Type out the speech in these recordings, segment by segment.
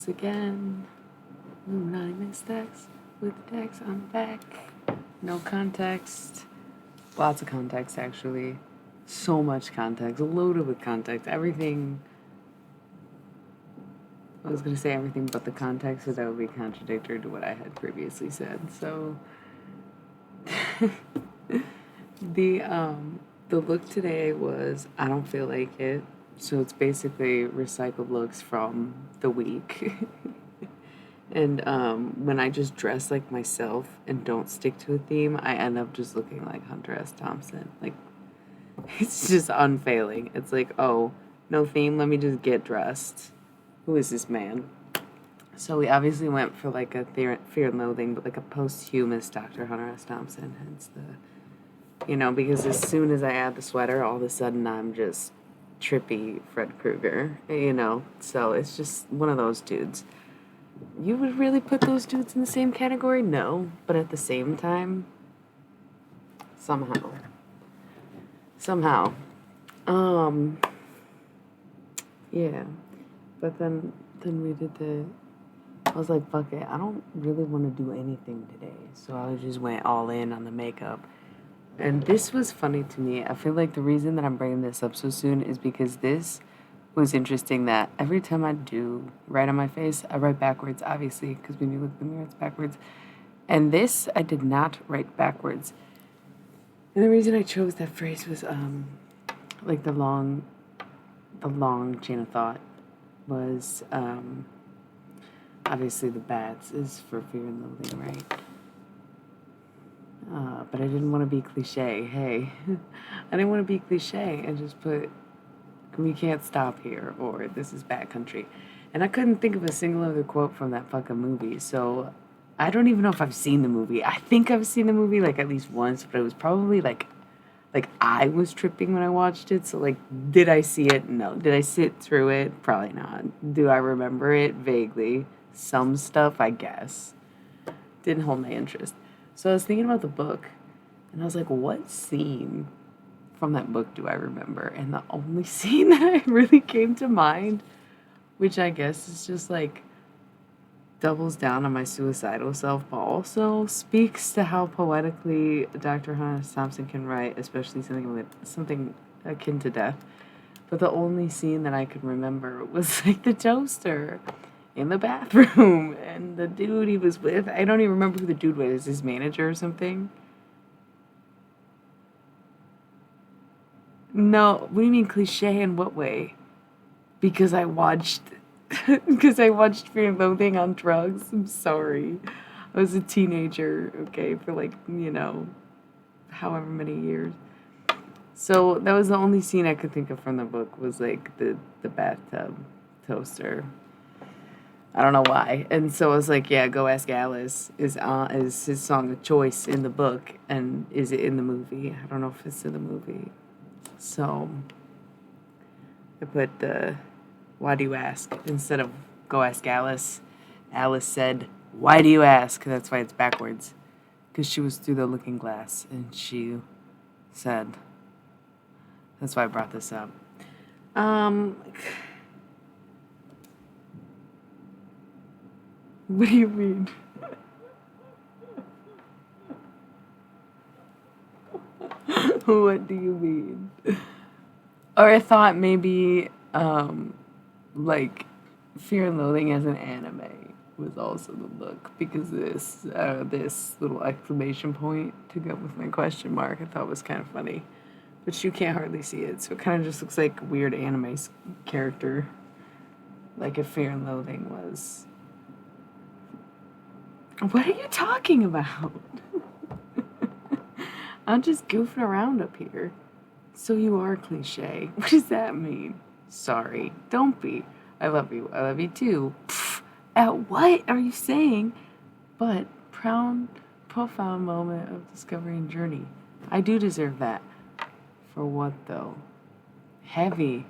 Again, anonymous Dex with Dex. I'm back. No context. Lots of context, actually. So much context. Loaded with context. Everything. I was going to say everything but the context, so that would be contradictory to what I had previously said. So, the the look today was I don't feel like it. So it's basically recycled looks from the week. And when I just dress like myself and don't stick to a theme, I end up just looking like Hunter S. Thompson. Like, it's just unfailing. It's like, oh, no theme, let me just get dressed. Who is this man? So we obviously went for like a Fear and Loathing, but like a posthumous Dr. Hunter S. Thompson. Hence because as soon as I add the sweater, all of a sudden I'm just trippy Fred Krueger. So it's just one of those dudes. You would really put those dudes in the same category? No. But at the same time, somehow. Somehow. Um, yeah. But then we did I was like, fuck it. I don't really want to do anything today. So I just went all in on the makeup. And this was funny to me. I feel like the reason that I'm bringing this up so soon is because this was interesting that every time I do write on my face, I write backwards, obviously, because when you look in the mirror, it's backwards. And this, I did not write backwards. And the reason I chose that phrase was, like the long chain of thought was, obviously the bats is for Fear and Loathing, right? But I didn't want to be cliche. Hey, I didn't want to be cliche and just put we can't stop here, or this is bad country. And I couldn't think of a single other quote from that fucking movie, so I don't even know if I've seen the movie. I think I've seen the movie like at least once, but it was probably like I was tripping when I watched it, so like did I see it? No. Did I sit through it? Probably not. Do I remember it? Vaguely. Some stuff, I guess. Didn't hold my interest. So I was thinking about the book, and I was like, what scene from that book do I remember? And the only scene that really came to mind, which I guess is just like doubles down on my suicidal self, but also speaks to how poetically Dr. Hunter Thompson can write, especially something akin to death. But the only scene that I could remember was like the toaster in the bathroom and the dude he was with. I don't even remember who the dude was, his manager or something. No, what do you mean cliche in what way? Because I watched Fear and Loathing on drugs. I'm sorry. I was a teenager, okay, for like, however many years. So that was the only scene I could think of from the book was like the bathtub toaster. I don't know why. And so I was like, yeah, Go Ask Alice is his song of choice in the book, and is it in the movie? I don't know if it's in the movie. So I put the why do you ask instead of Go Ask Alice. Alice said, why do you ask? That's why it's backwards. Because she was through the looking glass and she said, that's why I brought this up. What do you mean? What do you mean? Or I thought maybe, like, Fear and Loathing as an anime was also the look because this little exclamation point to go with my question mark I thought was kind of funny, but you can't hardly see it, so it kind of just looks like a weird anime character, like if Fear and Loathing was. What are you talking about? I'm just goofing around up here. So you are cliche. What does that mean? Sorry. Don't be. I love you. I love you too. Pfft. At what are you saying? But profound moment of discovery and journey. I do deserve that. For what though? Heavy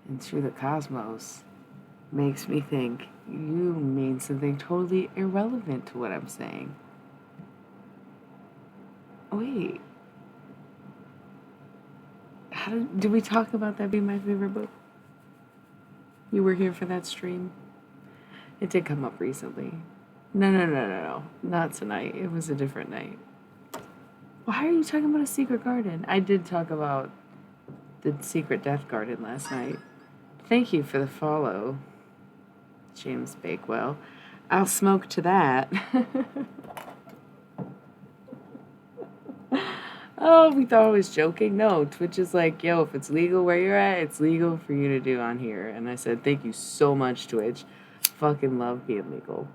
and through the cosmos makes me think you mean something totally irrelevant to what I'm saying. Wait, did we talk about that being my favorite book? You were here for that stream? It did come up recently. No. Not tonight. It was a different night. Why are you talking about a secret garden? I did talk about the secret death garden last night. Thank you for the follow, James Bakewell. I'll smoke to that. Oh, we thought I was joking. No, Twitch is like, yo, if it's legal where you're at, it's legal for you to do on here. And I said, thank you so much, Twitch. Fucking love being legal.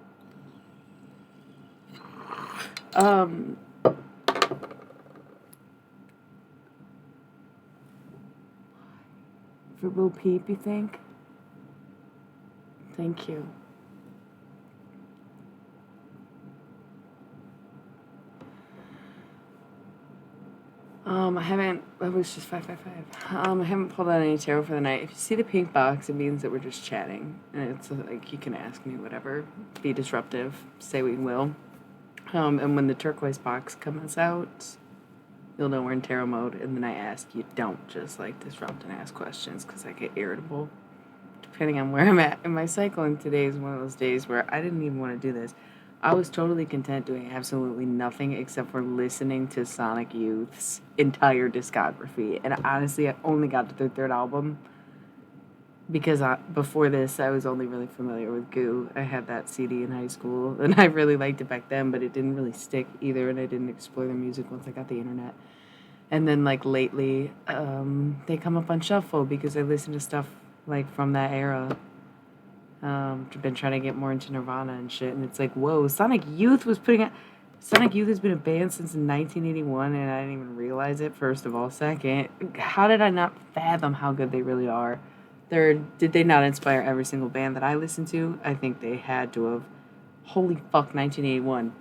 For Lil Peep, you think? Thank you. I was just 555. I haven't pulled out any tarot for the night. If you see the pink box, it means that we're just chatting. And it's like, you can ask me whatever. Be disruptive. Say we will. And when the turquoise box comes out, you'll know we're in tarot mode. And then I ask you don't just like disrupt and ask questions because I get irritable. Depending on where I'm at in my cycle. And today is one of those days where I didn't even want to do this. I was totally content doing absolutely nothing except for listening to Sonic Youth's entire discography. And honestly, I only got to their third album because before this, I was only really familiar with Goo. I had that CD in high school, and I really liked it back then, but it didn't really stick either, and I didn't explore their music once I got the internet. And then, like, lately, they come up on shuffle because I listen to stuff, like, from that era. I've been trying to get more into Nirvana and shit, and it's like, whoa, Sonic Youth has been a band since 1981, and I didn't even realize it, first of all. Second, how did I not fathom how good they really are? Third, did they not inspire every single band that I listened to? I think they had to have. Holy fuck, 1981.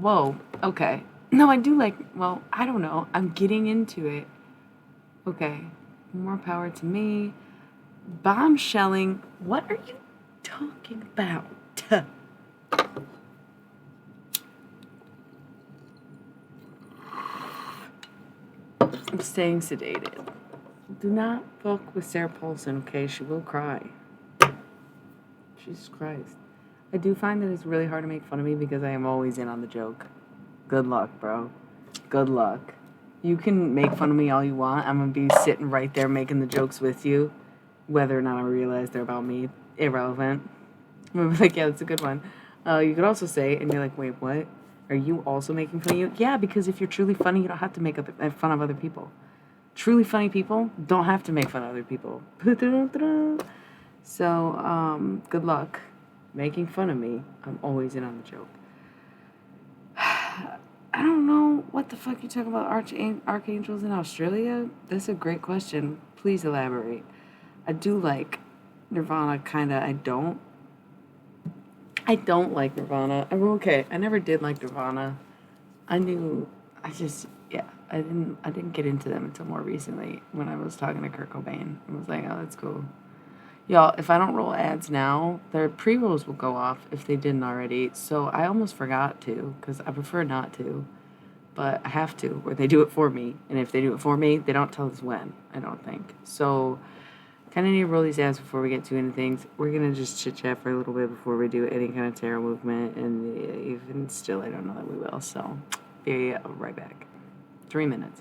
Whoa, okay. No, I do like, well, I don't know. I'm getting into it. Okay, more power to me. Bombshelling. What are you talking about? I'm staying sedated. Do not fuck with Sarah Paulson, okay? She will cry. Jesus Christ. I do find that it's really hard to make fun of me because I am always in on the joke. Good luck, bro. Good luck. You can make fun of me all you want. I'm going to be sitting right there making the jokes with you. Whether or not I realize they're about me, irrelevant. I'm like, yeah, that's a good one. You could also say, and you're like, wait, what? Are you also making fun of you? Yeah, because if you're truly funny, you don't have to make fun of other people. Truly funny people don't have to make fun of other people. So, good luck making fun of me. I'm always in on the joke. I don't know what the fuck you're talking about archangels in Australia. That's a great question. Please elaborate. I do like Nirvana, kinda. I don't like Nirvana. Okay, I never did like Nirvana. I didn't get into them until more recently when I was talking to Kurt Cobain. I was like, oh, that's cool. Y'all, if I don't roll ads now, their pre-rolls will go off if they didn't already. So I almost forgot to, because I prefer not to. But I have to, or they do it for me. And if they do it for me, they don't tell us when, I don't think. So kind of need to roll these ads before we get to anything. We're going to just chit-chat for a little bit before we do any kind of tarot movement. And even still, I don't know that we will. So be right back. 3 minutes.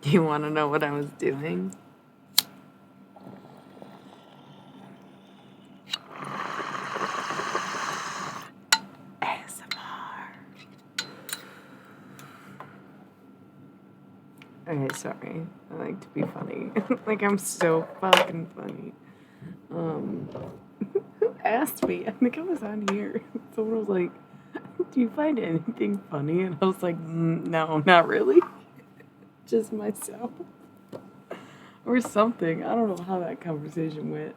You want to know what I was doing? ASMR. Okay, sorry. I like to be funny. Like, I'm so fucking funny. Who asked me? I think I was on here. Someone was like, do you find anything funny? And I was like, no, not really. Just myself. Or something. I don't know how that conversation went.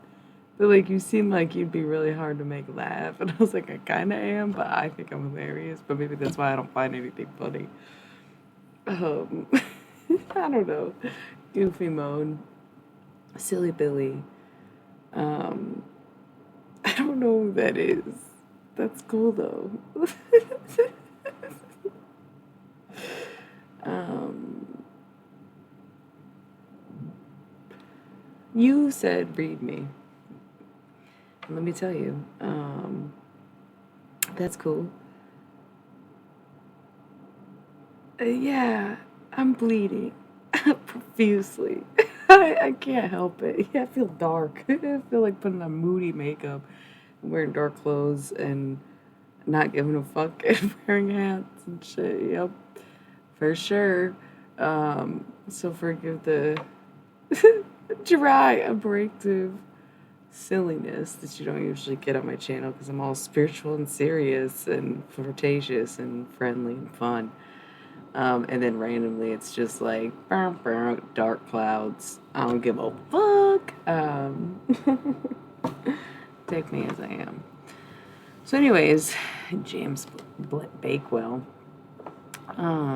But, like, you seem like you'd be really hard to make laugh. And I was like, I kind of am, but I think I'm hilarious. But maybe that's why I don't find anything funny. I don't know. Goofy mode. Silly Billy. I don't know who that is. That's cool, though. You said read me. Let me tell you, that's cool. Yeah, I'm bleeding profusely. I can't help it. Yeah, I feel dark. I feel like putting on moody makeup, wearing dark clothes, and not giving a fuck and wearing hats and shit. Yep, for sure. So forgive the dry, abrasive silliness that you don't usually get on my channel because I'm all spiritual and serious and flirtatious and friendly and fun. And then randomly it's just like dark clouds. I don't give a fuck. Take me as I am. So, anyways, James Bakewell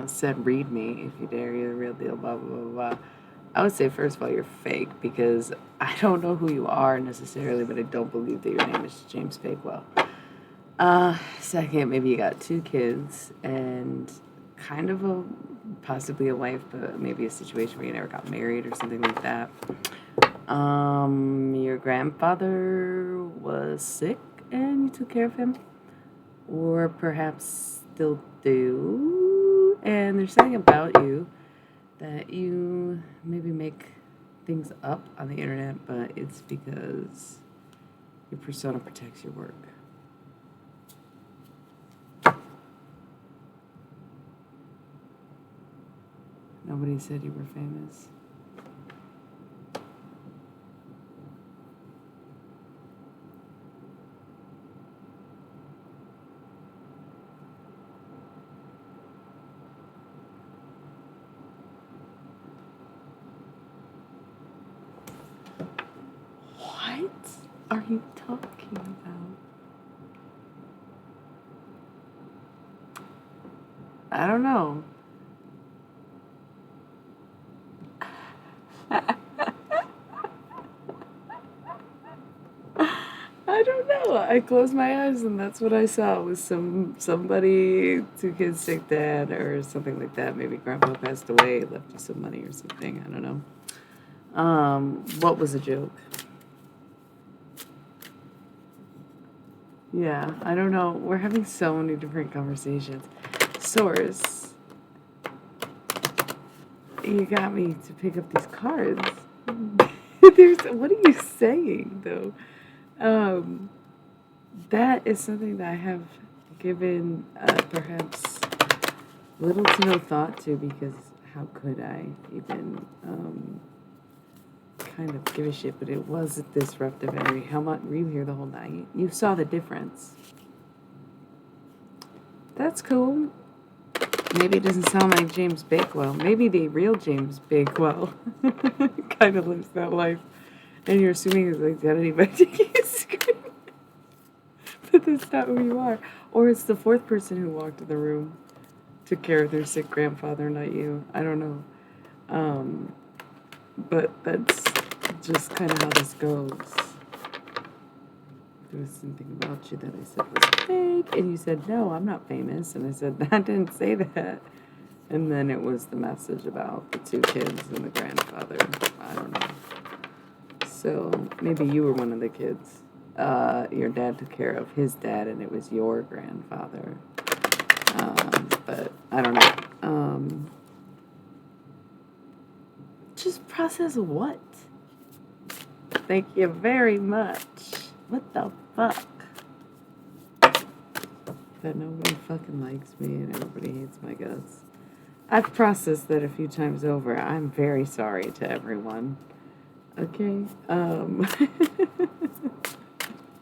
said, "Read me if you dare. You're the real deal." Blah blah blah blah. I would say, first of all, you're fake because I don't know who you are necessarily, but I don't believe that your name is James Bakewell. Second, maybe you got 2 kids and kind of possibly a wife, but maybe a situation where you never got married or something like that. Your grandfather was sick and you took care of him, or perhaps still do, and there's something about you that you maybe make things up on the internet, but it's because your persona protects your work. Nobody said you were famous. What are you talking about? I don't know. I don't know. I closed my eyes and that's what I saw was somebody, 2 kids, sick dad, or something like that. Maybe grandpa passed away, left you some money or something. I don't know. What was a joke? Yeah, I don't know. We're having so many different conversations. Source, you got me to pick up these cards. What are you saying though? That is something that I have given perhaps little to no thought to, because how could I even kind of give a shit? But it was a disruptive energy. How much were you here the whole night? You saw the difference. That's cool. Maybe it doesn't sound like James Bakewell. Maybe the real James Bakewell kind of lives that life. And you're assuming his identity by taking a screen. But that's not who you are. Or it's the 4th person who walked in the room, took care of their sick grandfather, not you. I don't know. But that's just kind of how this goes. There was something about you that I said was fake, and you said, no, I'm not famous. And I said, I didn't say that. And then it was the message about the 2 kids and the grandfather. I don't know. So maybe you were one of the kids. Your dad took care of his dad, and it was your grandfather. But I don't know. process what? Thank you very much. What the fuck? That nobody fucking likes me and everybody hates my guts. I've processed that a few times over. I'm very sorry to everyone. Okay? Well,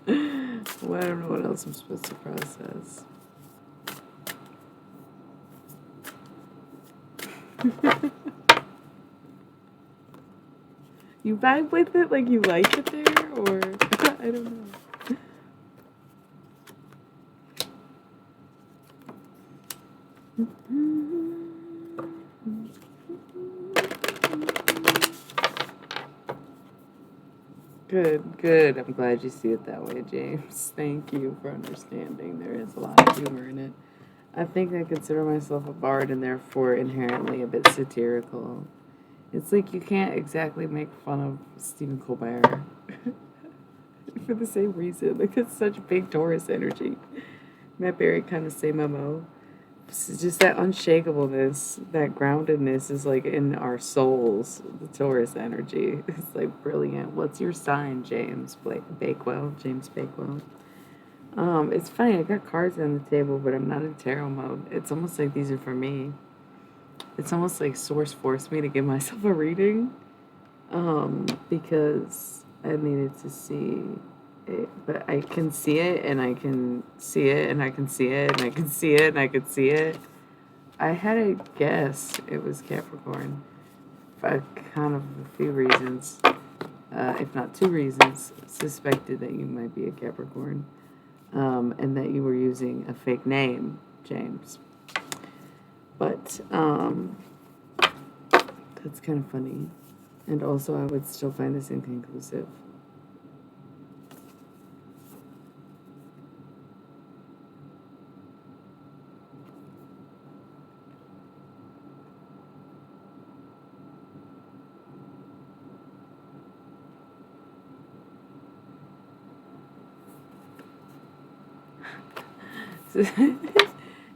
I don't know what else I'm supposed to process. You vibe with it? Like you like it there? Or, I don't know. Good, good. I'm glad you see it that way, James. Thank you for understanding. There is a lot of humor in it. I think I consider myself a bard and therefore inherently a bit satirical. It's like you can't exactly make fun of Stephen Colbert for the same reason. Like, it's such big Taurus energy. Matt Berry kind of same MO. It's just that unshakableness, that groundedness is like in our souls, the Taurus energy. It's like brilliant. What's your sign, James Bakewell? James Bakewell. It's funny, I got cards on the table, but I'm not in tarot mode. It's almost like these are for me. It's almost like Source forced me to give myself a reading, because I needed to see it, but I can see it, and I can see it, and I can see it, and I can see it, and I can see it. I had a guess it was Capricorn, for kind of a few reasons, if not two reasons, suspected that you might be a Capricorn, and that you were using a fake name, James. But, that's kind of funny. And also, I would still find this inconclusive.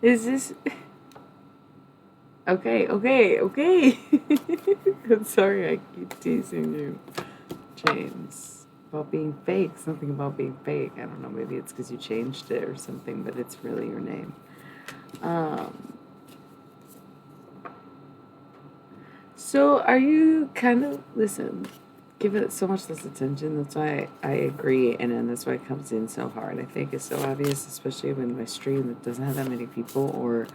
Is this... Okay. I'm sorry I keep teasing you, James. About being fake. Something about being fake. I don't know, maybe it's because you changed it or something, but it's really your name. So are you kind of... Listen, give it so much less attention. That's why I agree, and then that's why it comes in so hard. I think it's so obvious, especially when my stream that doesn't have that many people, or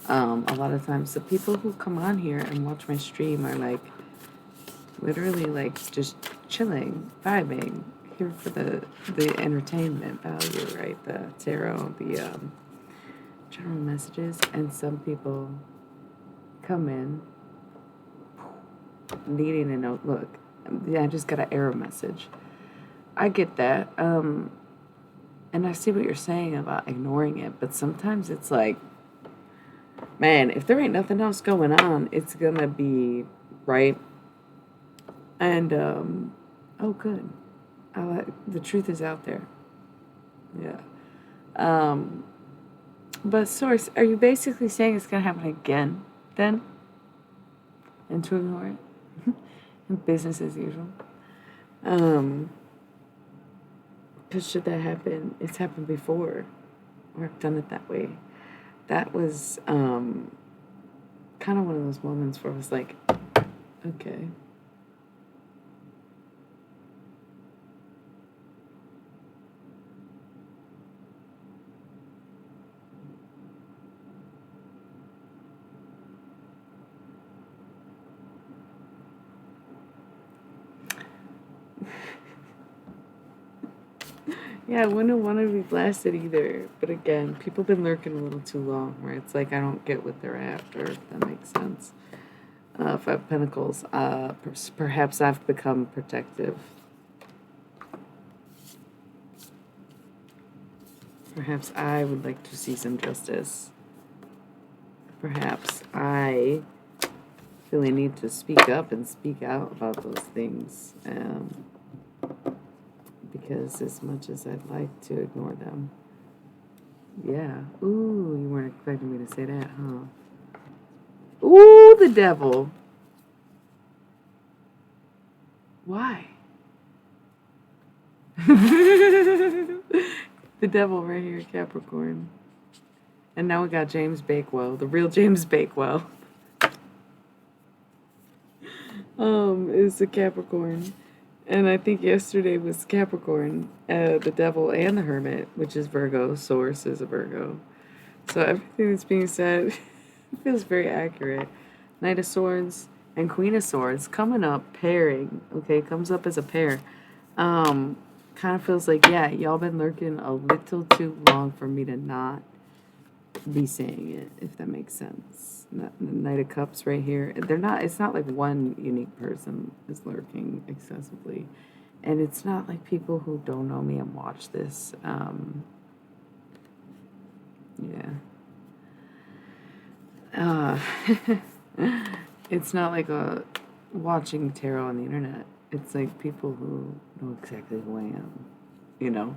a lot of times the people who come on here and watch my stream are like literally like just chilling, vibing, here for the entertainment value, right? The tarot, the general messages, and some people come in needing a note. Look, I just got an error message. I get that, and I see what you're saying about ignoring it, but sometimes it's like, man, if there ain't nothing else going on, it's gonna be, right? And, oh, good. The truth is out there. Yeah. But Source, are you basically saying it's gonna happen again, then? And to ignore it? Business as usual. Because should that happen, it's happened before. Or I've done it that way. That was kind of one of those moments where I was like, okay. Yeah, I wouldn't want to be blasted either. But again, people have been lurking a little too long, where it's like I don't get what they're after, if that makes sense. Five Pentacles, perhaps I've become protective. Perhaps I would like to see some justice. Perhaps I feel I need to speak up and speak out about those things. Because as much as I'd like to ignore them. Yeah. Ooh, you weren't expecting me to say that, huh? Ooh, the devil. Why? The devil right here, Capricorn. And now we got James Bakewell, the real James Bakewell. Is a Capricorn. And I think yesterday was Capricorn, the devil and the hermit, which is Virgo. Source is a Virgo. So everything that's being said feels very accurate. Knight of Swords and Queen of Swords coming up, pairing, okay, comes up as a pair. Kind of feels like, yeah, y'all been lurking a little too long for me to not be saying it, if that makes sense. The Knight of Cups right here. It's not like one unique person is lurking excessively. And it's not like people who don't know me and watch this. It's not like watching tarot on the internet. It's like people who know exactly who I am, you know,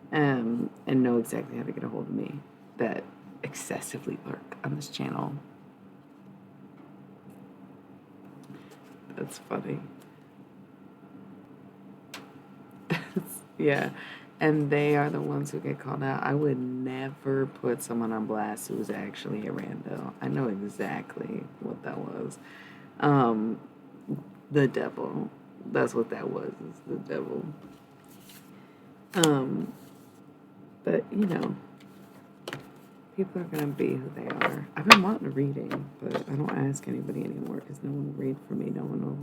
and know exactly how to get a hold of me that excessively lurk on this channel. That's funny. Yeah. And they are the ones who get called out. I would never put someone on blast who was actually a rando. I know exactly what that was. The devil. That's what that was, is the devil. But, you know, people are going to be who they are. I've been wanting a reading, but I don't ask anybody anymore because no one will read for me. No one will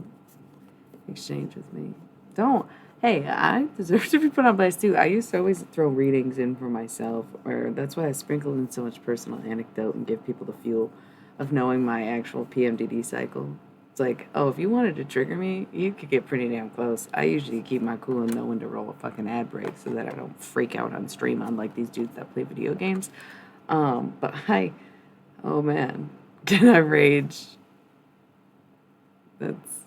exchange with me. Don't. Hey, I deserve to be put on blast too. I used to always throw readings in for myself, or that's why I sprinkle in so much personal anecdote and give people the fuel of knowing my actual PMDD cycle. It's like, oh, if you wanted to trigger me, you could get pretty damn close. I usually keep my cool and know when to roll a fucking ad break so that I don't freak out on stream unlike these dudes that play video games. But oh man, can I rage? That's...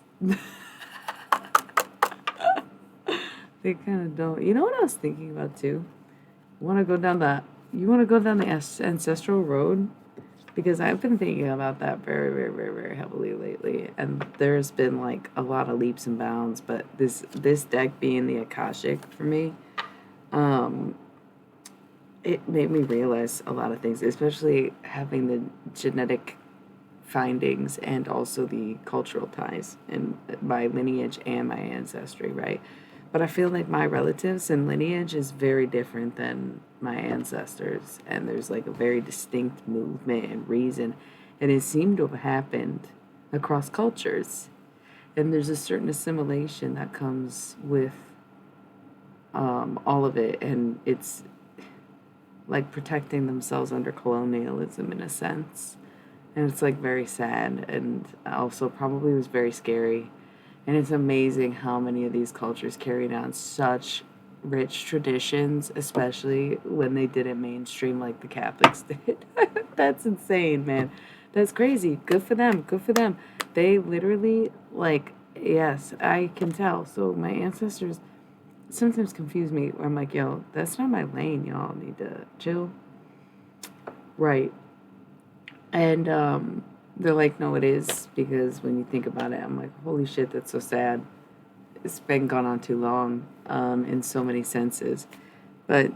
They kind of don't. You know what I was thinking about too? You want to go down the ancestral road? Because I've been thinking about that very, very, very, very heavily lately, and there's been like a lot of leaps and bounds. But this deck being the Akashic for me, it made me realize a lot of things, especially having the genetic findings and also the cultural ties in my lineage and my ancestry, right? But I feel like my relatives and lineage is very different than my ancestors, and there's like a very distinct movement and reason, and it seemed to have happened across cultures. And there's a certain assimilation that comes with all of it, and it's like protecting themselves under colonialism in a sense. And it's like very sad, and also probably was very scary. And it's amazing how many of these cultures carried on such rich traditions, especially when they didn't mainstream like the Catholics did. That's insane, man. That's crazy. Good for them. Good for them. They literally, like, yes, I can tell. So my ancestors sometimes confuse me. I'm like, yo, that's not my lane. Y'all need to chill. Right. And they're like, no, it is, because when you think about it, I'm like, holy shit, that's so sad. It's been gone on too long in so many senses. But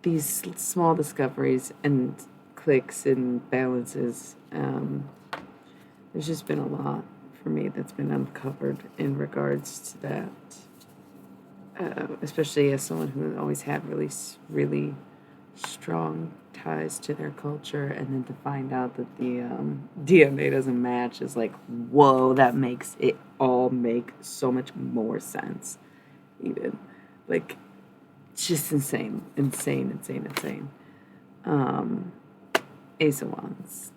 these small discoveries and clicks and balances, there's just been a lot for me that's been uncovered in regards to that. Especially as someone who always had really, really strong ties to their culture, and then to find out that the DNA doesn't match is like, whoa, that makes it all make so much more sense. Even like, just insane. Ace of Wands.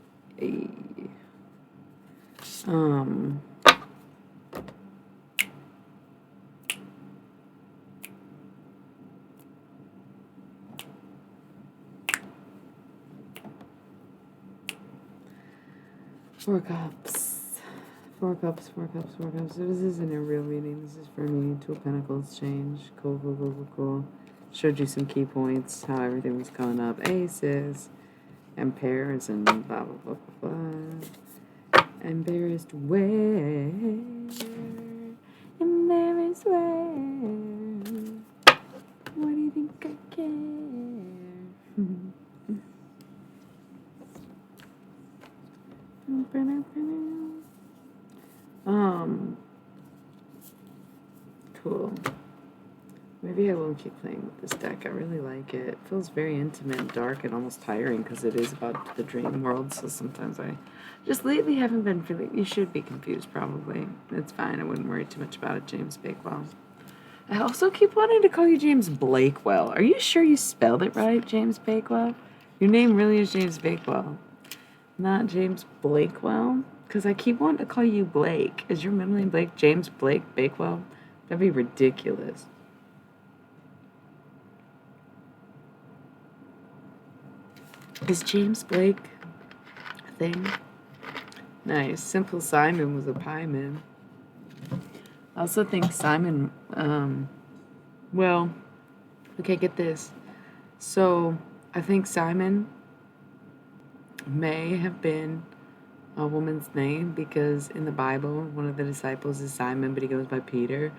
Four Cups. So this isn't a real reading. This is for me. Two of Pentacles change. Cool. Showed you some key points, how everything was coming up. Aces and pairs and blah, blah, blah, blah, blah. Embarrassed where? Embarrassed Cool. Maybe I won't keep playing with this deck. I really like it. It feels very intimate and dark and almost tiring because it is about the dream world. So sometimes I just lately haven't been feeling. You should be confused, probably. It's fine. I wouldn't worry too much about it, James Bakewell. I also keep wanting to call you James Blakewell. Are you sure you spelled it right, James Bakewell? Your name really is James Bakewell, not James Blakewell? Because I keep wanting to call you Blake. Is your middle name Blake? James Blake Bakewell? That'd be ridiculous. Is James Blake a thing? Nice. Simple Simon was a pie man. I also think Simon, well, okay, get this. So, I think Simon may have been a woman's name because in the Bible, one of the disciples is Simon, but he goes by Peter.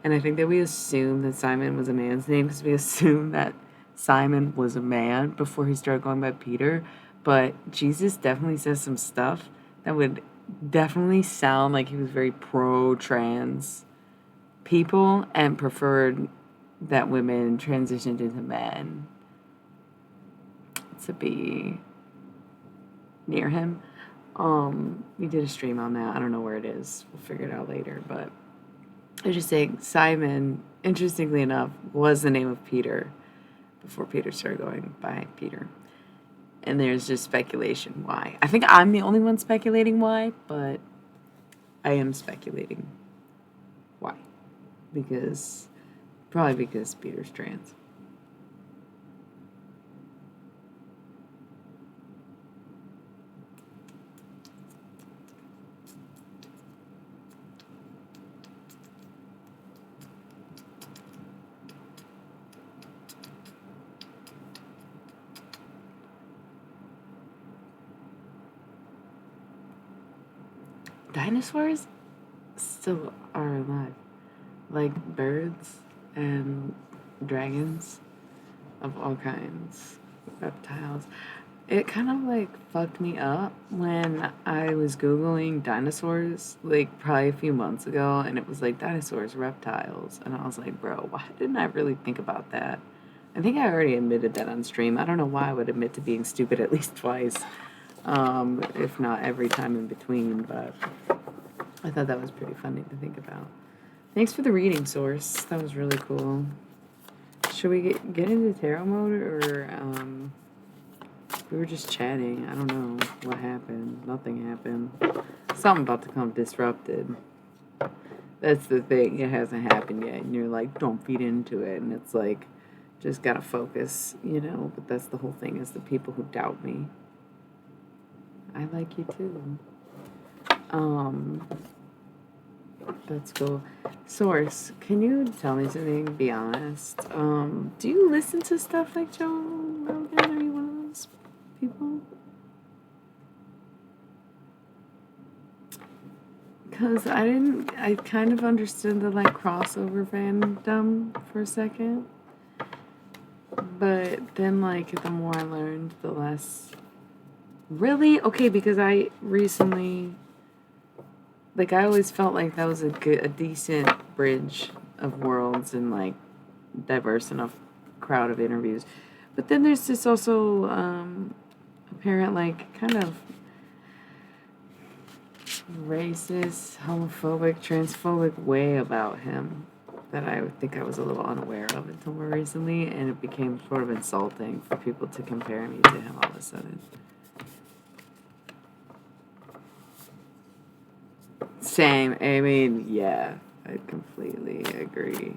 And I think that we assume that Simon was a man's name because we assume that Simon was a man before he started going by Peter. But Jesus definitely says some stuff that would definitely sound like he was very pro-trans people and preferred that women transitioned into men to be near him. We did a stream on that. I don't know where it is. We'll figure it out later. But I was just saying, Simon, interestingly enough, was the name of Peter before Peter started going by Peter. And there's just speculation why. I think I'm the only one speculating why, but I am speculating why. Probably because Peter's trans. Dinosaurs still are alive. Like birds and dragons of all kinds, reptiles. It kind of like fucked me up when I was Googling dinosaurs, like probably a few months ago, and it was like dinosaurs, reptiles. And I was like, bro, why didn't I really think about that? I think I already admitted that on stream. I don't know why I would admit to being stupid at least twice, if not every time in between, but I thought that was pretty funny to think about. Thanks for the reading, Source. That was really cool. Should we get into tarot mode, or we were just chatting? I don't know what happened. Nothing happened. Something about to come disrupted. That's the thing. It hasn't happened yet, and you're like, don't feed into it, and it's like, just gotta focus, But that's the whole thing, is the people who doubt me. I like you too. That's cool. Source, can you tell me something? Be honest. Do you listen to stuff like Joe Rogan? Are you one of those people? Because I kind of understood the like crossover fandom for a second. But then like the more I learned, the less. Really? Okay, because I recently, like, I always felt like that was a decent bridge of worlds and like diverse enough crowd of interviews. But then there's this also apparent like kind of racist, homophobic, transphobic way about him that I think I was a little unaware of until more recently, and it became sort of insulting for people to compare me to him all of a sudden. Same. I mean, yeah, I completely agree.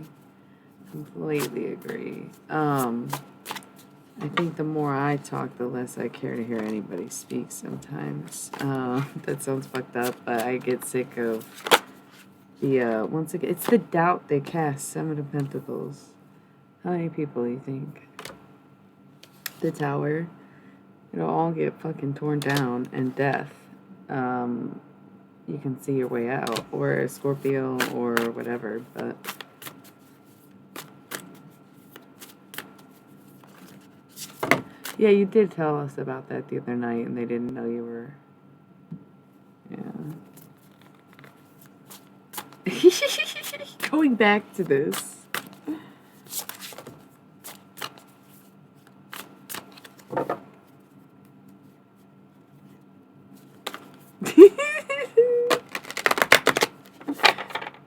I think the more I talk, the less I care to hear anybody speak sometimes. That sounds fucked up, but I get sick of once again, it's the doubt they cast, Seven of Pentacles. How many people do you think? The Tower. It'll all get fucking torn down, and death. You can see your way out, or a Scorpio, or whatever, but yeah, you did tell us about that the other night, and they didn't know you were Going back to this.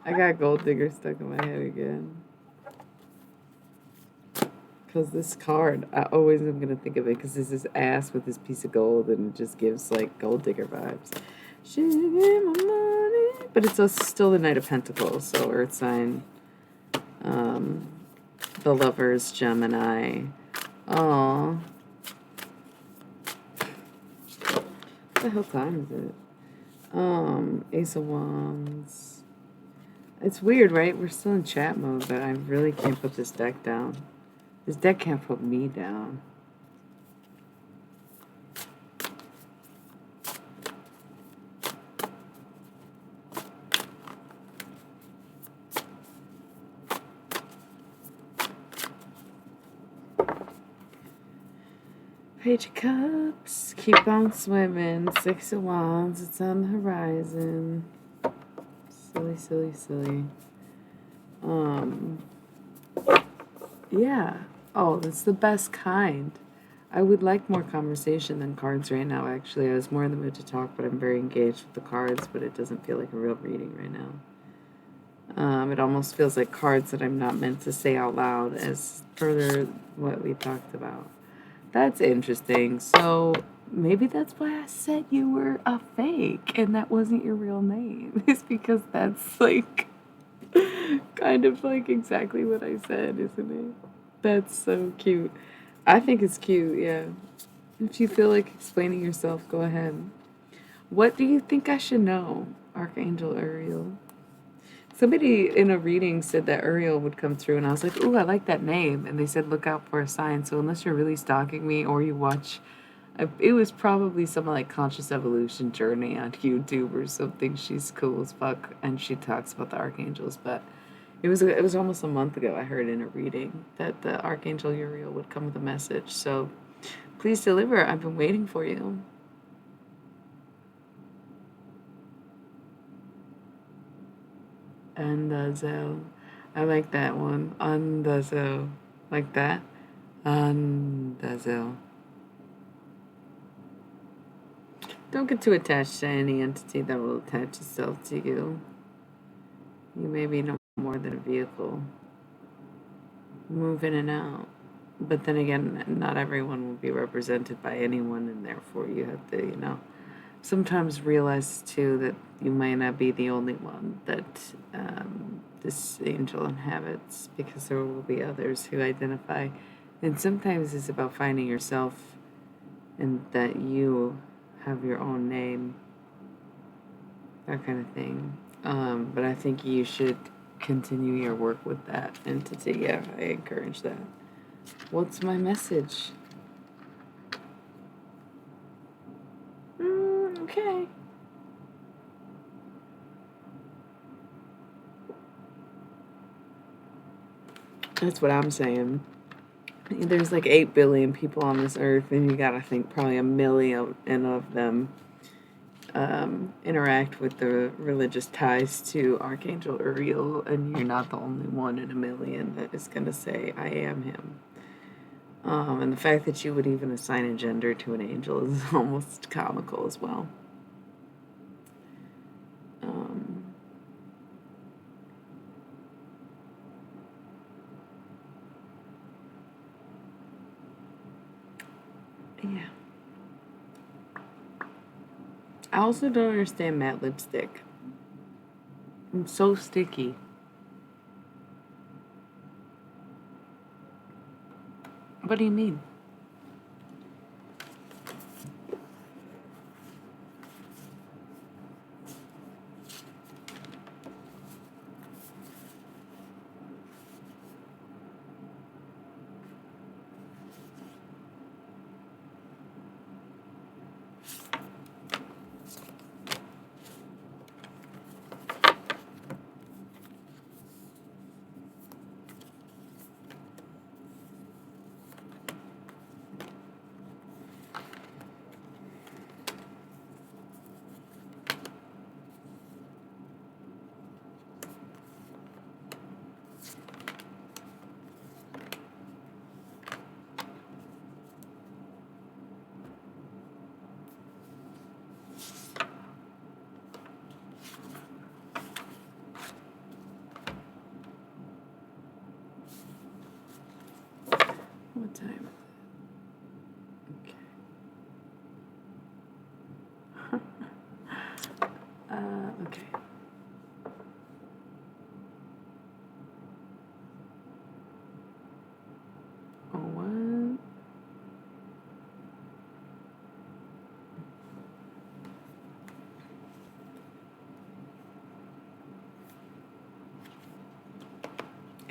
I got Gold Digger stuck in my head again. Because this card, I always am going to think of it because this is ass with this piece of gold and it just gives like Gold Digger vibes. She gave my money. But it's also still the Knight of Pentacles, so Earth sign. The Lovers, Gemini. Aww. What the hell time is it? Ace of Wands. It's weird, right? We're still in chat mode, but I really can't put this deck down. This deck can't put me down. Page of Cups, keep on swimming. Six of Wands, it's on the horizon. Silly, silly, silly. Yeah. Oh, that's the best kind. I would like more conversation than cards right now, actually. I was more in the mood to talk, but I'm very engaged with the cards, but it doesn't feel like a real reading right now. It almost feels like cards that I'm not meant to say out loud as further what we talked about. That's interesting. So maybe that's why I said you were a fake and that wasn't your real name. It's because that's like kind of like exactly what I said, isn't it? That's so cute. I think it's cute, yeah. If you feel like explaining yourself, go ahead. What do you think I should know, Archangel Uriel? Somebody in a reading said that Uriel would come through, and I was like, ooh, I like that name. And they said, look out for a sign. So unless you're really stalking me or you watch, it was probably some like Conscious Evolution Journey on YouTube or something. She's cool as fuck, and she talks about the archangels. But it was almost a month ago I heard in a reading that the Archangel Uriel would come with a message. So please deliver. I've been waiting for you. Andazel. I like that one. Andazel. Like that. Andazel. Don't get too attached to any entity that will attach itself to you. You may be no more than a vehicle. Move in and out. But then again, not everyone will be represented by anyone, and therefore you have to, sometimes realize too that you might not be the only one that this angel inhabits, because there will be others who identify. And sometimes it's about finding yourself and that you have your own name, that kind of thing. But I think you should continue your work with that entity. Yeah, I encourage that. What's my message? Okay. That's what I'm saying. There's like 8 billion people on this earth, and you gotta think probably 1 million of them interact with the religious ties to Archangel Uriel, and you're not the only one in 1 million that is gonna say, I am him. And the fact that you would even assign a gender to an angel is almost comical as well. Yeah. I also don't understand matte lipstick. It's so sticky. What do you mean?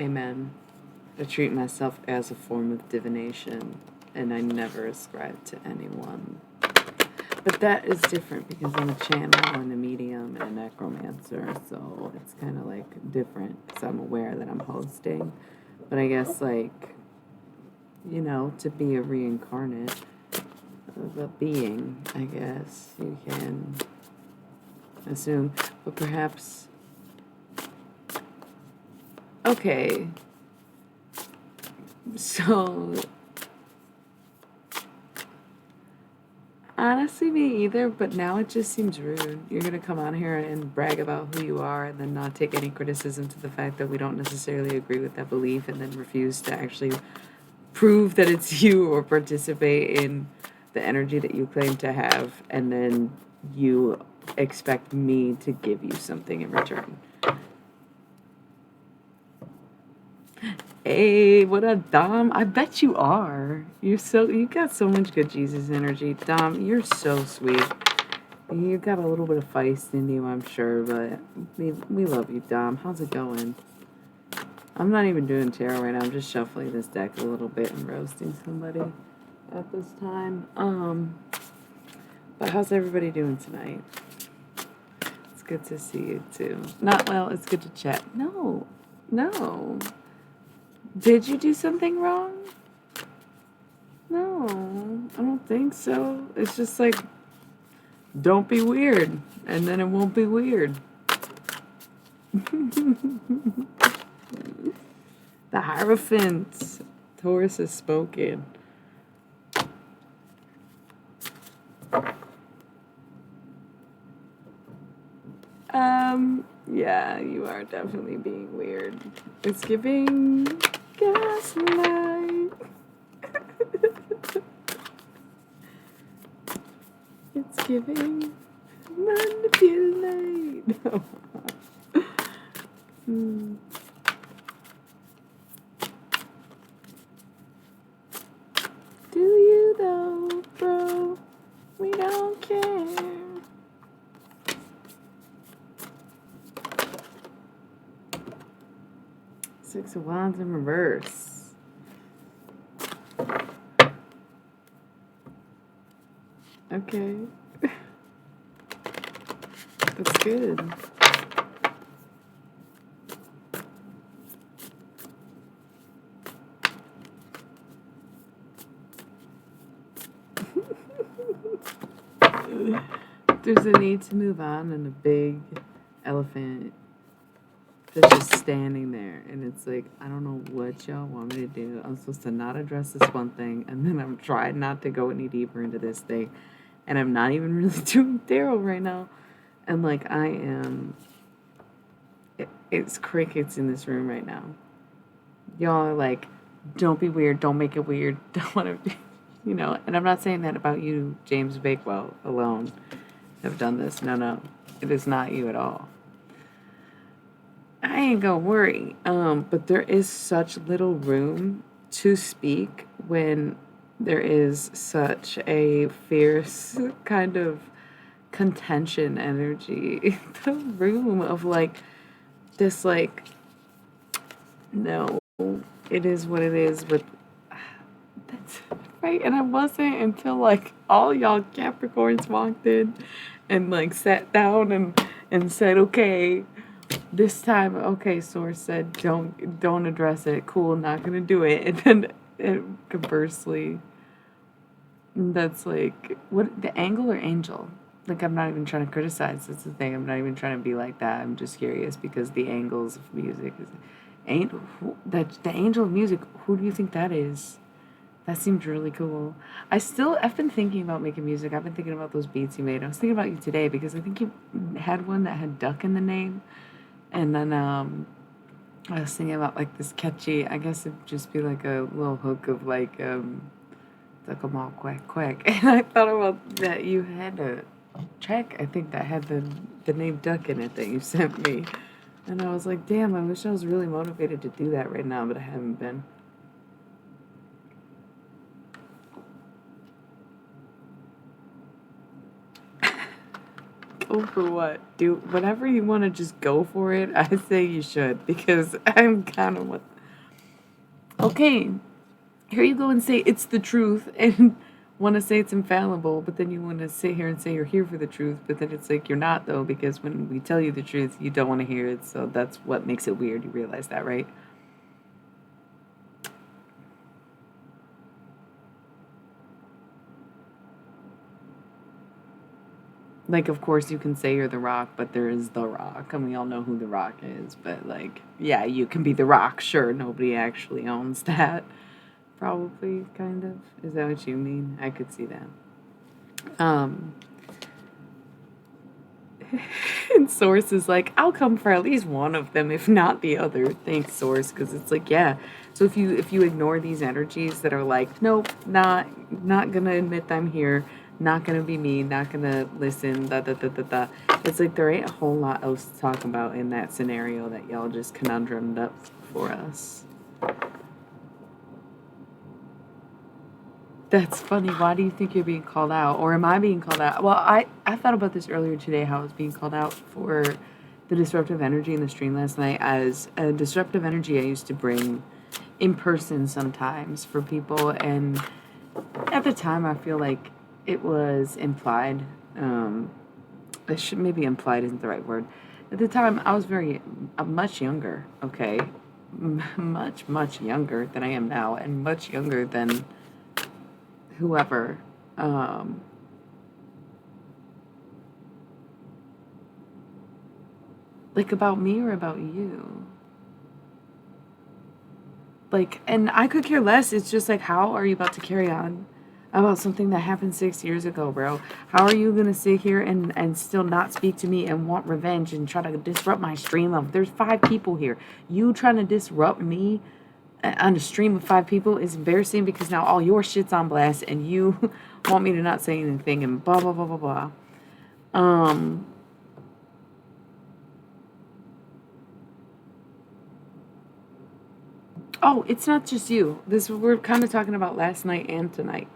Amen. I treat myself as a form of divination, and I never ascribe to anyone. But that is different because I'm a channel and a medium and a necromancer, so it's kind of like different because I'm aware that I'm hosting. But I guess, like, you know, to be a reincarnate of a being, I guess you can assume. But perhaps, okay, so honestly, me either, but now it just seems rude. You're gonna come on here and brag about who you are and then not take any criticism to the fact that we don't necessarily agree with that belief and then refuse to actually prove that it's you or participate in the energy that you claim to have, and then you expect me to give you something in return. Hey, what up, Dom? I bet you are. You got so much good Jesus energy. Dom, you're so sweet. You got a little bit of feist in you, I'm sure, but we love you, Dom. How's it going? I'm not even doing tarot right now. I'm just shuffling this deck a little bit and roasting somebody at this time. But how's everybody doing tonight? It's good to see you too. Not well, it's good to chat. No. Did you do something wrong? No, I don't think so. It's just like, don't be weird, and then it won't be weird. The Hierophant. Taurus has spoken. Yeah, you are definitely being weird. It's giving gaslight. It's giving manipulate. Do you though, bro? We don't care. Six of Wands in reverse. Okay. That's good. There's a need to move on, and a big elephant that's just standing there, and it's like, I don't know what y'all want me to do. I'm supposed to not address this one thing, and then I'm trying not to go any deeper into this thing, and I'm not even really doing tarot right now, and like I am. It's crickets in this room right now. Y'all are like, don't be weird, don't make it weird, don't want to, you know. And I'm not saying that about you, James Bakewell, alone. Have done this. No, it is not you at all. I ain't gonna worry. But there is such little room to speak when there is such a fierce kind of contention energy. The room of like this, like, no, it is what it is, but that's right. And I wasn't until like all y'all Capricorns walked in and like sat down and said, okay, this time, okay, Source said don't address it. Cool, not gonna do it. And then conversely, that's like, what, the angle or angel? Like, I'm not even trying to criticize. That's the thing. I'm not even trying to be like that. I'm just curious because the angles of music is the angel of music. Who do you think that is? That seemed really cool. I've been thinking about making music. I've been thinking about those beats you made. I was thinking about you today because I think you had one that had duck in the name. And then I was thinking about like this catchy, I guess it'd just be like a little hook of like duck-a-maw quack quack. And I thought about that you had a track, I think, that had the name Duck in it that you sent me. And I was like, damn, I wish I was really motivated to do that right now, but I haven't been. Go for what? Do whatever you want to, just go for it. I say you should, because I'm kind of what Okay, here you go and say it's the truth and want to say it's infallible, but then you want to sit here and say you're here for the truth, but then it's like you're not though, because when we tell you the truth, you don't want to hear it. So that's what makes it weird. You realize that, right? Like, of course, you can say you're The Rock, but there is The Rock, and we all know who The Rock is. But, like, yeah, you can be The Rock. Sure, nobody actually owns that. Probably, kind of. Is that what you mean? I could see that. Um, and Source is like, I'll come for at least one of them, if not the other. Thanks, Source, because it's like, yeah. So if you ignore these energies that are like, nope, not gonna admit I'm here, not gonna be me, not gonna listen, da da da da da. It's like there ain't a whole lot else to talk about in that scenario that y'all just conundrumed up for us. That's funny. Why do you think you're being called out? Or am I being called out? Well, I thought about this earlier today, how I was being called out for the disruptive energy in the stream last night. As a disruptive energy I used to bring in person sometimes for people. And at the time, I feel like it was implied. It should, maybe implied isn't the right word. At the time, I was much younger, okay? Much younger than I am now, and much younger than whoever. Um, like about me or about you? Like, and I could care less. It's just like, how are you about to carry on about something that happened 6 years ago, bro? How are you gonna sit here and still not speak to me and want revenge and try to disrupt my stream of? There's 5 people here. You trying to disrupt me on a stream of 5 people is embarrassing because now all your shit's on blast and you want me to not say anything and blah blah blah blah blah. Um, Oh, it's not just you. This we're kind of talking about last night and tonight,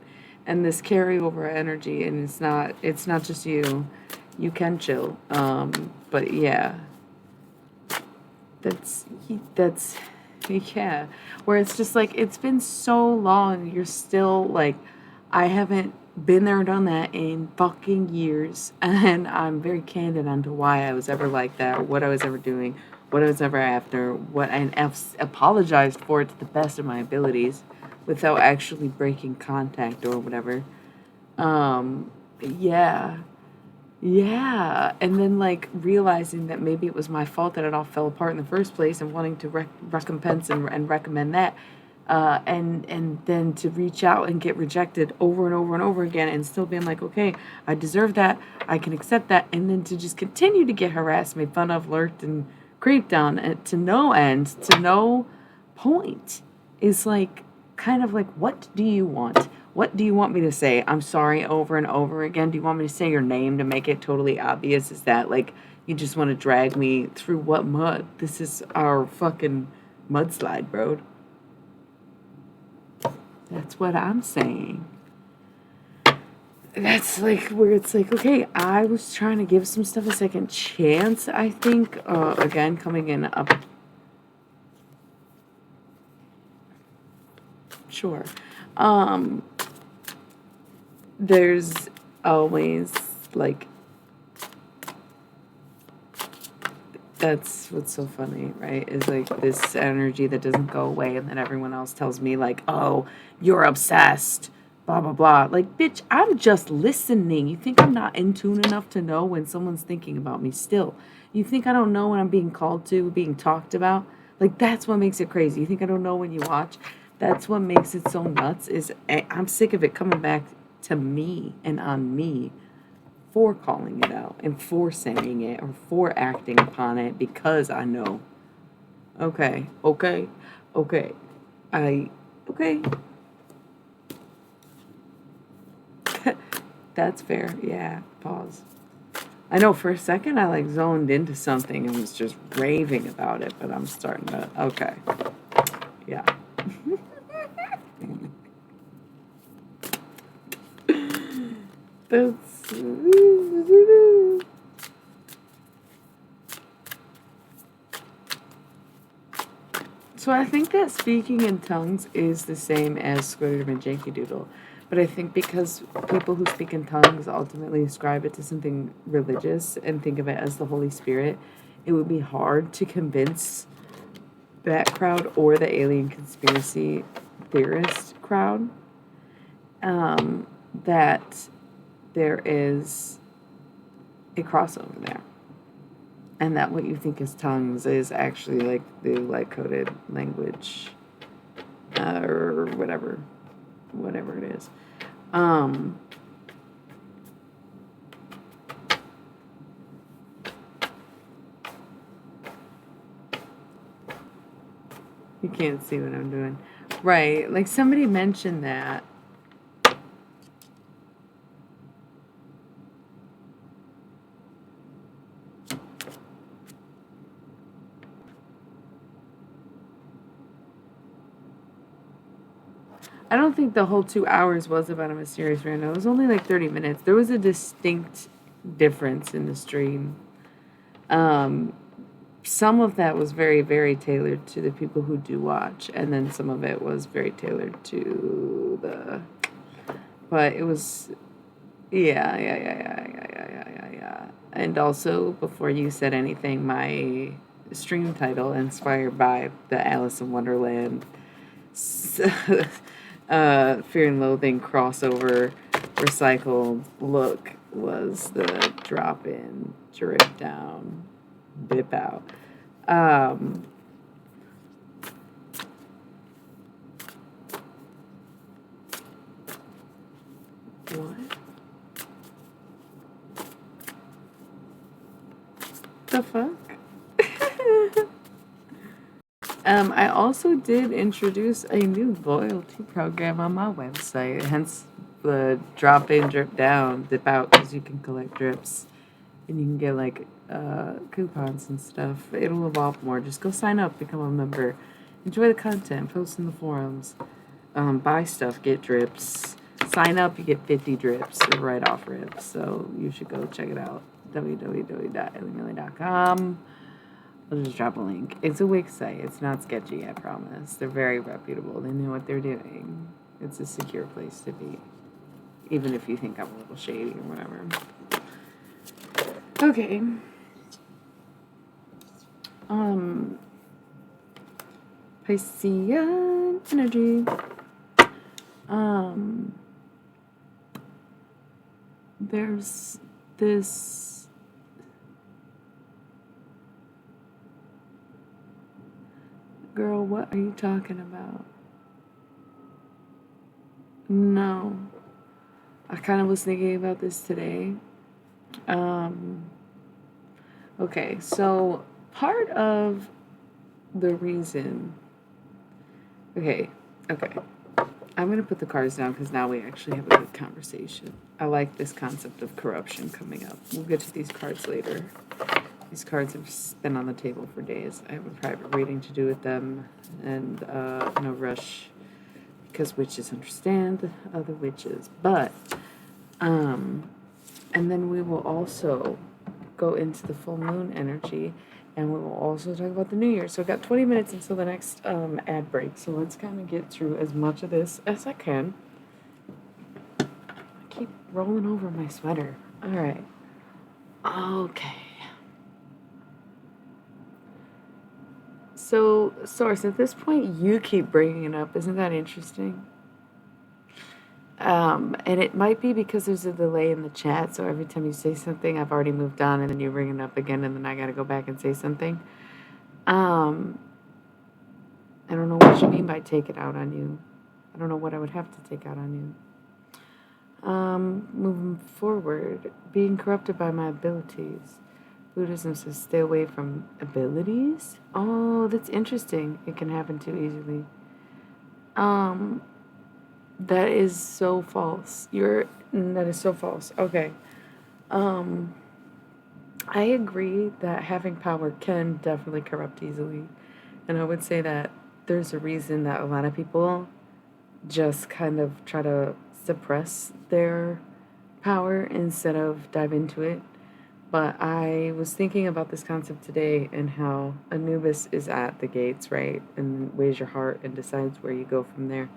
and this carryover energy, and it's not just you. You can chill. But yeah, that's yeah. Where it's just like it's been so long. You're still like, I haven't been there, done that in fucking years, and I'm very candid onto why I was ever like that, what I was ever doing, what I was ever after, what and apologized for it to the best of my abilities, without actually breaking contact or whatever. Um, yeah. Yeah, and then like realizing that maybe it was my fault that it all fell apart in the first place, and wanting to recompense and recommend that, and then to reach out and get rejected over and over and over again, and still being like, okay, I deserve that, I can accept that, and then to just continue to get harassed, made fun of, lurked, and creeped on, and to no end, to no point, is like kind of like, what do you want? What do you want me to say? I'm sorry over and over again. Do you want me to say your name to make it totally obvious? Is that like you just want to drag me through what mud? This is our fucking mudslide, bro. That's what I'm saying. That's like where it's like, okay, I was trying to give some stuff a second chance, I think. Again, coming in up. Sure. Um, there's always like, that's what's so funny, right? Is like this energy that doesn't go away, and then everyone else tells me, like, oh, you're obsessed, blah, blah, blah. Like, bitch, I'm just listening. You think I'm not in tune enough to know when someone's thinking about me still? You think I don't know when I'm being called to, being talked about? Like, that's what makes it crazy. You think I don't know when you watch? That's what makes it so nuts, is I'm sick of it coming back to me and on me for calling it out and for saying it or for acting upon it, because I know. Okay, okay, okay. I, okay. That's fair. Yeah, pause. I know for a second I like zoned into something and was just raving about it, but I'm starting to, okay. Yeah. That's. So I think that speaking in tongues is the same as Squidward and Janky Doodle. But I think because people who speak in tongues ultimately ascribe it to something religious and think of it as the Holy Spirit, it would be hard to convince that crowd or the alien conspiracy theorist crowd that there is a crossover there. And that what you think is tongues is actually like the light coded language or whatever it is. You can't see what I'm doing. Right. Like somebody mentioned that. I don't think the whole 2 hours was about a mysterious random. It was only like 30 minutes. There was a distinct difference in the stream. Some of that was very, very tailored to the people who do watch, and then some of it was very tailored to the. But it was, yeah. And also, before you said anything, my stream title, inspired by the Alice in Wonderland Fear and Loathing crossover recycled look, was the drop in, drip down, dip out. What the fuck? I also did introduce a new loyalty program on my website, hence the drop in, drip down, dip out, because you can collect drips and you can get like coupons and stuff. It'll evolve more. Just go sign up, become a member, enjoy the content, post in the forums, buy stuff, get drips. Sign up, you get 50 drips right off rip. So you should go check it out. www.alienmillie.com. I'll just drop a link. It's a Wix site. It's not sketchy, I promise. They're very reputable. They know what they're doing. It's a secure place to be. Even if you think I'm a little shady or whatever. Okay. Piscean energy. There's this girl, what are you talking about? No. I kind of was thinking about this today. Okay, so part of the reason. Okay. I'm going to put the cards down because now we actually have a good conversation. I like this concept of corruption coming up. We'll get to these cards later. These cards have been on the table for days. I have a private reading to do with them, and no rush because witches understand other witches. But, and then we will also go into the full moon energy, and we will also talk about the new year. So I've got 20 minutes until the next ad break. So let's kind of get through as much of this as I can. I keep rolling over my sweater. All right. Okay. So, Source, at this point, you keep bringing it up. Isn't that interesting? And it might be because there's a delay in the chat, so every time you say something, I've already moved on, and then you bring it up again, and then I gotta go back and say something. I don't know what you mean by take it out on you. I don't know what I would have to take out on you. Moving forward, being corrupted by my abilities. Buddhism says stay away from abilities. Oh, that's interesting. It can happen too easily. That is so false. That is so false. Okay. I agree that having power can definitely corrupt easily. And I would say that there's a reason that a lot of people just kind of try to suppress their power instead of dive into it. But I was thinking about this concept today and how Anubis is at the gates, right? And weighs your heart and decides where you go from there.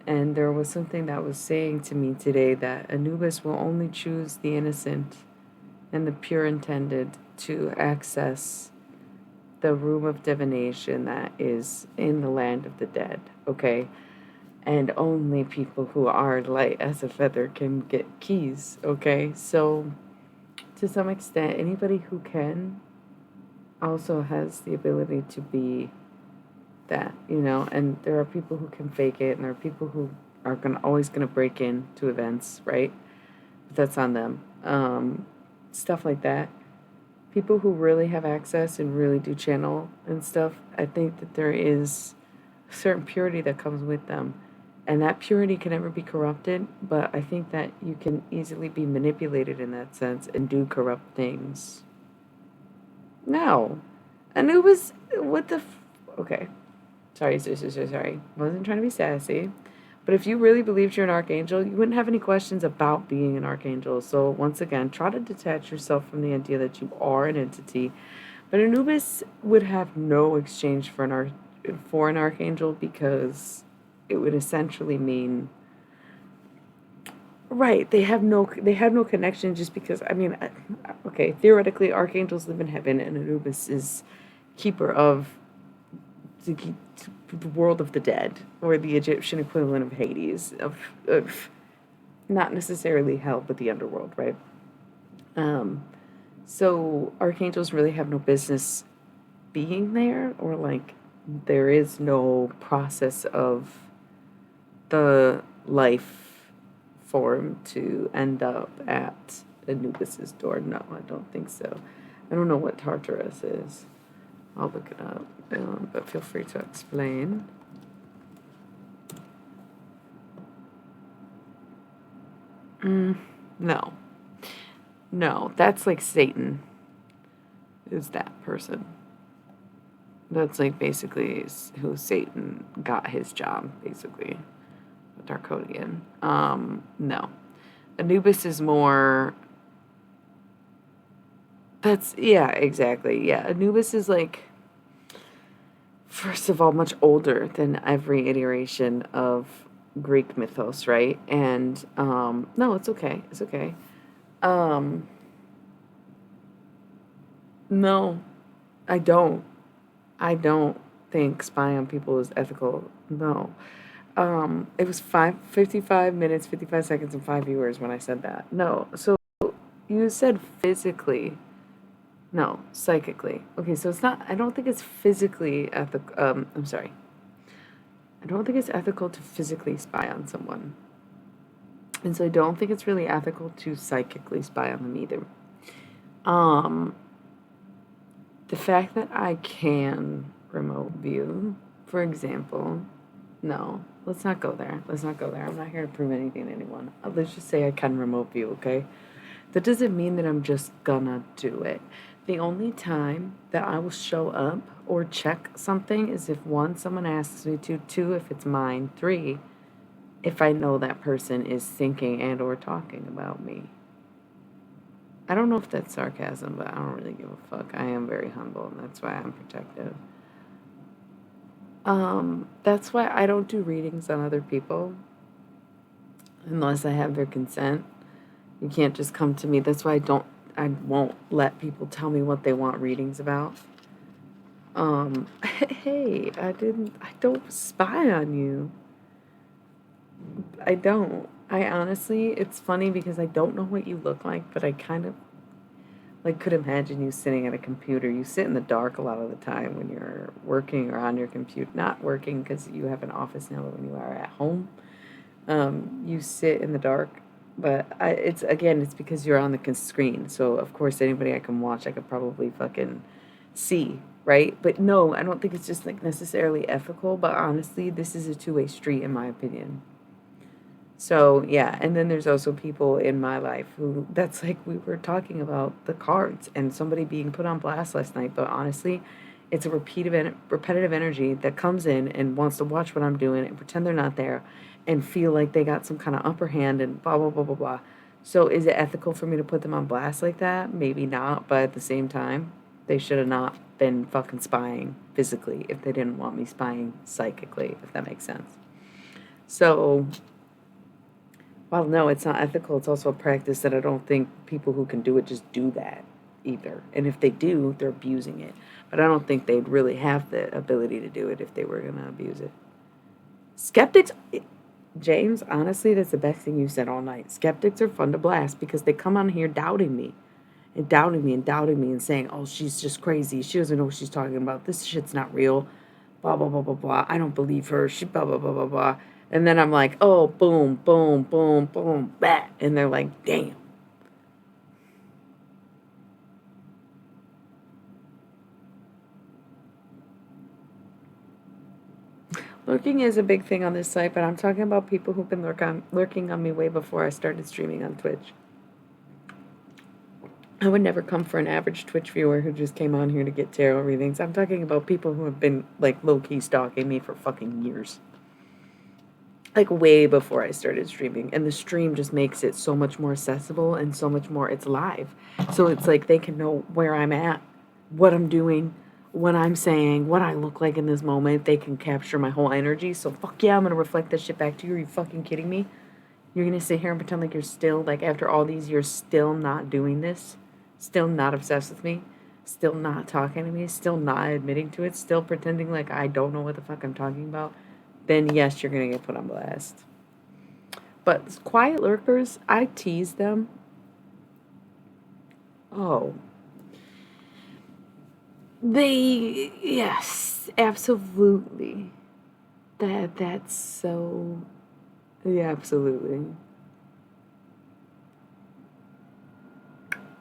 And there was something that was saying to me today that Anubis will only choose the innocent and the pure intended to access the room of divination that is in the land of the dead, okay? And only people who are light as a feather can get keys, okay? So, to some extent, anybody who can also has the ability to be that, you know? And there are people who can fake it, and there are people who are always gonna break into events, right? But that's on them. Stuff like that. People who really have access and really do channel and stuff, I think that there is a certain purity that comes with them. And that purity can never be corrupted, but I think that you can easily be manipulated in that sense and do corrupt things. No. Anubis, what the okay. Sorry, sorry. Wasn't trying to be sassy. But if you really believed you're an archangel, you wouldn't have any questions about being an archangel. So once again, try to detach yourself from the idea that you are an entity. But Anubis would have no exchange for an archangel because it would essentially mean right. They have no connection just because I mean, okay, theoretically archangels live in heaven and Anubis is keeper of the world of the dead, or the Egyptian equivalent of Hades, of not necessarily hell, but the underworld, right? Um, so archangels really have no business being there, or like there is no process of the life form to end up at Anubis's door. No, I don't think so. I don't know what Tartarus is. I'll look it up, but feel free to explain. No. No, that's like Satan is that person. That's like basically who Satan got his job, basically. A Darkodian. No. Anubis is more. Yeah, exactly. Yeah, Anubis is like, first of all, much older than every iteration of Greek mythos, right? And, no, it's okay. It's okay. Um, no, I don't. I don't think spying on people is ethical. No. It was 55 minutes, 55 seconds, and 5 viewers when I said that. No. So you said physically. No, psychically. Okay, so it's not, I don't think it's physically ethical. I'm sorry. I don't think it's ethical to physically spy on someone. And so I don't think it's really ethical to psychically spy on them either. Um, the fact that I can remote view, for example, no, let's not go there. Let's not go there. I'm not here to prove anything to anyone. Let's just say I can remote view, okay? That doesn't mean that I'm just gonna do it. The only time that I will show up or check something is if one, someone asks me to, two, if it's mine, three, if I know that person is thinking and or talking about me. I don't know if that's sarcasm, but I don't really give a fuck. I am very humble, and that's why I'm protective. That's why I don't do readings on other people unless I have their consent. You can't just come to me. That's why I won't let people tell me what they want readings about. Hey, I don't spy on you. I don't. I honestly, it's funny because I don't know what you look like, but I kind of like could imagine you sitting at a computer. You sit in the dark a lot of the time when you're working or on your computer. Not working because you have an office now, but when you are at home, you sit in the dark. But it's because you're on the screen. So of course, anybody I can watch, I could probably fucking see, right? But no, I don't think it's just like necessarily ethical. But honestly, this is a two-way street, in my opinion. So, yeah, and then there's also people in my life who that's like we were talking about the cards and somebody being put on blast last night, but honestly, it's a repetitive energy that comes in and wants to watch what I'm doing and pretend they're not there and feel like they got some kind of upper hand and blah blah blah blah blah. So is it ethical for me to put them on blast like that? Maybe not, but at the same time, they should have not been fucking spying physically if they didn't want me spying psychically, if that makes sense. So, well, no, it's not ethical. It's also a practice that I don't think people who can do it just do that either. And if they do, they're abusing it. But I don't think they'd really have the ability to do it if they were going to abuse it. Skeptics, James, honestly, that's the best thing you said all night. Skeptics are fun to blast because they come on here doubting me and doubting me and doubting me and saying, oh, she's just crazy. She doesn't know what she's talking about. This shit's not real. Blah, blah, blah, blah, blah. I don't believe her. She blah, blah, blah, blah, blah. And then I'm like, oh, boom, boom, boom, boom, bat. And they're like, damn. Lurking is a big thing on this site, but I'm talking about people who've been lurking on me way before I started streaming on Twitch. I would never come for an average Twitch viewer who just came on here to get tarot readings. I'm talking about people who have been, like, low-key stalking me for fucking years. Like, way before I started streaming. And the stream just makes it so much more accessible and so much more, it's live. So it's like they can know where I'm at, what I'm doing, what I'm saying, what I look like in this moment. They can capture my whole energy. So fuck yeah, I'm going to reflect that shit back to you. Are you fucking kidding me? You're going to sit here and pretend like you're still, like, after all these years, still not doing this? Still not obsessed with me, still not talking to me, still not admitting to it, still pretending like I don't know what the fuck I'm talking about, then yes, you're gonna get put on blast. But quiet lurkers, I tease them. Oh. Yes, absolutely. That's so, yeah, absolutely.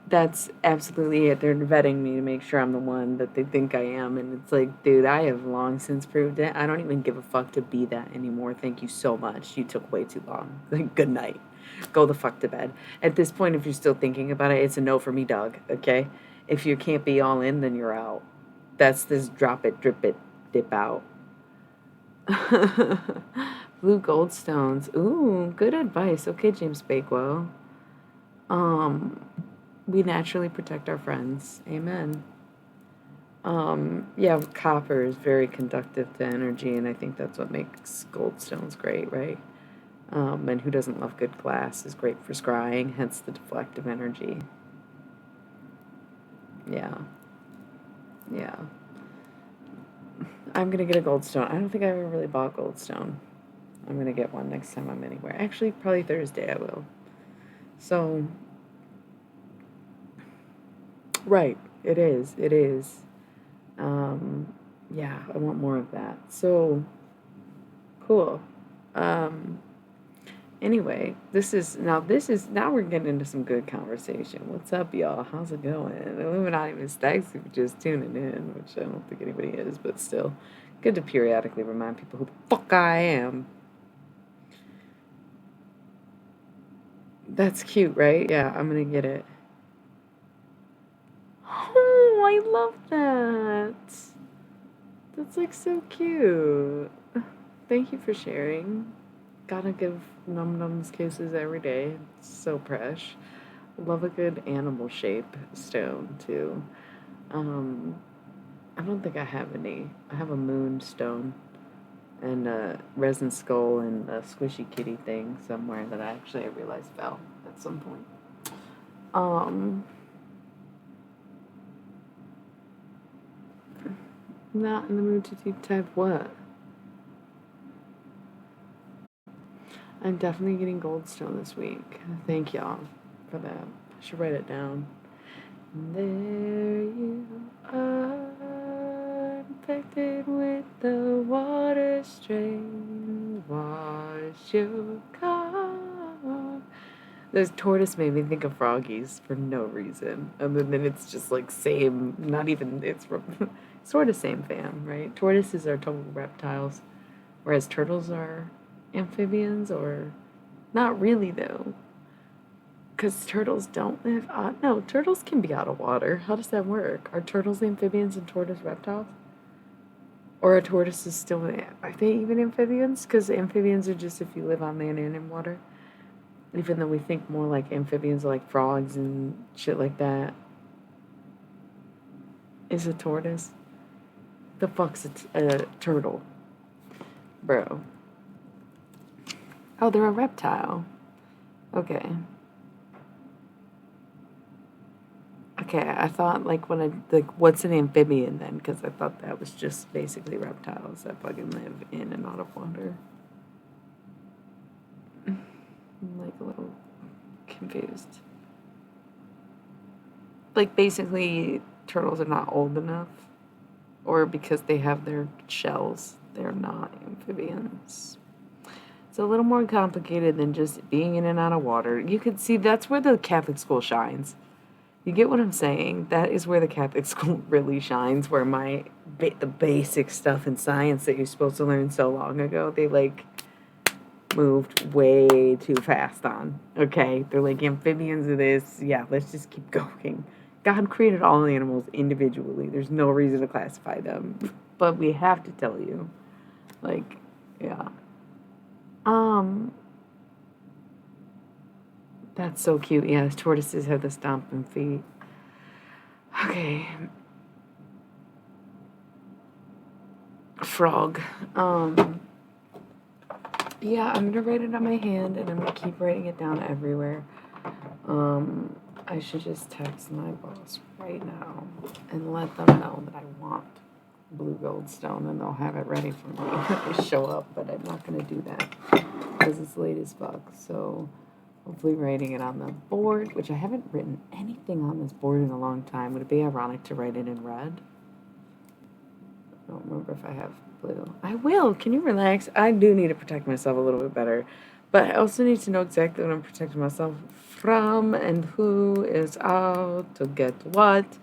That's absolutely it. They're vetting me to make sure I'm the one that they think I am. And it's like, dude, I have long since proved it. I don't even give a fuck to be that anymore. Thank you so much. You took way too long. Like, good night. Go the fuck to bed. At this point, if you're still thinking about it, it's a no for me, dog. Okay? If you can't be all in, then you're out. That's this drop it, drip it, dip out. Blue goldstones. Ooh, good advice. Okay, James Bakewell. We naturally protect our friends. Amen. Yeah, copper is very conductive to energy, and I think that's what makes goldstones great, right? And who doesn't love good glass is great for scrying, hence the deflective energy. Yeah. Yeah. I'm gonna get a goldstone. I don't think I ever really bought goldstone. I'm gonna get one next time I'm anywhere. Actually, probably Thursday I will. So, right, it is. It is. Yeah, I want more of that. So, cool. Um, anyway, now we're getting into some good conversation. What's up, y'all? How's it going? Illuminati Mistakes if you're just tuning in, which I don't think anybody is, but still, good to periodically remind people who the fuck I am. That's cute, right? Yeah, I'm gonna get it. Oh, I love that. That's like so cute. Thank you for sharing. Gotta give Num Nums kisses every day. It's so fresh. Love a good animal shape stone too. Um, I don't think I have any. I have a moon stone and a resin skull and a squishy kitty thing somewhere that I realized fell at some point. Um, Not in the mood to deep dive what? I'm definitely getting Goldstone this week. Thank y'all for that. I should write it down. There you are, infected with the water strain. Wash your car. This tortoise made me think of Froggies for no reason. And then it's just like same, not even, it's sort of same fam, right? Tortoises are total reptiles, whereas turtles are amphibians, or not really though. Because turtles don't live out. No, turtles can be out of water. How does that work? Are turtles amphibians and tortoise reptiles? Or are tortoises still, are they even amphibians? Because amphibians are just if you live on land and in water. Even though we think more like amphibians are like frogs and shit like that. Is a tortoise? The fuck's a turtle? Bro. Oh, they're a reptile. Okay. Okay, I thought like what's an amphibian then? Because I thought that was just basically reptiles that fucking live in and out of water. I'm like a little confused. Like basically, turtles are not old enough, or because they have their shells, they're not amphibians. It's a little more complicated than just being in and out of water. You could see that's where the Catholic school shines. You get what I'm saying? That is where the Catholic school really shines, where the basic stuff in science that you're supposed to learn so long ago, they like moved way too fast on. Okay? They're like amphibians are this. Yeah, let's just keep going. God created all animals individually. There's no reason to classify them. But we have to tell you. Like, yeah. That's so cute. Yeah, tortoises have the stomping feet. Okay. Frog. Yeah, I'm gonna write it on my hand and I'm gonna keep writing it down everywhere. I should just text my boss right now and let them know that I want blue goldstone and they'll have it ready for me when I show up, but I'm not gonna do that because it's late as fuck. So hopefully writing it on the board, which I haven't written anything on this board in a long time. Would it be ironic to write it in red? I don't remember if I have blue. I will. Can you relax? I do need to protect myself a little bit better. But I also need to know exactly what I'm protecting myself from and who is out to get what.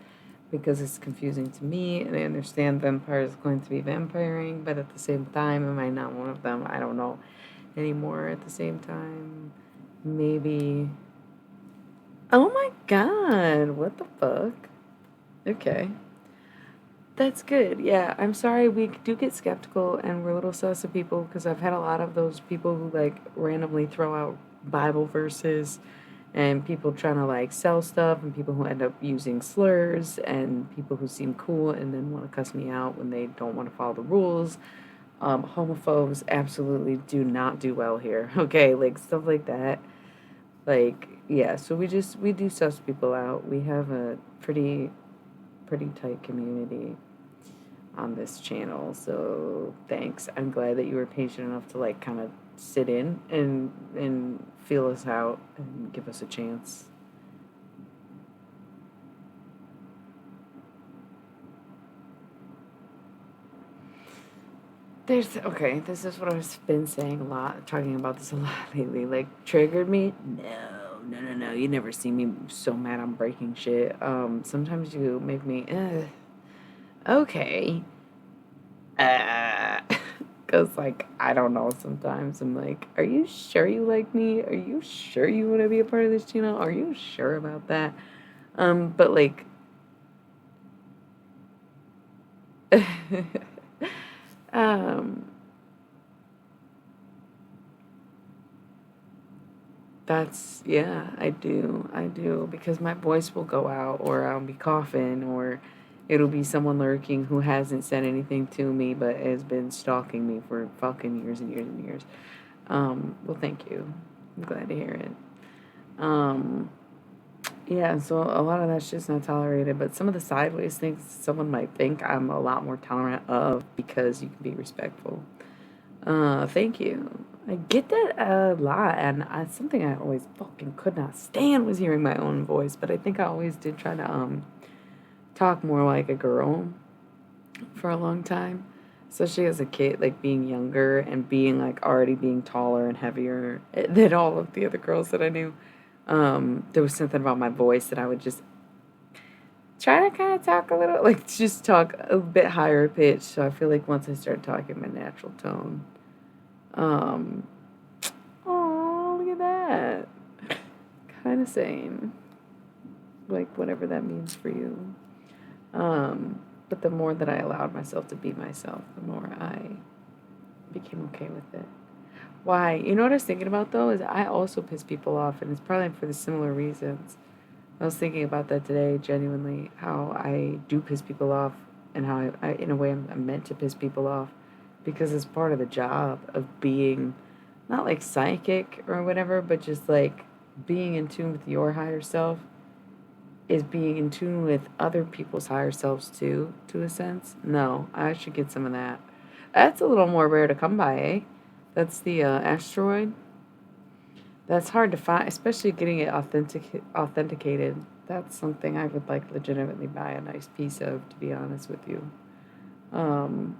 Because it's confusing to me. And I understand vampire is going to be vampiring. But at the same time, am I not one of them? I don't know anymore at the same time. Maybe. Oh my god. What the fuck? Okay. That's good. Yeah, I'm sorry we do get skeptical and we're a little sus of people because I've had a lot of those people who like randomly throw out Bible verses and people trying to like sell stuff and people who end up using slurs and people who seem cool and then want to cuss me out when they don't want to follow the rules. Homophobes absolutely do not do well here. Okay, like stuff like that. Like, yeah, so we do suss people out. We have a pretty tight community on this channel. So thanks. I'm glad that you were patient enough to like kind of sit in and feel us out and give us a chance. Okay, this is what I've been saying a lot, talking about this a lot lately. Like, triggered me? No. You never see me so mad I'm breaking shit. Sometimes you make me, okay. Because, like, I don't know, sometimes I'm like, are you sure you like me? Are you sure you want to be a part of this channel? Are you sure about that? But, like, um, yeah, I do, because my voice will go out, or I'll be coughing, or it'll be someone lurking who hasn't said anything to me, but has been stalking me for fucking years and years and years. Well, thank you. I'm glad to hear it. Yeah, so a lot of that shit's not tolerated, but some of the sideways things someone might think I'm a lot more tolerant of because you can be respectful. Thank you. I get that a lot, and something I always fucking could not stand was hearing my own voice, but I think I always did try to talk more like a girl for a long time, especially as a kid, like being younger and being like already being taller and heavier than all of the other girls that I knew. There was something about my voice that I would just try to kind of talk a little, like just talk a bit higher pitch. So I feel like once I start talking my natural tone, oh, look at that. Kind of same. Like, whatever that means for you. But the more that I allowed myself to be myself, the more I became okay with it. Why? You know what I was thinking about though is I also piss people off, and it's probably for the similar reasons. I was thinking about that today, genuinely, how I do piss people off, and how in a way, I'm meant to piss people off, because it's part of the job of being, not like psychic or whatever, but just like being in tune with your higher self is being in tune with other people's higher selves too, to a sense. No, I should get some of that. That's a little more rare to come by, eh? That's the asteroid. That's hard to find, especially getting it authenticated. That's something I would like legitimately buy a nice piece of, to be honest with you. Um,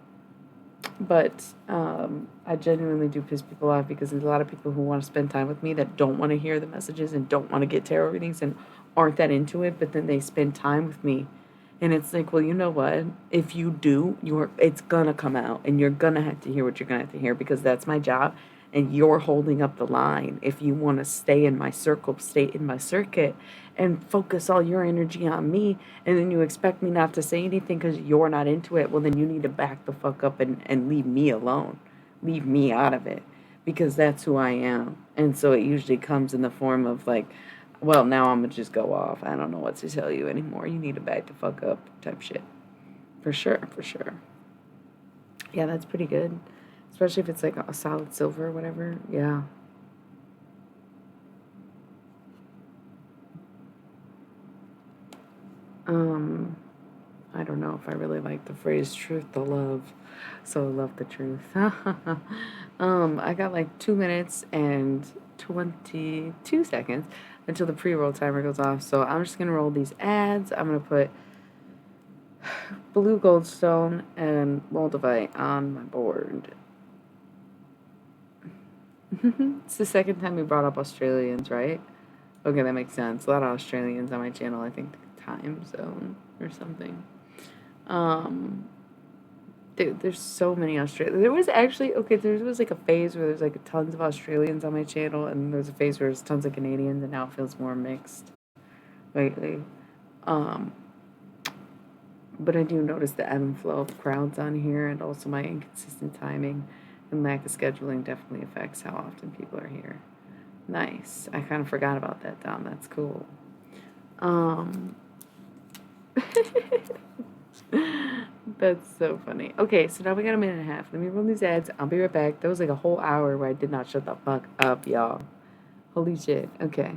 but I genuinely do piss people off because there's a lot of people who want to spend time with me that don't want to hear the messages and don't want to get tarot readings and aren't that into it, but then they spend time with me. And it's like, well, you know what? If you do, it's gonna come out and you're gonna have to hear what you're gonna have to hear because that's my job and you're holding up the line. If you want to stay in my circle, stay in my circuit and focus all your energy on me, and then you expect me not to say anything because you're not into it, well, then you need to back the fuck up and leave me alone. Leave me out of it because that's who I am. And so it usually comes in the form of like, well, now I'm gonna just go off. I don't know what to tell you anymore. You need to back the fuck up type shit. For sure, for sure. Yeah, that's pretty good. Especially if it's like a solid silver or whatever. Yeah. Um, I don't know if I really like the phrase truth to love. So love the truth. I got like 2 minutes and 22 seconds until the pre-roll timer goes off. So I'm just gonna roll these ads. I'm gonna put blue goldstone and moldavite on my board. It's the second time we brought up Australians, right? Okay, that makes sense. A lot of Australians on my channel. I think the time zone or something. Um, Dude, there's so many Australians. There was actually okay. There was like a phase where there's like tons of Australians on my channel, and there's a phase where there's tons of Canadians, and now it feels more mixed lately. Um, but I do notice the ebb and flow of crowds on here, and also my inconsistent timing and lack of scheduling definitely affects how often people are here. Nice. I kind of forgot about that, Dom. That's cool. Um, that's so funny. Okay, so now we got a minute and a half. Let me run these ads. I'll be right back. That was like a whole hour where I did not shut the fuck up, y'all. Holy shit. Okay.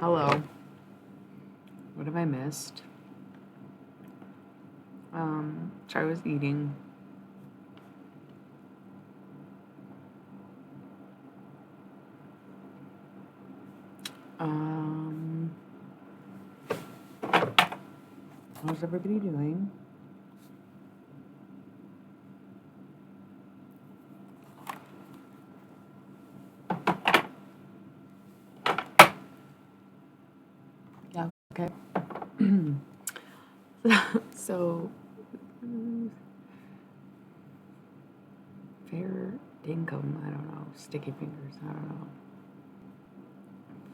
Hello. What have I missed? I was eating. How's everybody doing? Yeah, okay. So, fair dinkum, I don't know. Sticky fingers, I don't know.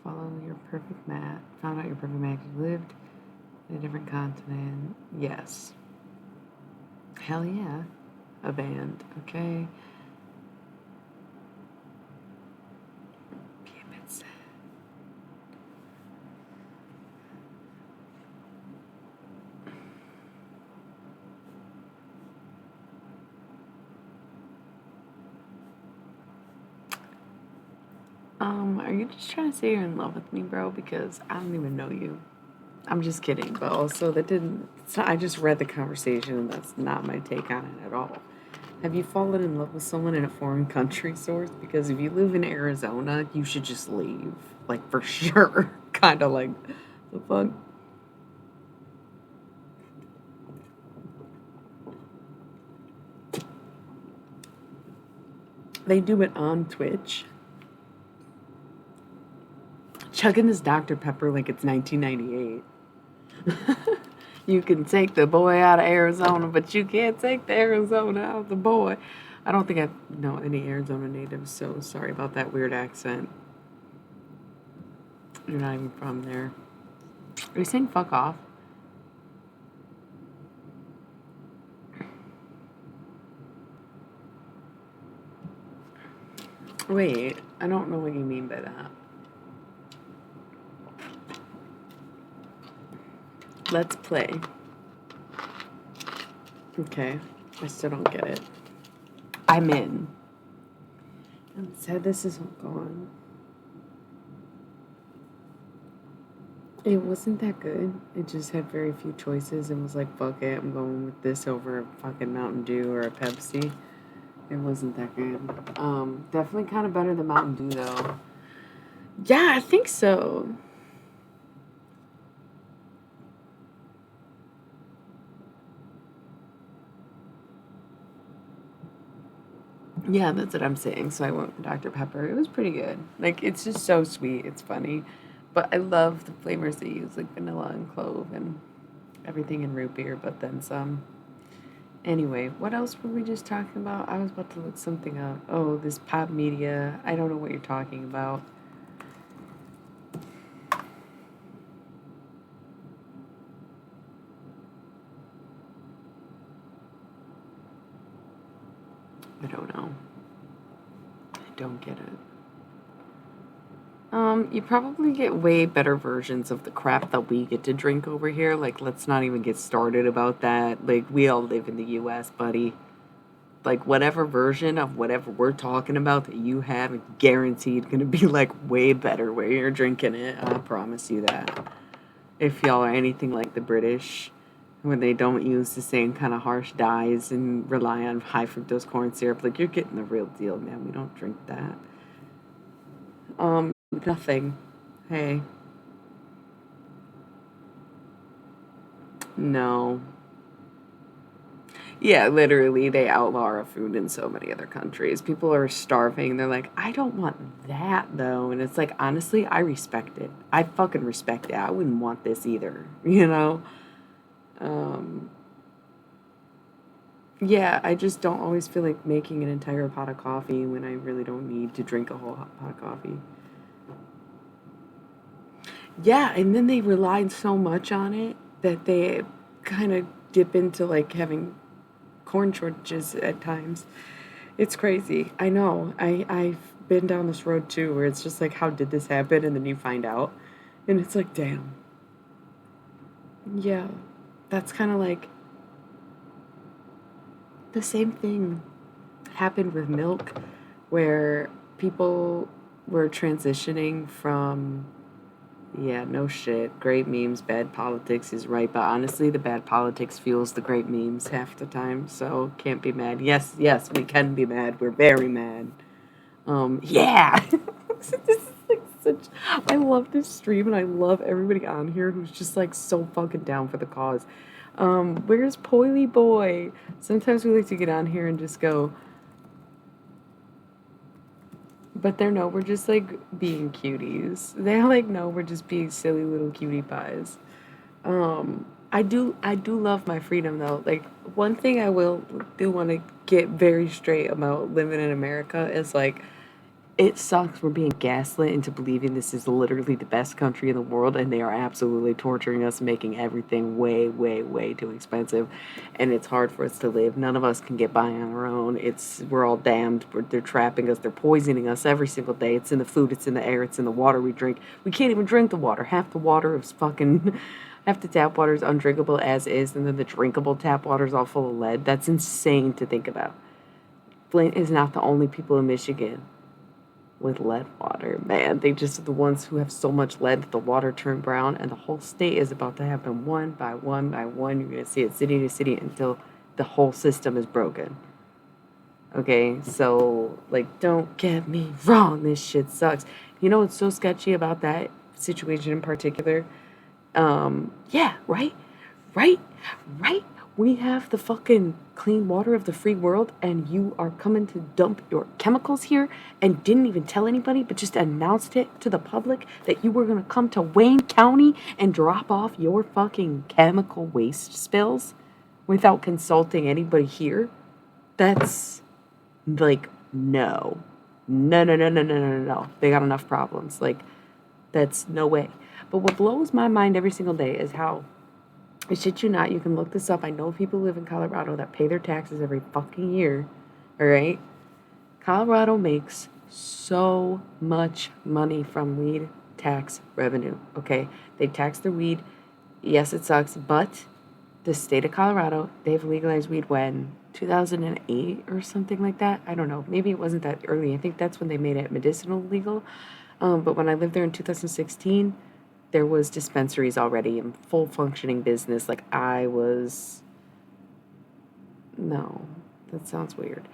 Follow your perfect match. Found out your perfect match. You lived in a different continent. Yes. Hell yeah. A band, okay? Be a bit sad. Are you just trying to say you're in love with me, bro? Because I don't even know you. I'm just kidding, but also that didn't. I just read the conversation, and that's not my take on it at all. Have you fallen in love with someone in a foreign country, Source? Because if you live in Arizona, you should just leave, like for sure. Kind of like the fuck. They do it on Twitch. Chugging this Dr. Pepper like it's 1998. You can take the boy out of Arizona, but you can't take the Arizona out of the boy. I don't think I know any Arizona natives, so sorry about that weird accent. You're not even from there. Are you saying fuck off? Wait, I don't know what you mean by that. Let's play. Okay, I still don't get it. I'm in. I'm sad this isn't gone. It wasn't that good. It just had very few choices and was like, fuck it, I'm going with this over a fucking Mountain Dew or a Pepsi. It wasn't that good. Definitely kind of better than Mountain Dew though. Yeah, I think so. Yeah, that's what I'm saying. So I went with Dr. Pepper. It was pretty good. Like, it's just so sweet. It's funny. But I love the flavors they use, like vanilla and clove and everything in root beer, but then some. Anyway, what else were we just talking about? I was about to look something up. Oh, this pop media. I don't know what you're talking about. I don't know. I don't get it. You probably get way better versions of the crap that we get to drink over here. Like, let's not even get started about that. Like, we all live in the US, buddy. Like, whatever version of whatever we're talking about that you have is guaranteed gonna be like way better where you're drinking it. I promise you that. If y'all are anything like the British, when they don't use the same kind of harsh dyes and rely on high fructose corn syrup, like you're getting the real deal, man. We don't drink that. Nothing. Hey, no. Yeah, literally, they outlaw our food in so many other countries. People are starving. They're like, I don't want that though. And it's like, honestly, I respect it. I fucking respect it. I wouldn't want this either, you know? Um, yeah, I just don't always feel like making an entire pot of coffee when I really don't need to drink a whole pot of coffee. Yeah, and then they relied so much on it that they kind of dip into like having corn shortages at times. It's crazy. I know. I've been down this road too where it's just like how did this happen and then you find out and it's like damn. Yeah. That's kind of like the same thing happened with milk where people were transitioning from Yeah, no shit. Great memes, bad politics is right, but honestly, the bad politics fuels the great memes half the time, so can't be mad. Yes, yes, we can be mad. We're very mad. Yeah. This is like such. I love this stream, and I love everybody on here who's just like so fucking down for the cause. Where's Poily Boy? Sometimes we like to get on here and just go, but they're no, we're just like being cuties. They're like, no, we're just being silly little cutie pies. I do love my freedom though. Like one thing I will do want to get very straight about living in America is like it sucks we're being gaslit into believing this is literally the best country in the world and they are absolutely torturing us, making everything way, way, way too expensive. And it's hard for us to live. None of us can get by on our own. We're all damned. They're trapping us. They're poisoning us every single day. It's in the food. It's in the air. It's in the water we drink. We can't even drink the water. Half the water is fucking. Half the tap water is undrinkable as is, and then the drinkable tap water is all full of lead. That's insane to think about. Flint is not the only people in Michigan with lead water. Man, they just are the ones who have so much lead that the water turned brown, and the whole state is about to happen one by one by one. You're going to see it city to city until the whole system is broken. Okay, so, like, don't get me wrong, this shit sucks. You know what's so sketchy about that situation in particular? Yeah, right? Right? Right? We have the fucking clean water of the free world, and you are coming to dump your chemicals here and didn't even tell anybody, but just announced it to the public that you were gonna come to Wayne County and drop off your fucking chemical waste spills without consulting anybody here. That's like, no. No, no, no, no, no, no, no, no. They got enough problems. Like, that's no way. But what blows my mind every single day is how, I shit you not, you can look this up. I know people who live in Colorado that pay their taxes every fucking year. All right? Colorado makes so much money from weed tax revenue. Okay? They tax their weed. Yes, it sucks, but the state of Colorado, they've legalized weed when 2008 or something like that. I don't know. Maybe it wasn't that early. I think that's when they made it medicinal legal. But when I lived there in 2016, there was dispensaries already in full functioning business. Like I was, no, that sounds weird.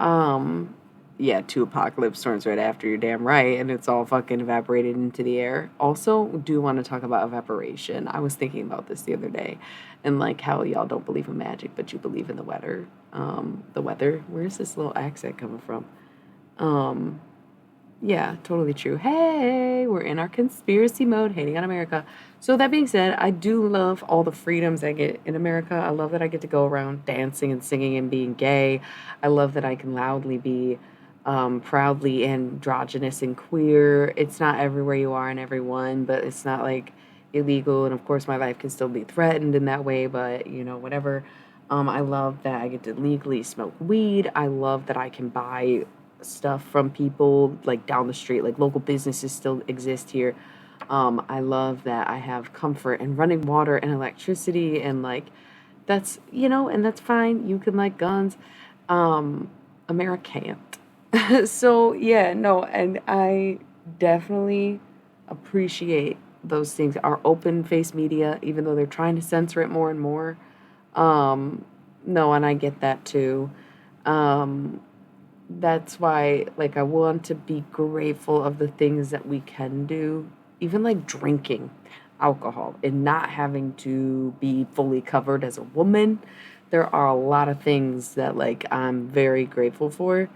Um, yeah, two apocalypse storms right after, you're damn right, and it's all fucking evaporated into the air. Also, do want to talk about evaporation. I was thinking about this the other day, and like how y'all don't believe in magic, but you believe in the weather. The weather. Where's this little accent coming from? Um, yeah, totally true. Hey, we're in our conspiracy mode, hating on America. So that being said, I do love all the freedoms I get in America. I love that I get to go around dancing and singing and being gay. I love that I can loudly be proudly androgynous and queer. It's not everywhere you are and everyone, but it's not like illegal. And of course, my life can still be threatened in that way, but you know, whatever. I love that I get to legally smoke weed. I love that I can buy stuff from people like down the street, like local businesses still exist here. I love that I have comfort and running water and electricity and like that's and that's fine. You can like guns. America can't. So yeah, no, and I definitely appreciate those things. Our open face media, even though they're trying to censor it more and more. Um, no, and I get that too. Um, that's why like I want to be grateful of the things that we can do, even like drinking alcohol and not having to be fully covered as a woman. There are a lot of things that like I'm very grateful for.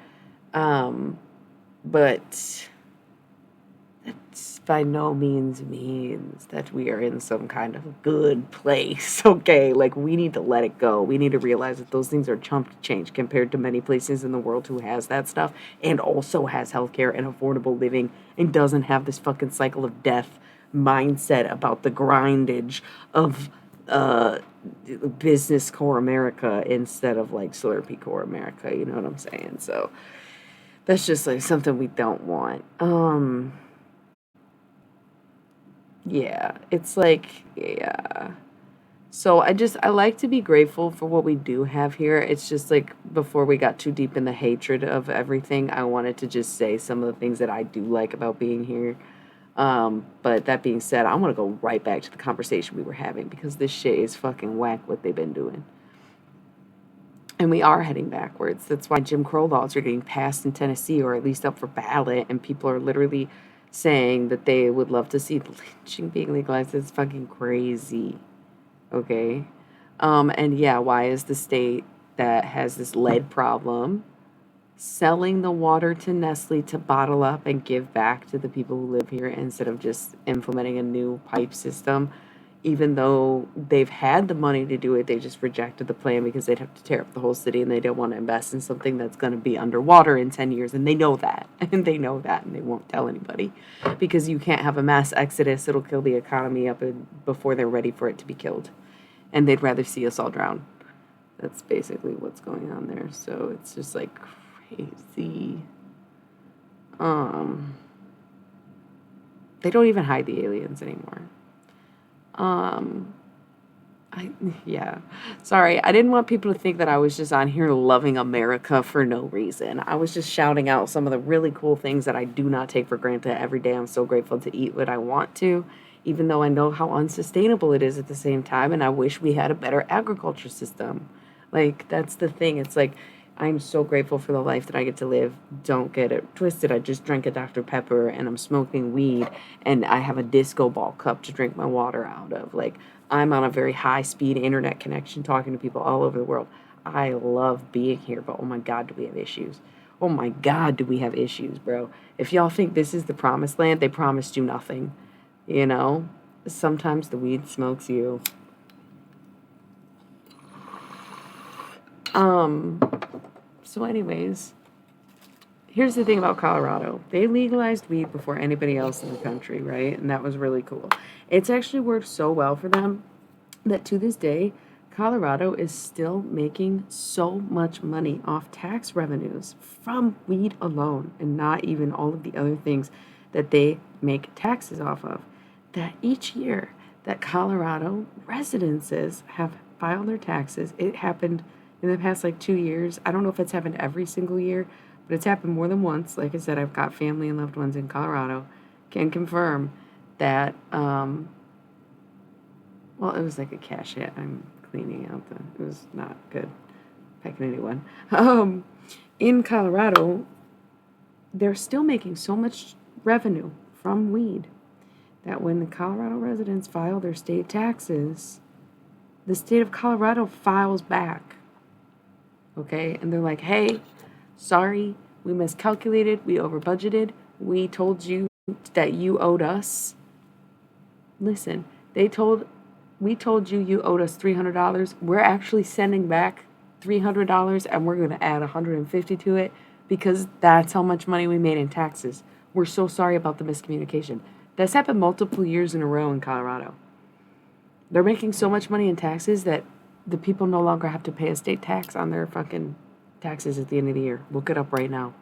Um, but by no means that we are in some kind of good place. Okay, like we need to let it go. We need to realize that those things are chump change compared to many places in the world who has that stuff and also has healthcare and affordable living and doesn't have this fucking cycle of death mindset about the grindage of uh business core America instead of like Slurpee core America. You know what I'm saying? So that's just like something we don't want. Yeah, it's like, yeah. So I like to be grateful for what we do have here. It's just like before we got too deep in the hatred of everything, I wanted to just say some of the things that I do like about being here. But that being said, I want to go right back to the conversation we were having because this shit is fucking whack what they've been doing. And we are heading backwards. That's why Jim Crow laws are getting passed in Tennessee, or at least up for ballot, and people are literally saying that they would love to see lynching being legalized. It's fucking crazy. Okay. And yeah, why is the state that has this lead problem selling the water to Nestle to bottle up and give back to the people who live here instead of just implementing a new pipe system? Even though they've had the money to do it, they just rejected the plan because they'd have to tear up the whole city and they don't want to invest in something that's going to be underwater in 10 years. And they know that. And they know that. And they won't tell anybody because you can't have a mass exodus. It'll kill the economy up before they're ready for it to be killed. And they'd rather see us all drown. That's basically what's going on there. So it's just like crazy. They don't even hide the aliens anymore. Yeah. Sorry, I didn't want people to think that I was just on here loving America for no reason. I was just shouting out some of the really cool things that I do not take for granted every day. I'm so grateful to eat what I want to, even though I know how unsustainable it is at the same time, and I wish we had a better agriculture system. Like, that's the thing. It's like, I'm so grateful for the life that I get to live. Don't get it twisted. I just drank a Dr. Pepper and I'm smoking weed and I have a disco ball cup to drink my water out of. Like, I'm on a very high speed internet connection talking to people all over the world. I love being here, but oh my God, do we have issues? Oh my God, do we have issues, bro? If y'all think this is the promised land, they promised you nothing. You know? Sometimes the weed smokes you. So anyways, here's the thing about Colorado. They legalized weed before anybody else in the country, right? And that was really cool. It's actually worked so well for them that to this day, Colorado is still making so much money off tax revenues from weed alone and not even all of the other things that they make taxes off of. That each year that Colorado residences have filed their taxes, it happened in the past like 2 years. I don't know if it's happened every single year, but it's happened more than once. Like I said, I've got family and loved ones in Colorado. Can confirm that, well, it was like a cash hit. I'm cleaning out it was not good. Pecking anyone. In Colorado, they're still making so much revenue from weed that when the Colorado residents file their state taxes, the state of Colorado files back. Okay? And they're like, hey, sorry, we miscalculated, we over budgeted, we told you that you owed us. Listen, we told you you owed us $300. We're actually sending back $300 and we're going to add $150 to it because that's how much money we made in taxes. We're so sorry about the miscommunication. That's happened multiple years in a row in Colorado. They're making so much money in taxes that the people no longer have to pay a state tax on their fucking taxes at the end of the year. Look it up right now.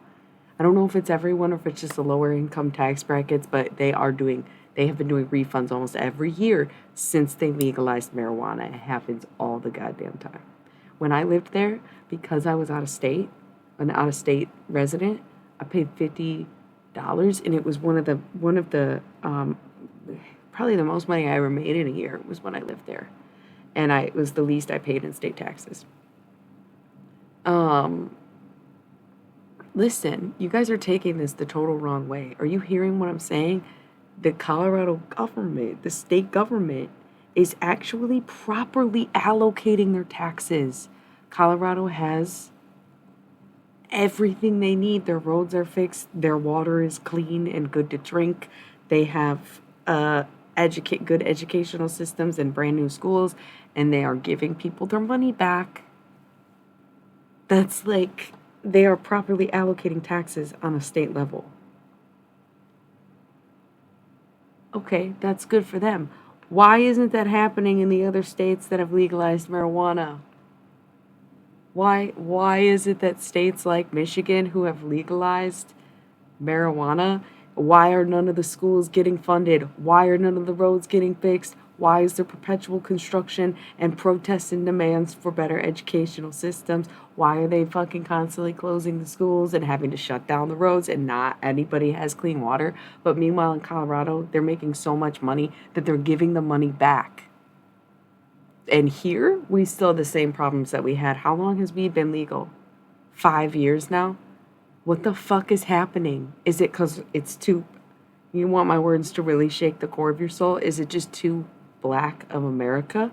I don't know if it's everyone or if it's just the lower income tax brackets, but they have been doing refunds almost every year since they legalized marijuana. It happens all the goddamn time. When I lived there, because I was an out-of-state resident, I paid $50, and it was one of the probably the most money I ever made in a year was when I lived there, and it was the least I paid in state taxes. Listen, you guys are taking this the total wrong way. Are you hearing what I'm saying? The Colorado government, the state government, is actually properly allocating their taxes. Colorado has everything they need. Their roads are fixed. Their water is clean and good to drink. They have good educational systems and brand new schools, and they are giving people their money back. That's like they are properly allocating taxes on a state level. Okay, that's good for them. Why isn't that happening in the other states that have legalized marijuana? Why is it that states like Michigan who have legalized marijuana Why are none of the schools getting funded? Why are none of the roads getting fixed? Why is there perpetual construction and protests and demands for better educational systems? Why are they fucking constantly closing the schools and having to shut down the roads and not anybody has clean water? But meanwhile in Colorado, they're making so much money that they're giving the money back. And here, we still have the same problems that we had. How long has weed been legal? 5 years now? What the fuck is happening? Is it because it's too... You want my words to really shake the core of your soul? Is it just too black of America?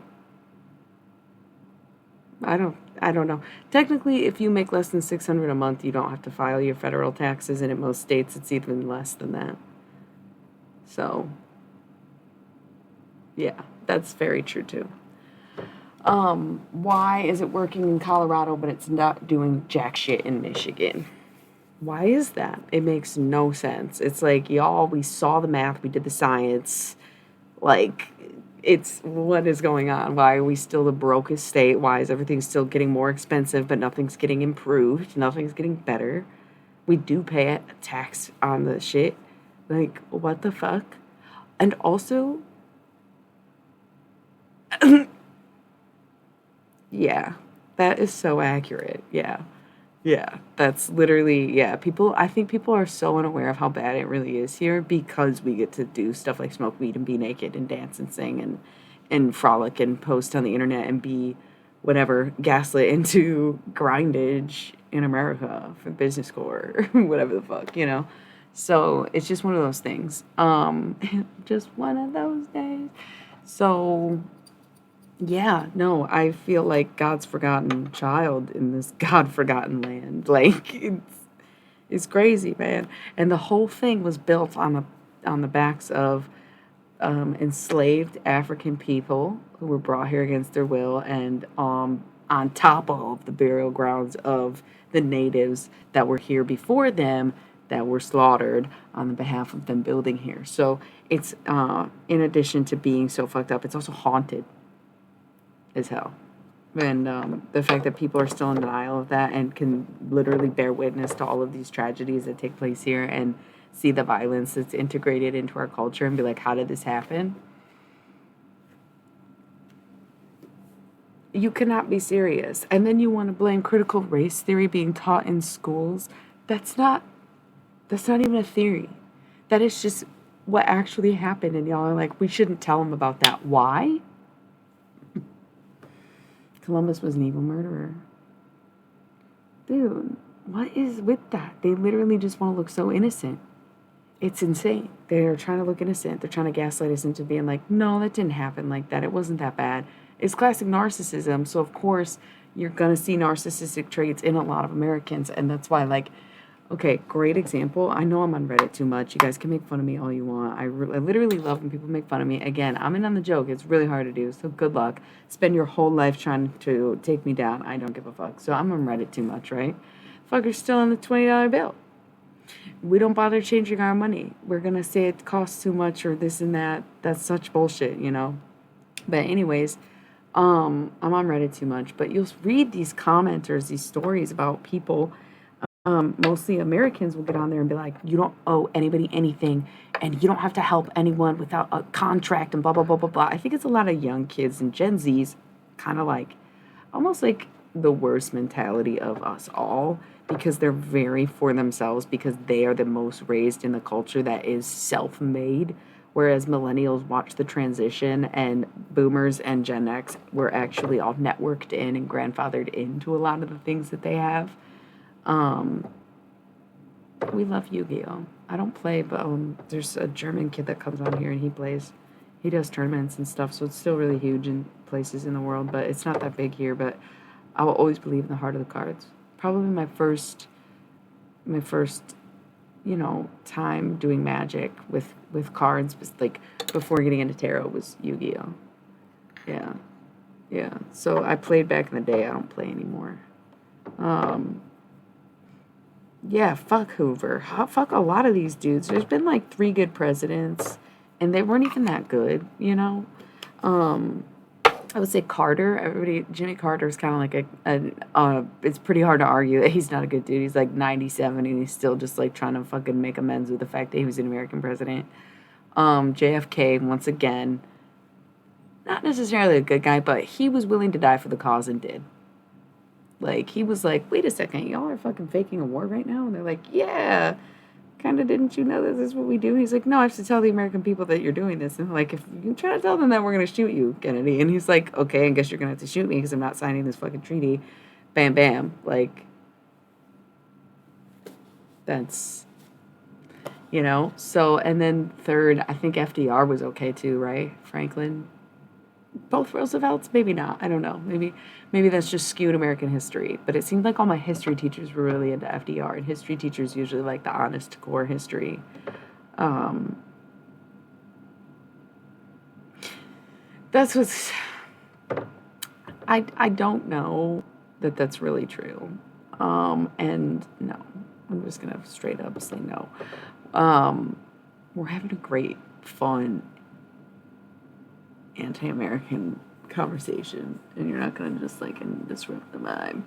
I don't know. Technically, if you make less than $600 a month, you don't have to file your federal taxes, and in most states, it's even less than that. So, yeah, that's very true too. Why is it working in Colorado, but it's not doing jack shit in Michigan? Why is that? It makes no sense. It's like, y'all, we saw the math, we did the science. Like, it's what is going on? Why are we still the brokest state? Why is everything still getting more expensive, but nothing's getting improved? Nothing's getting better. We do pay a tax on the shit. Like, what the fuck? And also, yeah, that is so accurate. Yeah. Yeah, that's literally, yeah. I think people are so unaware of how bad it really is here because we get to do stuff like smoke weed and be naked and dance and sing and frolic and post on the internet and be whatever, gaslit into grindage in America for business score, whatever the fuck, you know? So it's just one of those things. Just one of those days. So yeah, no, I feel like God's forgotten child in this God forgotten land. Like it's crazy, man. And the whole thing was built on the backs of enslaved African people who were brought here against their will, and on top of the burial grounds of the natives that were here before them that were slaughtered on the behalf of them building here. So it's in addition to being so fucked up, it's also haunted as hell. And the fact that people are still in denial of that and can literally bear witness to all of these tragedies that take place here and see the violence that's integrated into our culture and be like, how did this happen? You cannot be serious. And then you want to blame critical race theory being taught in schools. That's not even a theory. That is just what actually happened. And y'all are like, we shouldn't tell them about that. Why? Columbus was an evil murderer. Dude, what is with that? They literally just want to look so innocent. It's insane. They're trying to look innocent. They're trying to gaslight us into being like, no, that didn't happen like that. It wasn't that bad. It's classic narcissism. So, of course, you're going to see narcissistic traits in a lot of Americans. And that's why, like, okay, great example. I know I'm on Reddit too much. You guys can make fun of me all you want. I literally love when people make fun of me. Again, I'm in on the joke. It's really hard to do. So good luck. Spend your whole life trying to take me down. I don't give a fuck. So I'm on Reddit too much, right? Fuckers still on the $20 bill. We don't bother changing our money. We're going to say it costs too much or this and that. That's such bullshit, you know? But anyways, I'm on Reddit too much. But you'll read these commenters, these stories about people... mostly Americans will get on there and be like, you don't owe anybody anything and you don't have to help anyone without a contract and blah, blah, blah, blah, blah. I think it's a lot of young kids and Gen Zs kind of like, almost like the worst mentality of us all because they're very for themselves because they are the most raised in the culture that is self-made. Whereas millennials watch the transition and boomers and Gen X were actually all networked in and grandfathered into a lot of the things that they have. We love Yu-Gi-Oh! I don't play, but there's a German kid that comes on here and he plays. He does tournaments and stuff, so it's still really huge in places in the world, but it's not that big here. But I will always believe in the heart of the cards. Probably my first, you know, time doing Magic with cards was like before getting into tarot was Yu-Gi-Oh! Yeah. So I played back in the day. I don't play anymore. Yeah, fuck Hoover. Fuck a lot of these dudes. There's been like 3 good presidents, and they weren't even that good, you know? I would say Carter. Jimmy Carter is kind of like it's pretty hard to argue that he's not a good dude. He's like 97 and he's still just like trying to fucking make amends with the fact that he was an American president. JFK, once again, not necessarily a good guy, but he was willing to die for the cause and did. Like, he was like, wait a second, y'all are fucking faking a war right now? And they're like, yeah, kind of, didn't you know that this is what we do? He's like, no, I have to tell the American people that you're doing this. And like, if you try to tell them that, we're going to shoot you, Kennedy. And he's like, okay, I guess you're going to have to shoot me because I'm not signing this fucking treaty. Bam, bam. Like, that's, you know? So, and then third, I think FDR was okay too, right? Franklin. Both Roosevelts? Maybe not. I don't know. Maybe that's just skewed American history. But it seemed like all my history teachers were really into FDR, and history teachers usually like the honest core history. That's what's. I don't know that that's really true. And no, I'm just gonna straight up say no. We're having a great, fun, anti-American conversation, and you're not gonna just like disrupt the vibe.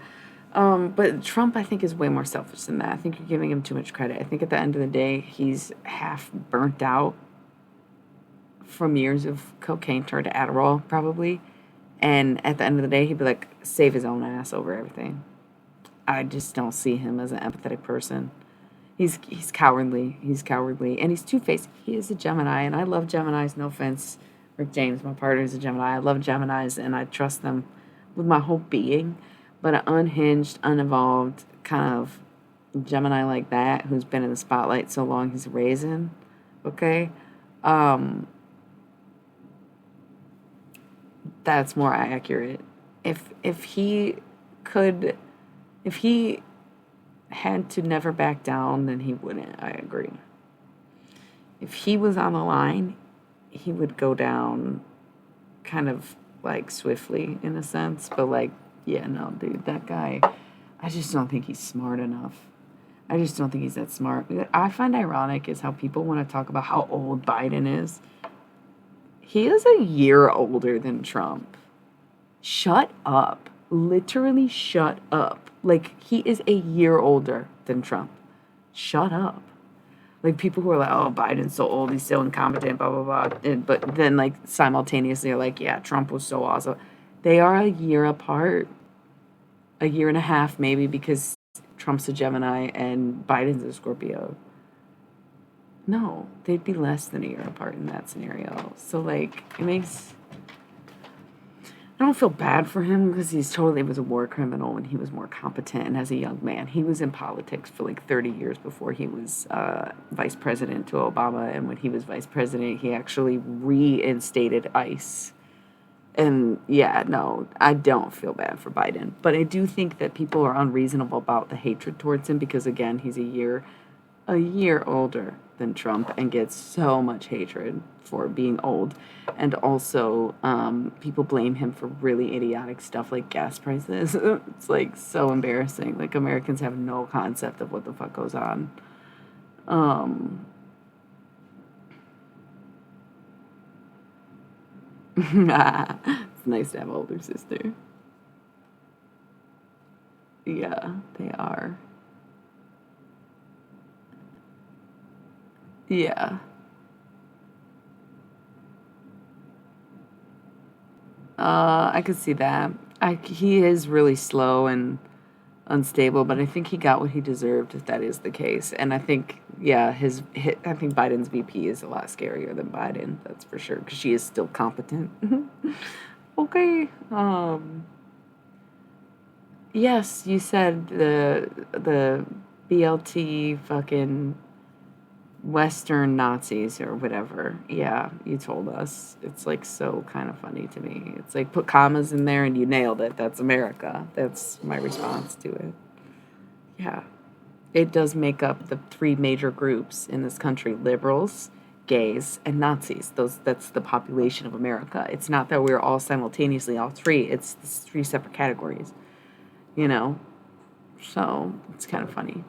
But Trump, I think, is way more selfish than that. I think you're giving him too much credit. I think at the end of the day, he's half burnt out from years of cocaine turned to Adderall, probably. And at the end of the day, he'd be like, save his own ass over everything. I just don't see him as an empathetic person. He's cowardly. He's cowardly. And he's two-faced. He is a Gemini, and I love Geminis. No offense. Rick James, my partner, is a Gemini. I love Geminis, and I trust them with my whole being. But an unhinged, unevolved kind of Gemini like that, who's been in the spotlight so long, he's a raisin, okay? That's more accurate. If he could, if he had to never back down, then he wouldn't. I agree. If he was on the line, he would go down kind of like swiftly in a sense, but like, yeah, no, dude, that guy, I just don't think he's smart enough. I just don't think he's that smart. I find ironic is how people want to talk about how old Biden is. He is a year older than Trump. Shut up. Literally shut up. Like, he is a year older than Trump. Shut up. Like, people who are like, oh, Biden's so old, he's so incompetent, blah, blah, blah. But then, like, simultaneously are like, yeah, Trump was so awesome. They are a year apart. A year and a half, maybe, because Trump's a Gemini and Biden's a Scorpio. No, they'd be less than a year apart in that scenario. So, like, it makes... I don't feel bad for him because he's totally was a war criminal and he was more competent. And as a young man, he was in politics for like 30 years before he was vice president to Obama. And when he was vice president, he actually reinstated ICE. And yeah, no, I don't feel bad for Biden. But I do think that people are unreasonable about the hatred towards him because, again, he's a year older than Trump and gets so much hatred for being old. And also, people blame him for really idiotic stuff like gas prices. It's like so embarrassing. Like, Americans have no concept of what the fuck goes on. It's nice to have an older sister. Yeah, they are. Yeah. I could see that. He is really slow and unstable, but I think he got what he deserved if that is the case. And I think, yeah, I think Biden's VP is a lot scarier than Biden. That's for sure, because she is still competent. Okay. Yes, you said the BLT fucking Western Nazis or whatever. Yeah, you told us. It's like so kind of funny to me. It's like put commas in there and you nailed it. That's America. That's my response to it. Yeah. It does make up the three major groups in this country: liberals, gays, and Nazis. That's the population of America. It's not that we're all simultaneously all three. It's three separate categories. You know? So it's kind of funny.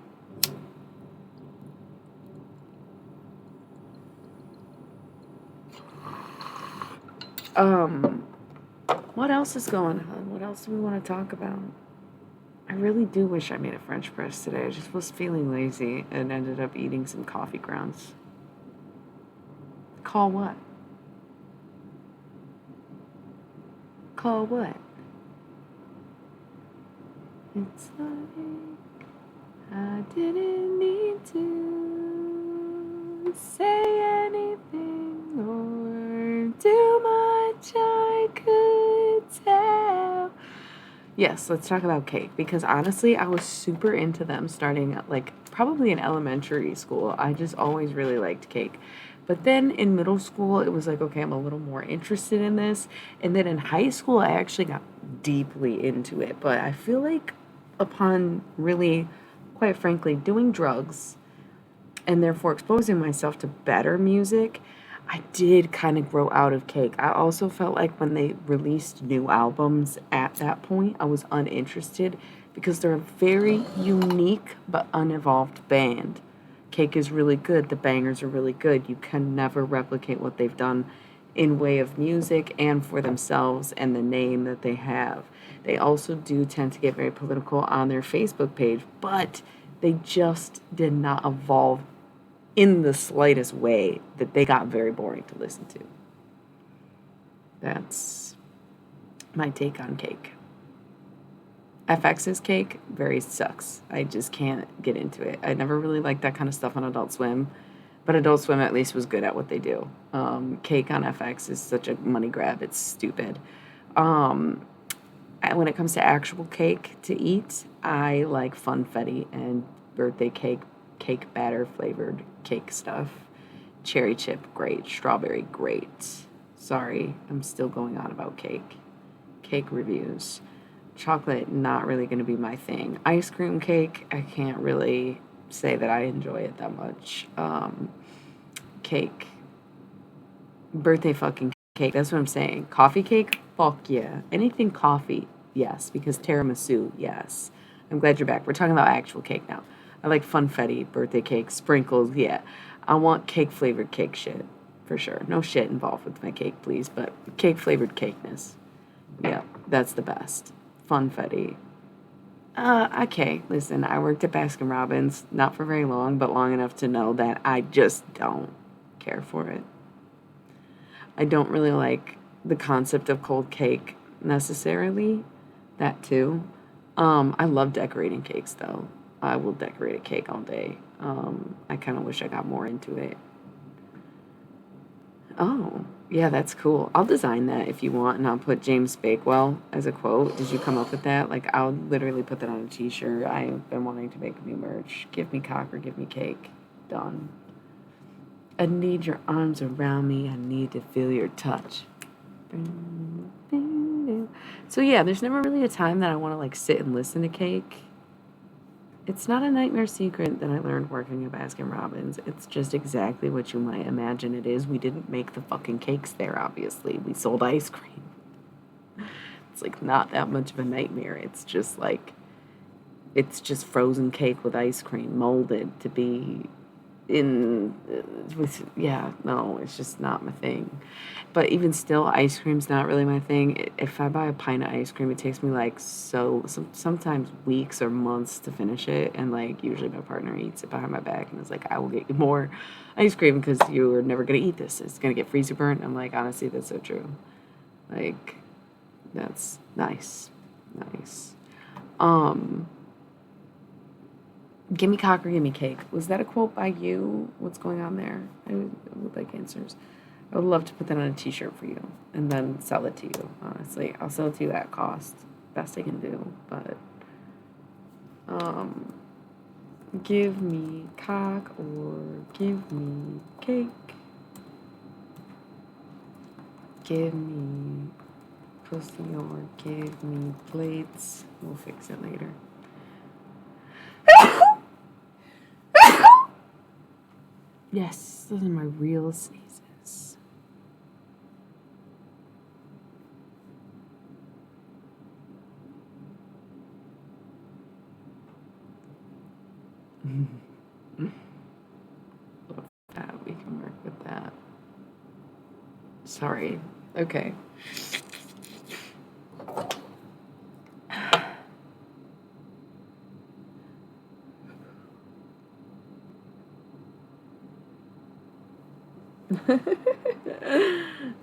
What else is going on? What else do we want to talk about? I really do wish I made a French press today. I just was feeling lazy and ended up eating some coffee grounds. Call what? Call what? It's like I didn't need to say anything or do much I could tell. Yes, let's talk about cake because honestly, I was super into them starting at like probably in elementary school. I just always really liked cake. But then in middle school, it was like, okay, I'm a little more interested in this. And then in high school, I actually got deeply into it. But I feel like upon really, quite frankly, doing drugs and therefore exposing myself to better music, I did kind of grow out of cake. I also felt like when they released new albums at that point, I was uninterested because they're a very unique but unevolved band. Cake is really good, the bangers are really good. You can never replicate what they've done in way of music and for themselves and the name that they have. They also do tend to get very political on their Facebook page, but they just did not evolve in the slightest way that they got very boring to listen to. That's my take on cake. FX's cake very sucks. I just can't get into it. I never really liked that kind of stuff on Adult Swim, but Adult Swim at least was good at what they do. Cake on FX is such a money grab. It's stupid. When it comes to actual cake to eat, I like funfetti and birthday cake, cake batter flavored cake stuff. Cherry chip, great. Strawberry, great. Sorry, I'm still going on about cake. Cake reviews. Chocolate, not really going to be my thing. Ice cream cake, I can't really say that I enjoy it that much. Cake. Birthday fucking cake, that's what I'm saying. Coffee cake, fuck yeah. Anything coffee, yes. Because tiramisu, yes. I'm glad you're back. We're talking about actual cake now. I like funfetti, birthday cake, sprinkles, yeah. I want cake flavored cake shit, for sure. No shit involved with my cake, please, but cake flavored cakeness. Yeah, that's the best. Funfetti. Okay, listen, I worked at Baskin Robbins, not for very long, but long enough to know that I just don't care for it. I don't really like the concept of cold cake necessarily. That too. I love decorating cakes though. I will decorate a cake all day. I kind of wish I got more into it. Oh, yeah, that's cool. I'll design that if you want, and I'll put James Bakewell as a quote. Did you come up with that? Like, I'll literally put that on a t-shirt. I've been wanting to make new merch. Give me cock or give me cake. Done. I need your arms around me. I need to feel your touch. So yeah, there's never really a time that I want to like sit and listen to cake. It's not a nightmare secret that I learned working at Baskin Robbins. It's just exactly what you might imagine it is. We didn't make the fucking cakes there, obviously. We sold ice cream. It's like not that much of a nightmare. It's just frozen cake with ice cream molded to be in with yeah, no, it's just not my thing. But even still, ice cream's not really my thing. If I buy a pint of ice cream, it takes me like sometimes weeks or months to finish it, and like usually my partner eats it behind my back and is like, I will get you more ice cream because you are never gonna eat this. It's gonna get freezer burnt. I'm like, honestly, that's so true. Like, that's nice, nice. Um, Gimme cock or gimme cake. Was that a quote by you? What's going on there? I would like answers. I would love to put that on a t-shirt for you and then sell it to you, honestly. I'll sell it to you at cost. Best I can do. But um give me cock or give me cake. Give me pussy or give me plates. We'll fix it later. Yes, those are my real sneezes. We can work with that. Sorry. Okay.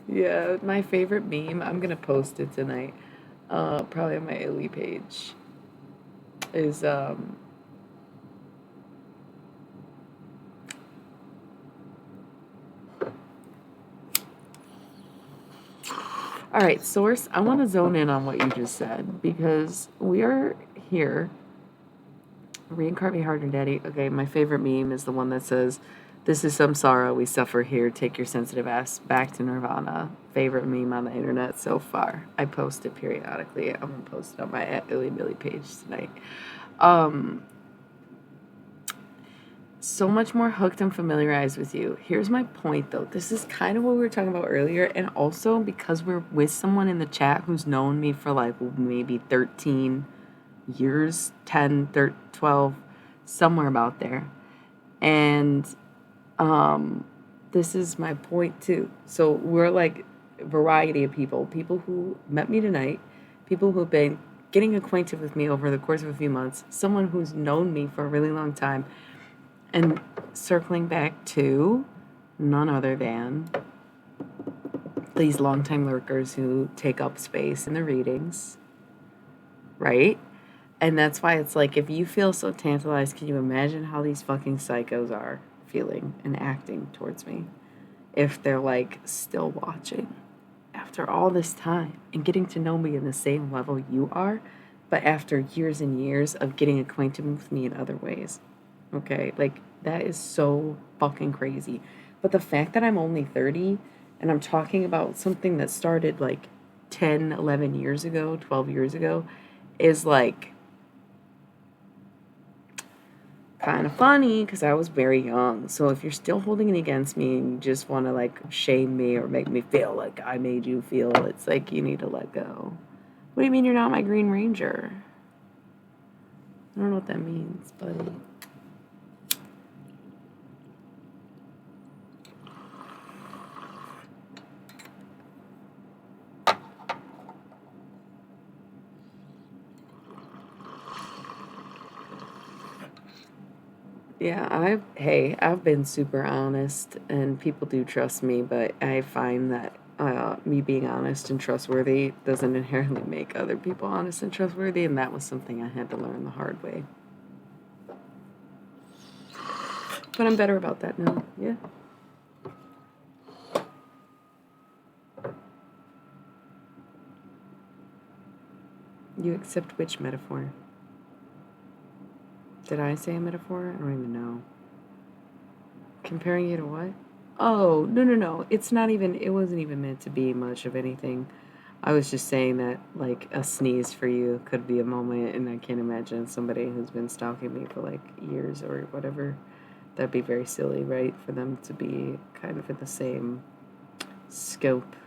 Yeah, my favorite meme, I'm gonna post it tonight, probably on my Illy page, is all right, source, I want to zone in on what you just said because we are here. Reincarnate me hard and daddy. Okay, my favorite meme is the one that says, "This is some sorrow we suffer here. Take your sensitive ass back to Nirvana." Favorite meme on the internet so far. I post it periodically. I'm gonna post it on my @IllyBilly page tonight. Um, so much more hooked and familiarized with you. Here's my point though. This is kind of what we were talking about earlier, and also because we're with someone in the chat who's known me for like maybe 13 years, 10, 13, 12, somewhere about there. And this is my point too. So we're like a variety of people who met me tonight, people who've been getting acquainted with me over the course of a few months, someone who's known me for a really long time, and circling back to none other than these longtime lurkers who take up space in the readings, right? And that's why it's like, if you feel so tantalized, can you imagine how these fucking psychos are feeling and acting towards me if they're like still watching after all this time and getting to know me in the same level you are, but after years and years of getting acquainted with me in other ways? Okay, like that is so fucking crazy. But the fact that I'm only 30 and I'm talking about something that started like 10, 11 years ago, 12 years ago is like kind of funny because I was very young. So if you're still holding it against me and you just want to like shame me or make me feel like I made you feel, it's like you need to let go. What do you mean you're not my Green Ranger? I don't know what that means, buddy. Yeah, I've been super honest and people do trust me, but I find that me being honest and trustworthy doesn't inherently make other people honest and trustworthy, and that was something I had to learn the hard way. But I'm better about that now, yeah. You accept which metaphor? Did I say a metaphor? I don't even know. Comparing you to what? Oh, no. It's not even, it wasn't even meant to be much of anything. I was just saying that, like, a sneeze for you could be a moment, and I can't imagine somebody who's been stalking me for, like, years or whatever. That'd be very silly, right? For them to be kind of in the same scope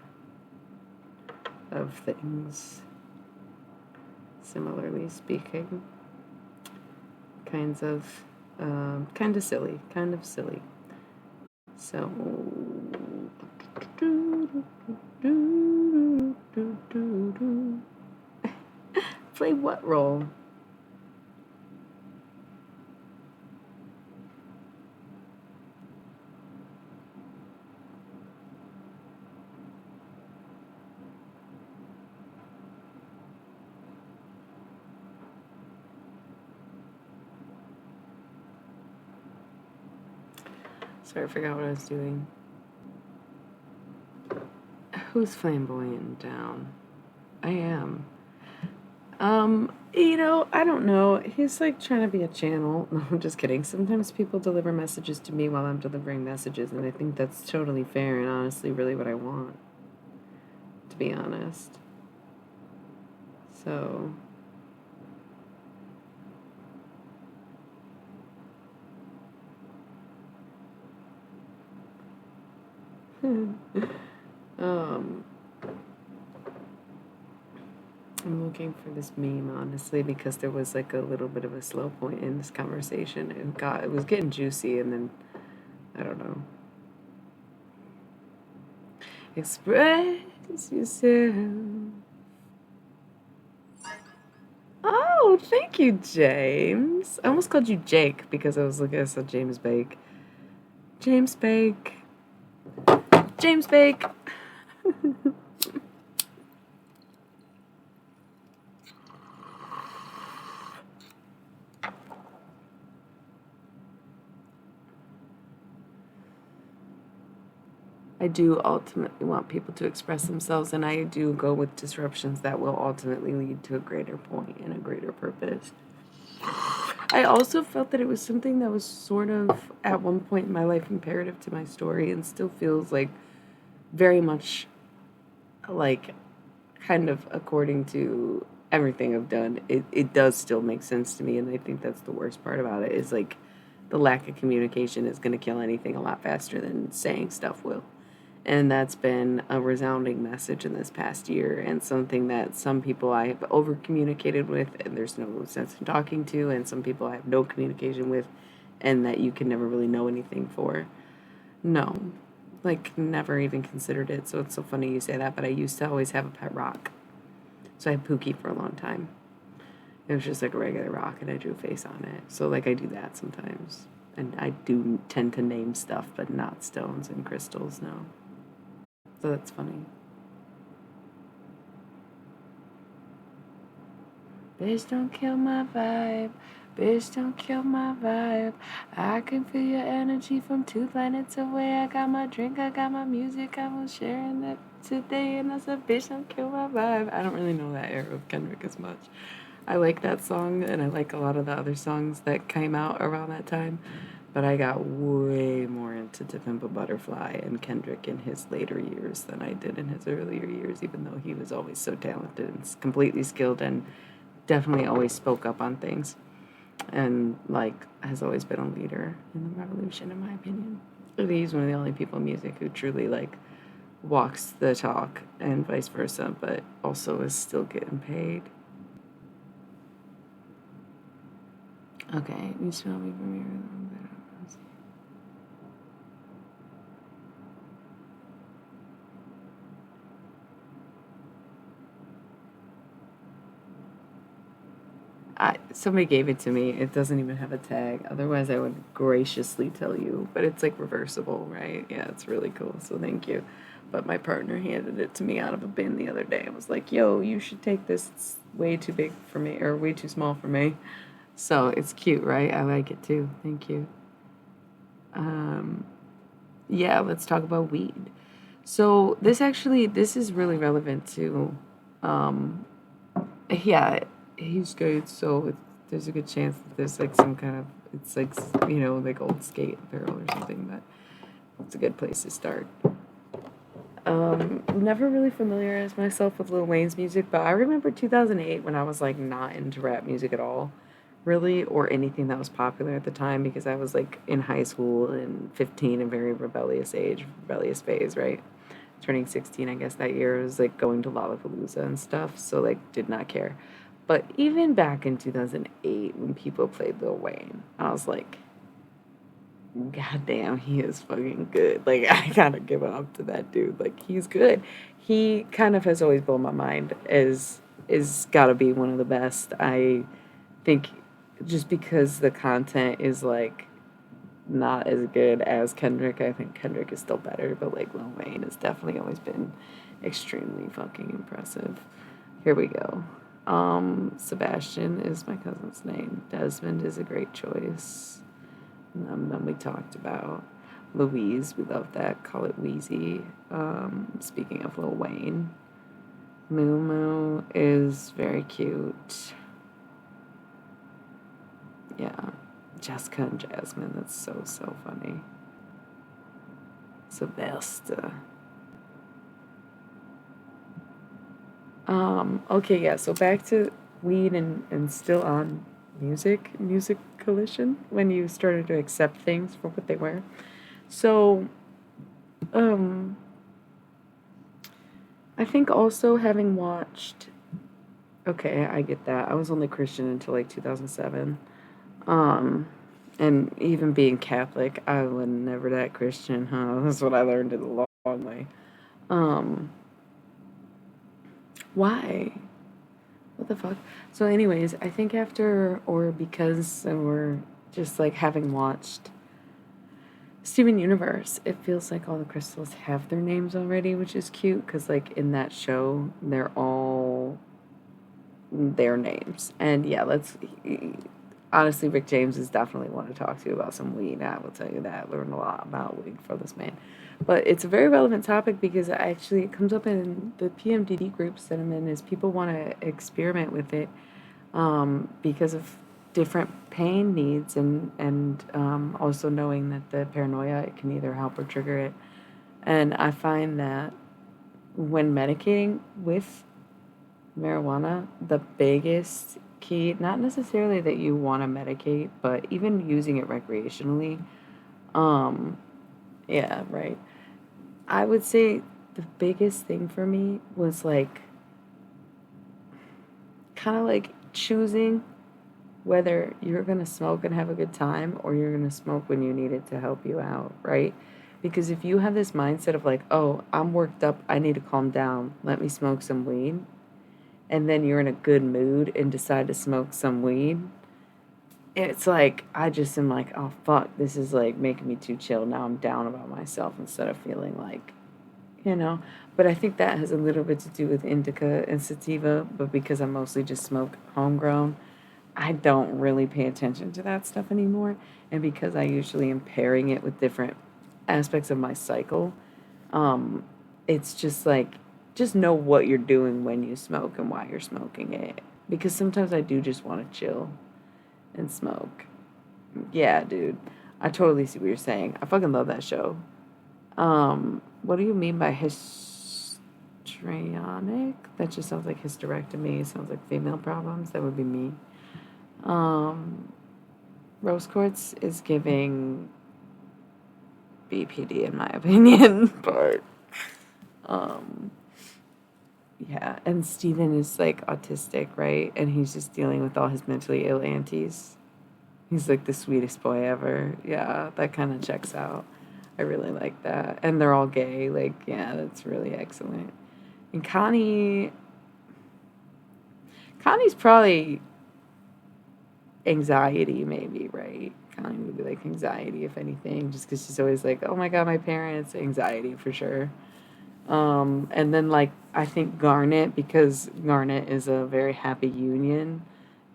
of things. Similarly speaking. Kind of silly. Kind of silly. So... Play what role? Sorry, I forgot what I was doing. Who's flamboyant down? I am. I don't know. He's like trying to be a channel. No, I'm just kidding. Sometimes people deliver messages to me while I'm delivering messages, and I think that's totally fair and honestly really what I want, to be honest. So... I'm looking for this meme, honestly, because there was like a little bit of a slow point in this conversation. It was getting juicy, and then I don't know. Express yourself. Oh, thank you, James. I almost called you Jake because I was looking at James Bake. James Bake. James Bake. I do ultimately want people to express themselves, and I do go with disruptions that will ultimately lead to a greater point and a greater purpose. I also felt that it was something that was sort of, at one point in my life, imperative to my story, and still feels like very much like kind of according to everything I've done. It does still make sense to me, and I think that's the worst part about it is like the lack of communication is going to kill anything a lot faster than saying stuff will. And that's been a resounding message in this past year, and something that some people I have over communicated with, and there's no sense in talking to, and some people I have no communication with, and that you can never really know anything for. No, like, never even considered it. So it's so funny you say that, but I used to always have a pet rock. So I had Pookie for a long time. It was just like a regular rock, and I drew a face on it. So, like, I do that sometimes. And I do tend to name stuff, but not stones and crystals, no. So that's funny. Bitch, don't kill my vibe. Bitch, don't kill my vibe. I can feel your energy from 2 planets away. I got my drink, I got my music. I was sharing that today. And I said, bitch, don't kill my vibe. I don't really know that era of Kendrick as much. I like that song, and I like a lot of the other songs that came out around that time. But I got way more into To Pimp a Butterfly and Kendrick in his later years than I did in his earlier years, even though he was always so talented and completely skilled and definitely always spoke up on things and, like, has always been a leader in the revolution, in my opinion. He's one of the only people in music who truly, like, walks the talk and vice versa, but also is still getting paid. Okay, you smell me from here. Somebody gave it to me. It doesn't even have a tag. Otherwise, I would graciously tell you. But it's like reversible, right? Yeah, it's really cool. So thank you. But my partner handed it to me out of a bin the other day. I was like, yo, you should take this. It's way too big for me, or way too small for me. So it's cute, right? I like it too. Thank you. Um, yeah, let's talk about weed. So this is really relevant to, um, yeah, he's good. So there's a good chance that there's like some kind of, it's like, like old skate apparel or something, but it's a good place to start. Never really familiarized myself with Lil Wayne's music, but I remember 2008 when I was like not into rap music at all, really, or anything that was popular at the time because I was like in high school and 15 and very rebellious phase, right? Turning 16, I guess that year, was like going to Lollapalooza and stuff, so like did not care. But even back in 2008, when people played Lil Wayne, I was like, God damn, he is fucking good. Like, I gotta give it up to that dude. Like, he's good. He kind of has always blown my mind as is gotta be one of the best. I think just because the content is like not as good as Kendrick, I think Kendrick is still better, but like Lil Wayne has definitely always been extremely fucking impressive. Here we go. Sebastian is my cousin's name. Desmond is a great choice. Then we talked about Louise. We love that. Call it Wheezy. Speaking of Lil Wayne, Moo Moo is very cute. Yeah. Jessica and Jasmine. That's so, so funny. Sylvester. Okay, yeah, so back to weed and still on music collision, when you started to accept things for what they were. So, um, I think also having watched, okay, I get that. I was only Christian until like 2007. Um, and even being Catholic, I was never that Christian, huh? That's what I learned in the long way. Um, why? What the fuck? So, anyways, I think after or because, or just like having watched Steven Universe, it feels like all the crystals have their names already, which is cute because, like, in that show, they're all their names. And yeah, honestly, Rick James is definitely one to talk to about some weed. I will tell you that. I learned a lot about weed from this man. But it's a very relevant topic because actually it comes up in the PMDD groups that I'm in, is people want to experiment with it because of different pain needs, and also knowing that the paranoia, it can either help or trigger it. And I find that when medicating with marijuana, the biggest key, not necessarily that you want to medicate, but even using it recreationally, um, yeah, right. I would say the biggest thing for me was like kind of like choosing whether you're going to smoke and have a good time or you're going to smoke when you need it to help you out, right? Because if you have this mindset of like, oh, I'm worked up, I need to calm down, let me smoke some weed, and then you're in a good mood and decide to smoke some weed, it's like, I just am like, oh, fuck, this is like making me too chill. Now I'm down about myself instead of feeling like, you know. But I think that has a little bit to do with indica and sativa, but because I mostly just smoke homegrown, I don't really pay attention to that stuff anymore. And because I usually am pairing it with different aspects of my cycle, um, it's just like, just know what you're doing when you smoke and why you're smoking it. Because sometimes I do just want to chill and smoke. Yeah, dude. I totally see what you're saying. I fucking love that show. What do you mean by histrionic? That just sounds like hysterectomy. Sounds like female problems. That would be me. Um, Rose Quartz is giving BPD in my opinion, but um, yeah. And Steven is like autistic, right? And he's just dealing with all his mentally ill aunties. He's like the sweetest boy ever. Yeah, that kind of checks out. I really like that. And they're all gay. Like, yeah, that's really excellent. And Connie's probably anxiety, maybe, right? Connie would be like anxiety, if anything, just because she's always like, oh my God, my parents, anxiety for sure. And then, like, I think Garnet, because Garnet is a very happy union,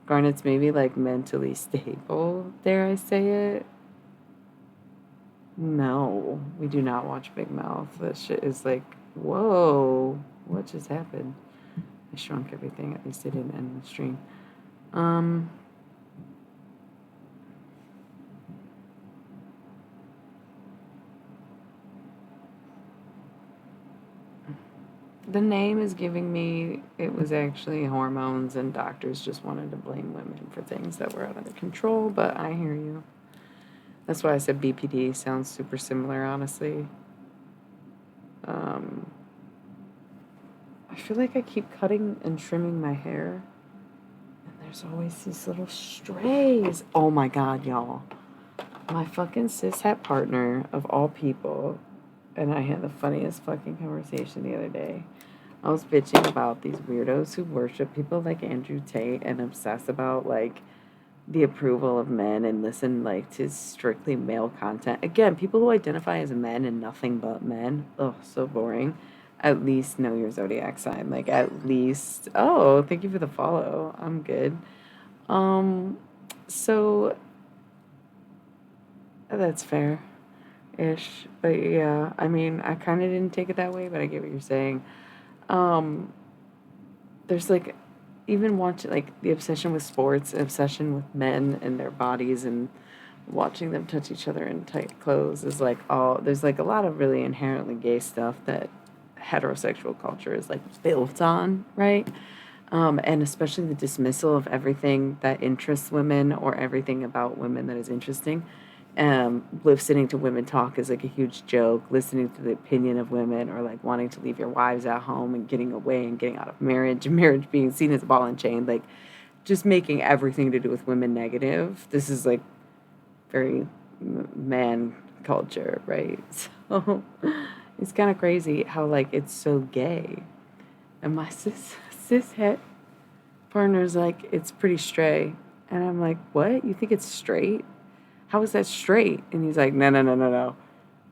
Garnet's maybe like mentally stable, dare I say it? No, we do not watch Big Mouth. That shit is like, whoa, what just happened? I shrunk everything. At least it didn't end the stream. Um, the name is giving me it was actually hormones, and doctors just wanted to blame women for things that were out of their control. But I hear you. That's why I said BPD sounds super similar, honestly. Um, I feel like I keep cutting and trimming my hair, and there's always these little strays. Oh my God, y'all. My fucking cishet partner, of all people, and I had the funniest fucking conversation the other day. I was bitching about these weirdos who worship people like Andrew Tate and obsess about like the approval of men and listen like to strictly male content. Again, people who identify as men and nothing but men. Oh, so boring. At least know your zodiac sign. Like at least, oh, thank you for the follow. I'm good. Um so that's fair ish. But yeah, I mean, I kind of didn't take it that way, but I get what you're saying. Um there's like even watching like the obsession with sports, obsession with men and their bodies and watching them touch each other in tight clothes is like all there's like a lot of really inherently gay stuff that heterosexual culture is like built on, right? And especially the dismissal of everything that interests women or everything about women that is interesting. Listening to women talk is like a huge joke. Listening to the opinion of women, or like wanting to leave your wives at home and getting away and getting out of marriage, and marriage being seen as a ball and chain, like just making everything to do with women negative. This is like very man culture, right? So it's kind of crazy how like it's so gay. And my cis het partner's like, it's pretty stray. And I'm like, what? You think it's straight? how is that straight? And he's like, no, no, no, no, no.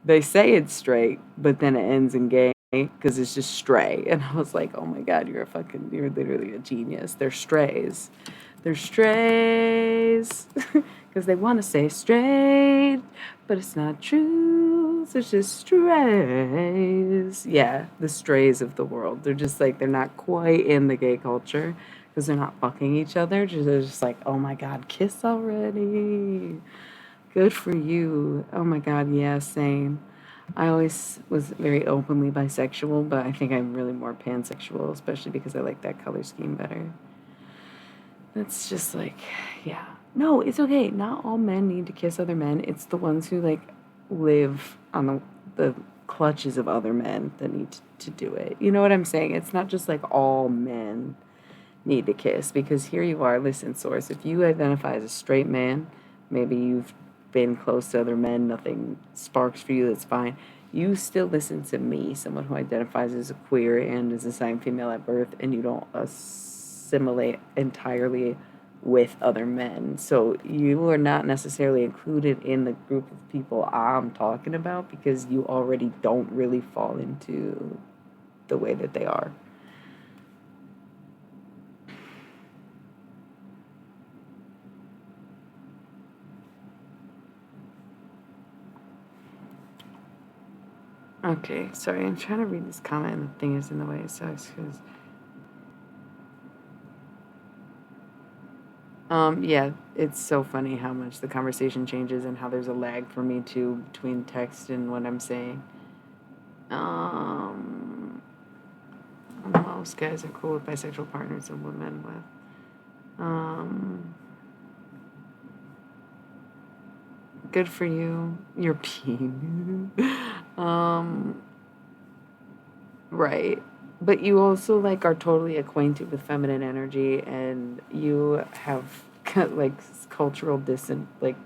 They say it's straight, but then it ends in gay because it's just stray. And I was like, oh my God, you're literally a genius. They're strays. They're strays. Because they want to say straight, but it's not true. So it's just strays. Yeah, the strays of the world. They're just like, they're not quite in the gay culture because they're not fucking each other. They're just like, oh my God, kiss already. Good for you. Oh my God, yeah, same. I always was very openly bisexual, but I think I'm really more pansexual, especially because I like that color scheme better. That's just like, yeah. No, it's okay. Not all men need to kiss other men. It's the ones who like live on the clutches of other men that need to do it. You know what I'm saying? It's not just like all men need to kiss, because here you are, listen, source. If you identify as a straight man, maybe you've been close to other men, nothing sparks for you, that's fine. You still listen to me, someone who identifies as a queer and is assigned female at birth, and you don't assimilate entirely with other men. So you are not necessarily included in the group of people I'm talking about because you already don't really fall into the way that they are. Okay, sorry, I'm trying to read this comment and the thing is in the way. It sucks because yeah, it's so funny how much the conversation changes and how there's a lag for me too between text and what I'm saying. Um, Most guys are cool with bisexual partners and women with. Good for you. You're peeing. um, right. But you also like are totally acquainted with feminine energy, and you have like cultural distant like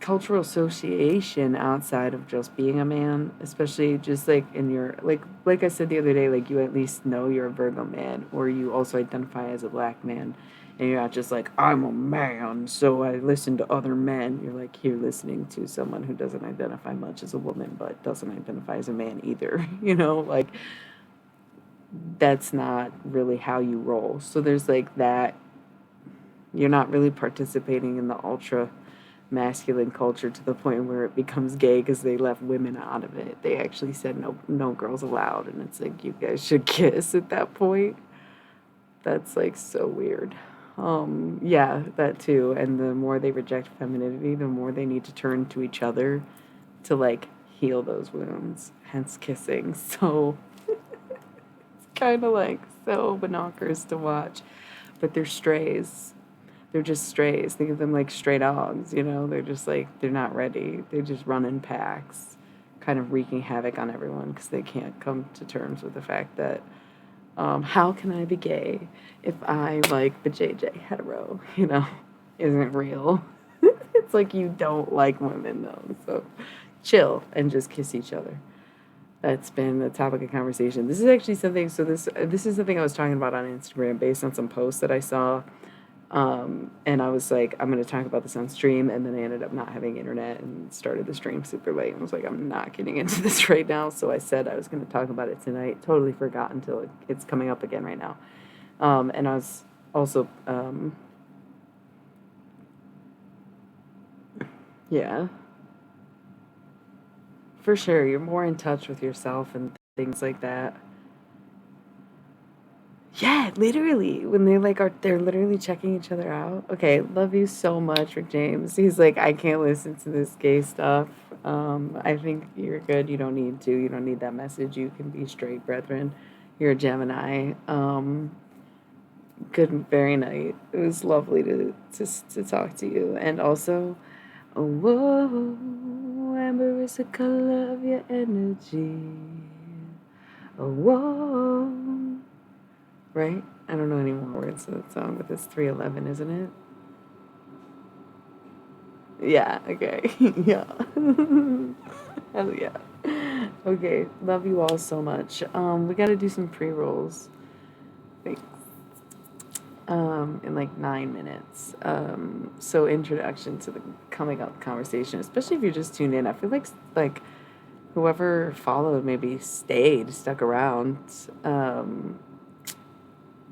cultural association outside of just being a man, especially just like in your like I said the other day, like you at least know you're a Virgo man, or you also identify as a black man, and you're not just like I'm a man, so I listen to other men. You're like here listening to someone who doesn't identify much as a woman, but doesn't identify as a man either. You know, like that's not really how you roll. So there's like that. You're not really participating in the ultra masculine culture to the point where it becomes gay because they left women out of it. They actually said no girls allowed, and it's like you guys should kiss at that point. That's like so weird. Yeah, that too. And the more they reject femininity, the more they need to turn to each other to like heal those wounds. Hence kissing. So it's kind of like so binoculars to watch, but they're strays. They're just strays. Think of them like stray dogs, you know? They're just like, they're not ready. They just run in packs, kind of wreaking havoc on everyone because they can't come to terms with the fact that, how can I be gay if I like the JJ hetero, you know? Isn't real. It's like you don't like women though, so chill and just kiss each other. That's been the topic of conversation. This is actually something, so this is something I was talking about on Instagram based on some posts that I saw. And I was like, I'm going to talk about this on stream. And then I ended up not having internet and started the stream super late. And was like, I'm not getting into this right now. So I said I was going to talk about it tonight. Totally forgot until it's coming up again right now. And I was also, yeah, for sure. You're more in touch with yourself and things like that. Yeah, literally. When they like are they're literally checking each other out. Okay, love you so much, Rick James. He's like, I can't listen to this gay stuff. I think you're good. You don't need to. You don't need that message. You can be straight, brethren. You're a Gemini. Good, very night. It was lovely to talk to you. And also, oh, whoa, amber is the color of your energy. Oh, whoa. Right? I don't know any more words to that song, but it's 311, isn't it? Yeah, okay. Yeah. Hell yeah. Okay, love you all so much. We gotta do some pre-rolls. Thanks. in like 9 minutes. So introduction to the coming up conversation, especially if you're just tuned in. I feel like whoever followed maybe stuck around,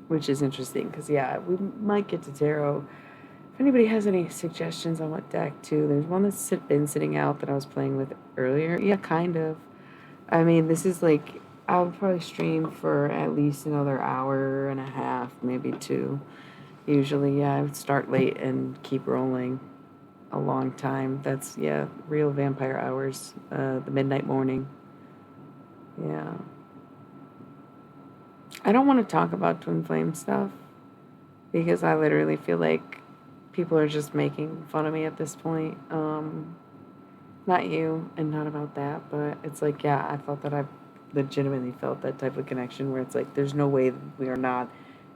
which is interesting because yeah, we might get to tarot. If anybody has any suggestions on what deck too, there's one that's been sitting out that I was playing with earlier. Yeah, kind of. I mean, this is like I'll probably stream for at least another hour and a half, maybe two. Usually, yeah, I would start late and keep rolling a long time. That's, yeah, real vampire hours, the midnight morning. Yeah. I don't want to talk about twin flame stuff because I literally feel like people are just making fun of me at this point. Not you and not about that, but it's like, yeah, I thought that I legitimately felt that type of connection where it's like, there's no way that we are not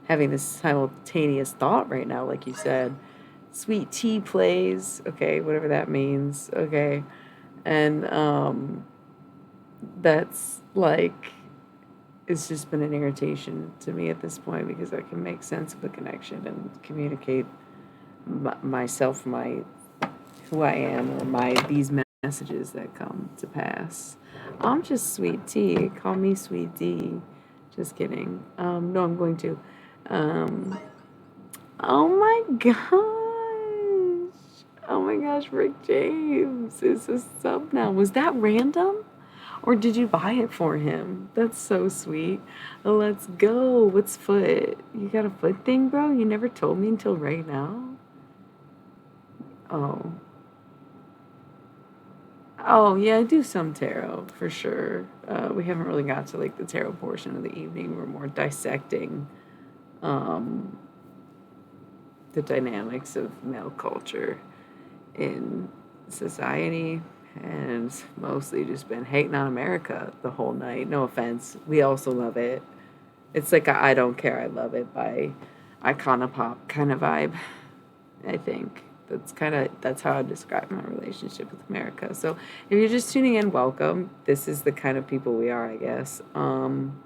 having this simultaneous thought right now, like you said. Sweet tea plays, okay, whatever that means, okay. And that's like, it's just been an irritation to me at this point because I can make sense of the connection and communicate myself, who I am, or these messages that come to pass. I'm just sweet tea. Call me sweet D. Just kidding. No, I'm going to. Um, oh my gosh. Oh my gosh, Rick James is a sub now. Was that random? Or did you buy it for him? That's so sweet. Let's go. What's foot? You got a foot thing, bro? You never told me until right now? Oh. Oh, yeah, I do some tarot for sure. We haven't really got to like the tarot portion of the evening. We're more dissecting um, the dynamics of male culture in society, and mostly just been hating on America the whole night. No offense. We also love it. It's like a I don't care, I love it by Iconopop kind of vibe, I think. That's how I describe my relationship with America. So if you're just tuning in, welcome. This is the kind of people we are, I guess. I'm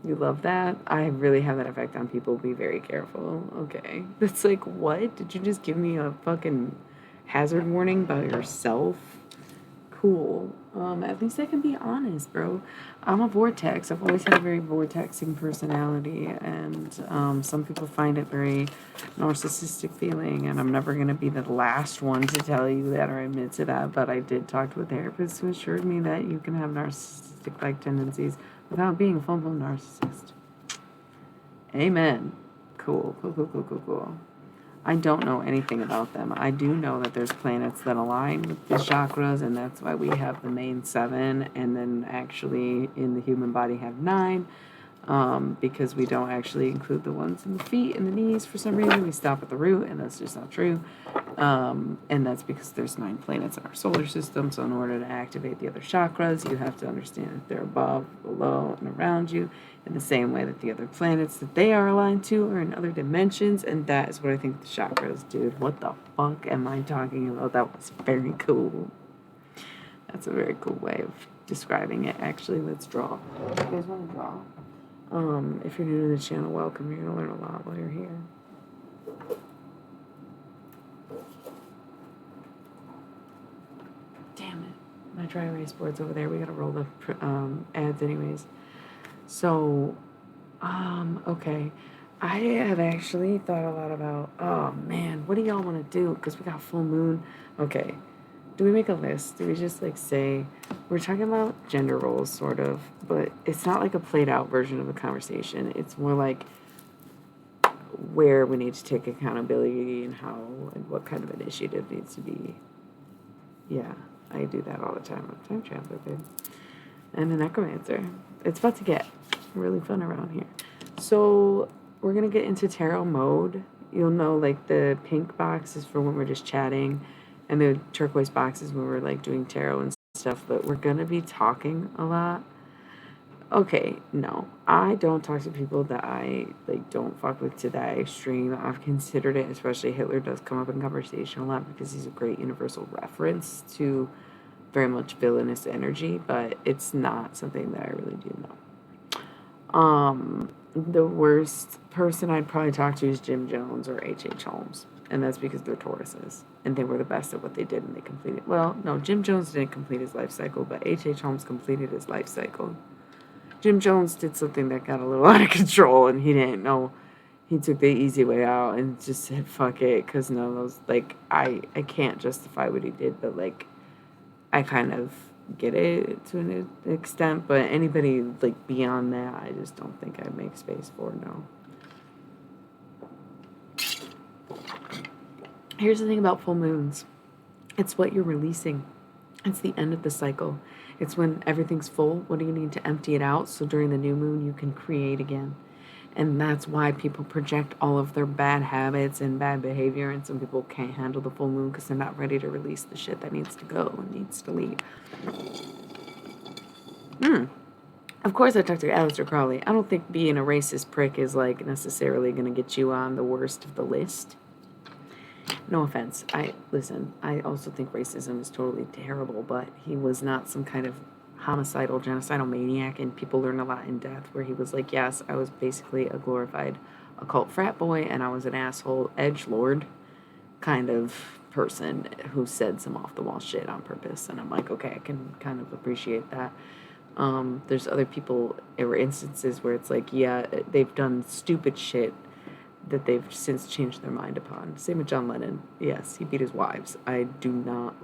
You love that? I really have that effect on people. Be very careful. Okay. That's like, what? Did you just give me a fucking hazard warning about yourself? Cool. At least I can be honest, bro. I'm a vortex. I've always had a very vortexing personality, and some people find it very narcissistic feeling, and I'm never going to be the last one to tell you that or admit to that, but I did talk to a therapist who assured me that you can have narcissistic-like tendencies without being a full-blown narcissist. Amen. Cool, cool, cool, cool, cool, cool. I don't know anything about them. I do know that there's planets that align with the chakras, and that's why we have the main 7, and then actually in the human body have 9, because we don't actually include the ones in the feet and the knees for some reason. We stop at the root, and that's just not true. And that's because there's 9 planets in our solar system, so in order to activate the other chakras, you have to understand that they're above, below, and around you, in the same way that the other planets that they are aligned to are in other dimensions, and that is what I think the chakras, dude. What the fuck am I talking about? That was very cool. That's a very cool way of describing it. Actually, let's draw. You guys want to draw? If you're new to the channel, welcome. You're gonna learn a lot while you're here. Damn it. My dry erase board's over there. We gotta roll the ads anyways. So, okay. I have actually thought a lot about, oh man, what do y'all want to do? Because we got full moon. Okay. Do we make a list? Do we just like say, we're talking about gender roles, sort of, but it's not like a played out version of a conversation. It's more like where we need to take accountability and how and what kind of initiative needs to be. Yeah, I do that all the time. I'm a time traveler, babe. And a necromancer. It's about to get really fun around here. So we're going to get into tarot mode. You'll know like the pink box is for when we're just chatting, and the turquoise box is when we're like doing tarot and stuff, but we're going to be talking a lot. Okay, no. I don't talk to people that I like don't fuck with to that extreme. I've considered it, especially Hitler does come up in conversation a lot because he's a great universal reference to very much villainous energy, but it's not something that I really do know. The worst person I'd probably talk to is Jim Jones or H.H. Holmes. And that's because they're Tauruses. And they were the best at what they did and they completed. Well, no, Jim Jones didn't complete his life cycle, but H.H. Holmes completed his life cycle. Jim Jones did something that got a little out of control and he didn't know. He took the easy way out and just said, fuck it. Because none of those, like, I can't justify what he did, but, like, I kind of get it to an extent, but anybody like beyond that, I just don't think I'd make space for. No. Here's the thing about full moons. It's what you're releasing. It's the end of the cycle. It's when everything's full. What do you need to empty it out? So during the new moon, you can create again. And that's why people project all of their bad habits and bad behavior. And some people can't handle the full moon because they're not ready to release the shit that needs to go and needs to leave. Of course, I talked to Aleister Crowley. I don't think being a racist prick is like necessarily going to get you on the worst of the list. No offense. I also think racism is totally terrible, but he was not some kind of homicidal, genocidal maniac, and people learn a lot in Death, where he was like, yes, I was basically a glorified occult frat boy, and I was an asshole edgelord kind of person who said some off-the-wall shit on purpose, and I'm like, okay, I can kind of appreciate that. There's other people, or instances where it's like, yeah, they've done stupid shit that they've since changed their mind upon. Same with John Lennon. Yes, he beat his wives. I do not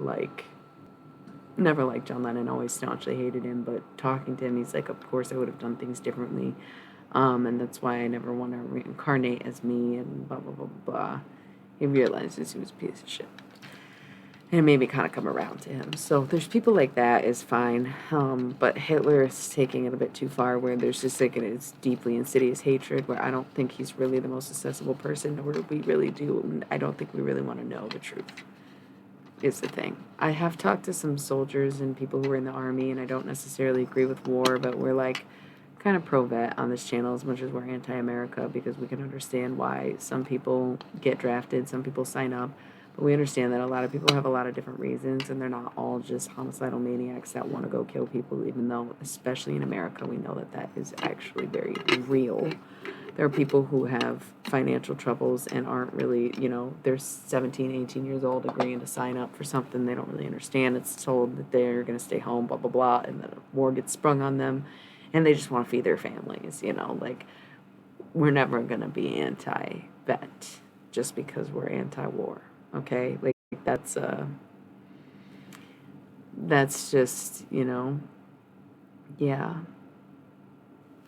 never liked John Lennon, always staunchly hated him, but talking to him, he's like, of course I would have done things differently. And that's why I never want to reincarnate as me, and blah, blah, blah, blah. He realizes he was a piece of shit. And it made me kind of come around to him. So there's people like that is fine. But Hitler is taking it a bit too far, where there's just like it's deeply insidious hatred, where I don't think he's really the most accessible person, or we really do. I don't think we really want to know the truth, is the thing. I have talked to some soldiers and people who are in the army, and I don't necessarily agree with war, but we're like kind of pro-vet on this channel as much as we're anti-America, because we can understand why some people get drafted, some people sign up. But we understand that a lot of people have a lot of different reasons, and they're not all just homicidal maniacs that want to go kill people, even though, especially in America, we know that that is actually very real. There are people who have financial troubles and aren't really, they're 17, 18 years old agreeing to sign up for something they don't really understand. It's told that they're going to stay home, blah, blah, blah, and then a war gets sprung on them, and they just want to feed their families, like, we're never going to be anti-vet just because we're anti-war. Okay, like that's just, yeah.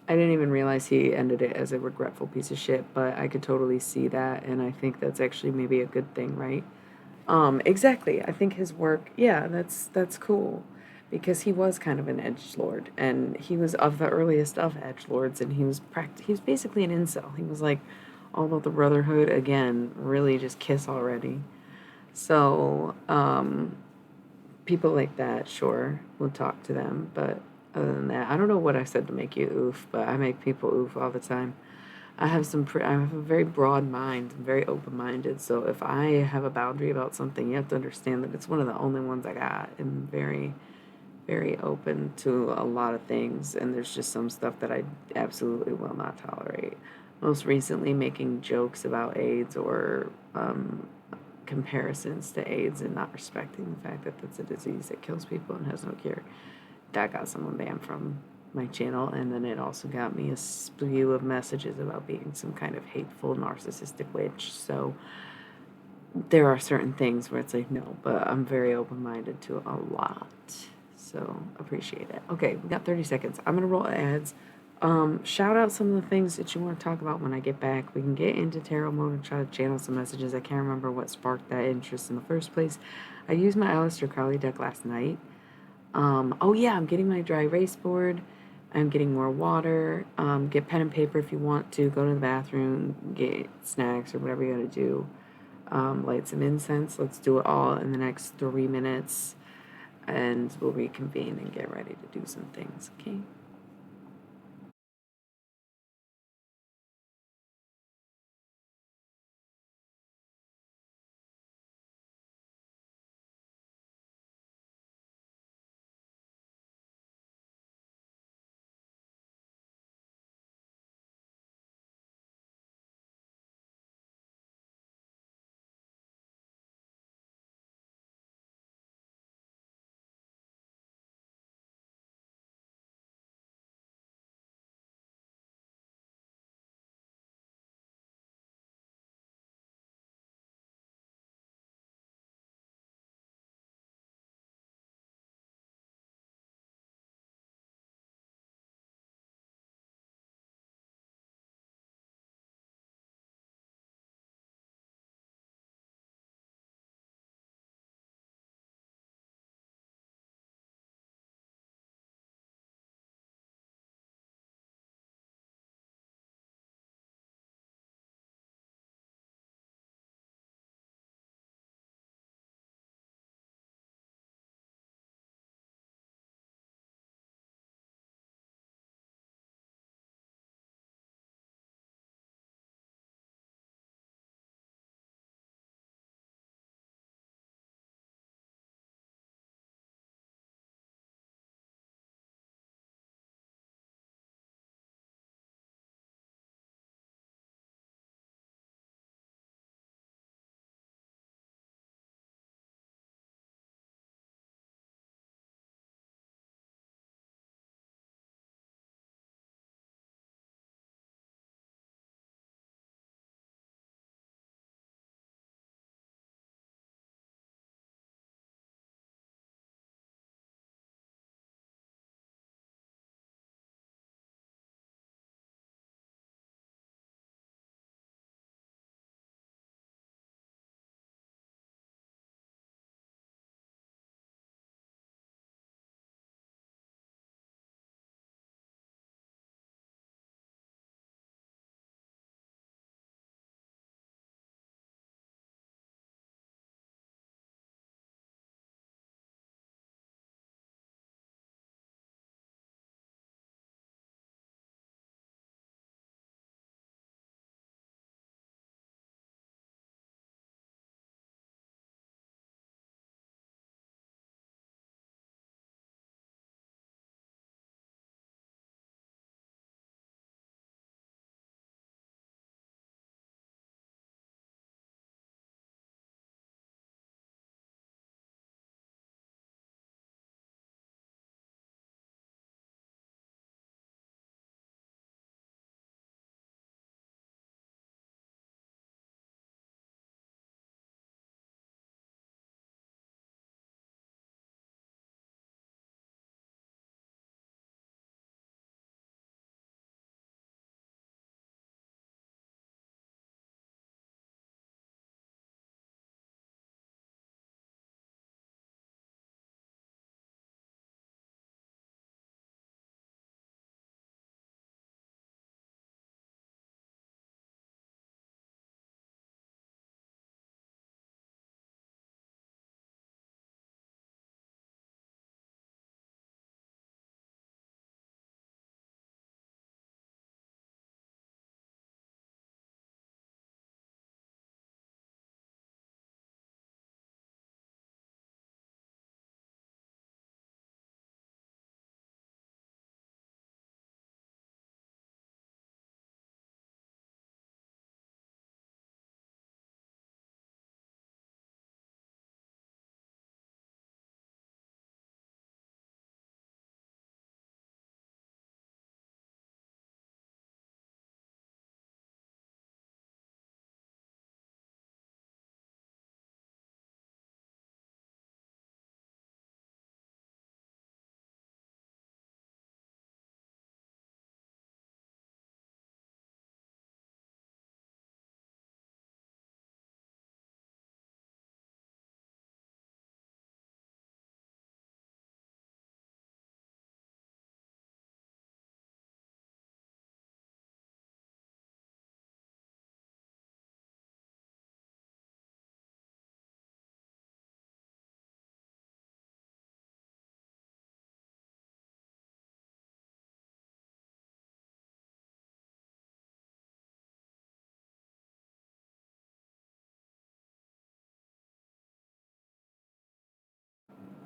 I didn't even realize he ended it as a regretful piece of shit, but I could totally see that, and I think that's actually maybe a good thing, right? Exactly. I think his work, yeah, that's cool, because he was kind of an edgelord, and he was of the earliest of edgelords, and he was basically an incel. He was like all about the brotherhood again, really just kiss already. So, people like that, sure, we'll talk to them. But other than that, I don't know what I said to make you oof, but I make people oof all the time. I have a very broad mind. I'm very open-minded. So if I have a boundary about something, you have to understand that it's one of the only ones I got. I'm very, very open to a lot of things, and there's just some stuff that I absolutely will not tolerate. Most recently, making jokes about AIDS or comparisons to AIDS and not respecting the fact that that's a disease that kills people and has no cure. That got someone banned from my channel, and then it also got me a slew of messages about being some kind of hateful, narcissistic witch. So there are certain things where it's like, no, but I'm very open-minded to a lot. So appreciate it. Okay, we got 30 seconds. I'm going to roll ads. Shout out some of the things that you want to talk about when I get back. We can get into tarot mode and try to channel some messages. I can't remember what sparked that interest in the first place. I used my Aleister Crowley deck last night. Oh yeah, I'm getting my dry erase board. I'm getting more water. Get pen and paper if you want to. Go to the bathroom, get snacks or whatever you gotta do. Light some incense. Let's do it all in the next 3 minutes. And we'll reconvene and get ready to do some things, okay?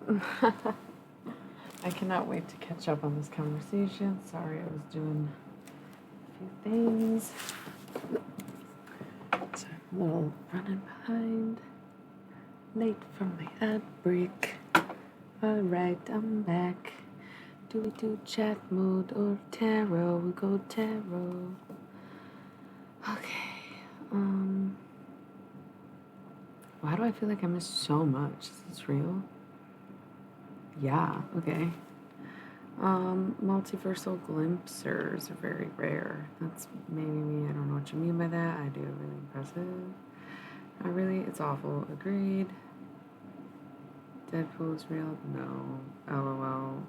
I cannot wait to catch up on this conversation. Sorry, I was doing a few things. So I'm a little running behind. Late from my ad break. Alright, I'm back. Do we do chat mode or tarot? We go tarot. Okay. Why do I feel like I missed so much? Is this real? Yeah, okay. Multiversal glimpsers are very rare. That's maybe me. I don't know what you mean by that. I do. Really impressive. Not really. It's awful. Agreed. Deadpool is real? No. LOL.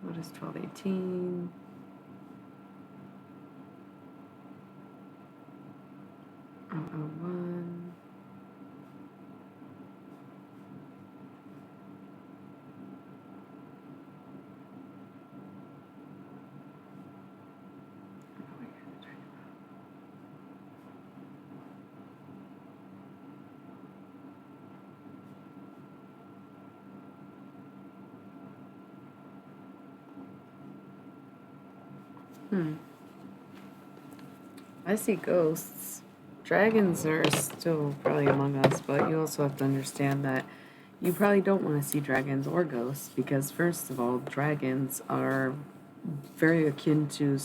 What is 1218? 001. I see ghosts. Dragons are still probably among us, but you also have to understand that you probably don't want to see dragons or ghosts because, first of all, dragons are very akin to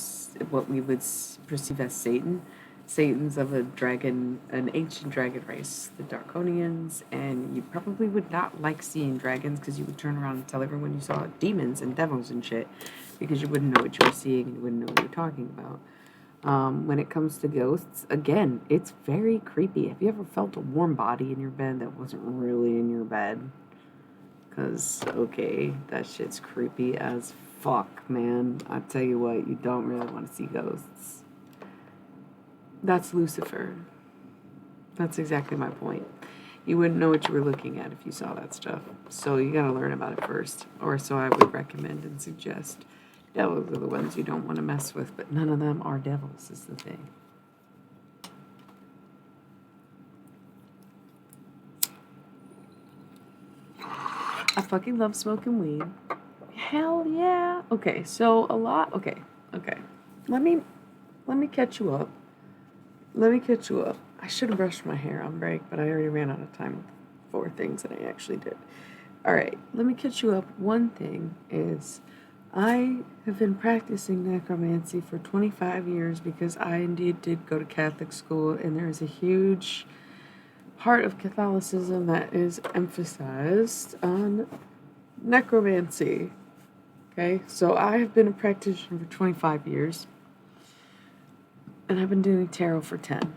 what we would perceive as Satan. Satan's of a dragon, an ancient dragon race, the Draconians, and you probably would not like seeing dragons because you would turn around and tell everyone you saw demons and devils and shit because you wouldn't know what you were seeing and you wouldn't know what you were talking about. When it comes to ghosts, again, it's very creepy. Have you ever felt a warm body in your bed that wasn't really in your bed? Because, okay, that shit's creepy as fuck, man. I tell you what, you don't really want to see ghosts. That's Lucifer. That's exactly my point. You wouldn't know what you were looking at if you saw that stuff. So you gotta learn about it first. Or so I would recommend and suggest. Devils are the ones you don't want to mess with, but none of them are devils, is the thing. I fucking love smoking weed. Hell yeah. Okay, so okay. Let me catch you up. I should have brushed my hair on break, but I already ran out of time for things that I actually did. All right, let me catch you up. One thing is, I have been practicing necromancy for 25 years because I indeed did go to Catholic school, and there is a huge part of Catholicism that is emphasized on necromancy. Okay, so I have been a practitioner for 25 years, and I've been doing tarot for 10.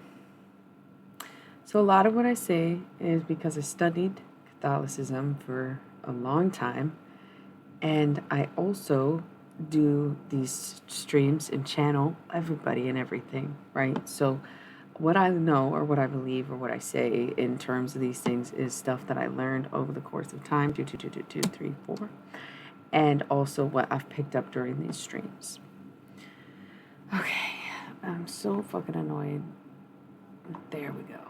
So a lot of what I say is because I studied Catholicism for a long time, and I also do these streams and channel everybody and everything, right? So what I know or what I believe or what I say in terms of these things is stuff that I learned over the course of time, 2, 4, and also what I've picked up during these streams. Okay, I'm so fucking annoyed. There we go.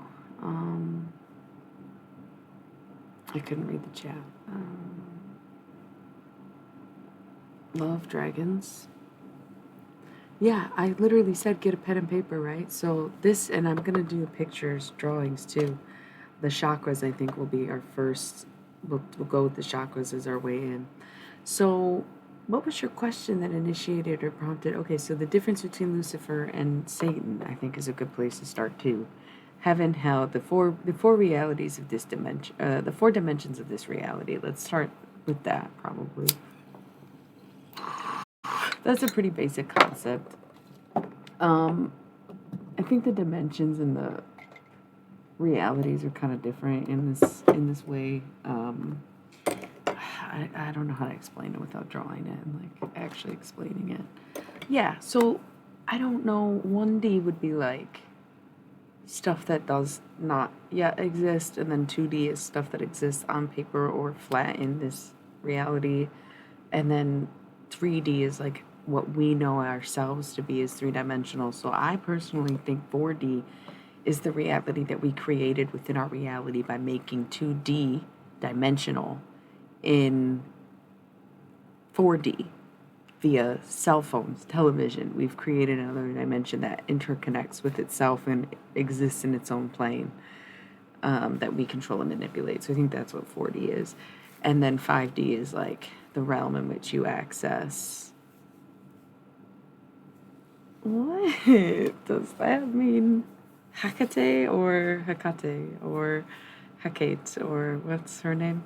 I couldn't read the chat. Love dragons. Yeah, I literally said get a pen and paper, right? So this, and I'm going to do pictures, drawings too. The chakras, I think, will be our first. We'll go with the chakras as our way in. So what was your question that initiated or prompted? Okay, so the difference between Lucifer and Satan, I think, is a good place to start too. Heaven, hell, the four realities of this dimension, the 4 dimensions of this reality. Let's start with that, probably. That's a pretty basic concept. I think the dimensions and the realities are kind of different in this way. I don't know how to explain it without drawing it and like actually explaining it. Yeah, so I don't know. 1D would be like stuff that does not yet exist, and then 2D is stuff that exists on paper or flat in this reality, and then 3D is like what we know ourselves to be as 3-dimensional. So I personally think 4D is the reality that we created within our reality by making 2D dimensional in 4D via cell phones, television. We've created another dimension that interconnects with itself and exists in its own plane, that we control and manipulate. So I think that's what 4D is. And then 5D is like the realm in which you access. What does that mean? Hecate or Hecate or Hecate or what's her name?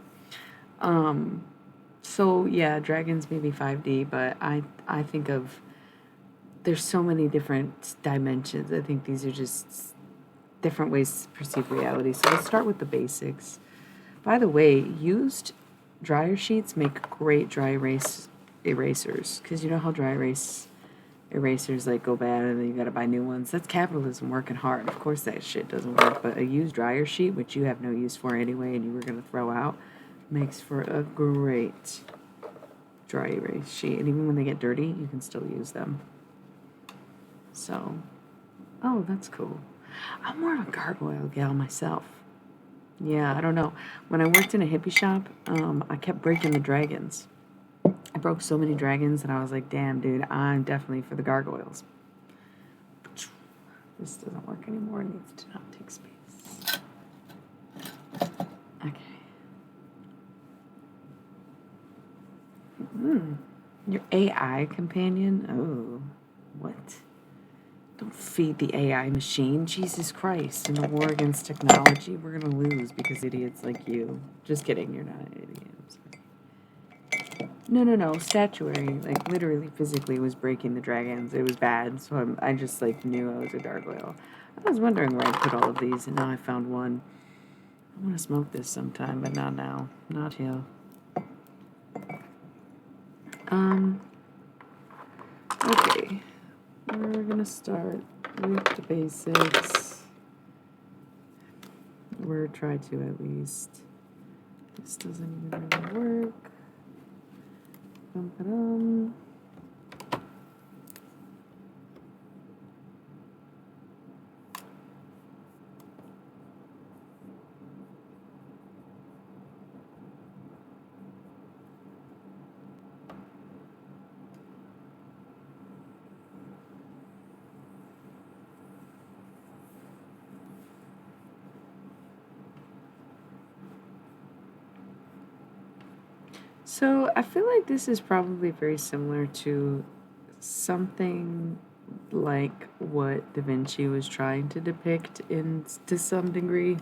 So yeah, dragons maybe 5D, but I think of, there's so many different dimensions. I think these are just different ways to perceive reality. So let's start with the basics. By the way, used dryer sheets make great dry erase erasers, because you know how dry erase erasers like go bad and then you gotta buy new ones. That's capitalism working hard. Of course that shit doesn't work, but a used dryer sheet, which you have no use for anyway and you were gonna throw out, makes for a great dry erase sheet. And even when they get dirty, you can still use them. So, oh, that's cool. I'm more of a gargoyle gal myself. Yeah, I don't know. When I worked in a hippie shop, I kept breaking the dragons. I broke so many dragons that I was like, damn, dude, I'm definitely for the gargoyles. This doesn't work anymore. It needs to not take space. Okay. Your AI companion? Oh, what? Don't feed the AI machine. Jesus Christ. In the war against technology, we're going to lose because idiots like you. Just kidding. You're not an idiot. I'm sorry. No. Statuary, like literally physically was breaking the dragons. It was bad. So I just like knew I was a gargoyle. I was wondering where I put all of these and now I found one. I want to smoke this sometime, but not now. Not here. Okay. We're gonna start with the basics. Or try to at least. This doesn't even really work. Dum-ba-dum. So I feel like this is probably very similar to something like what Da Vinci was trying to depict in to some degree,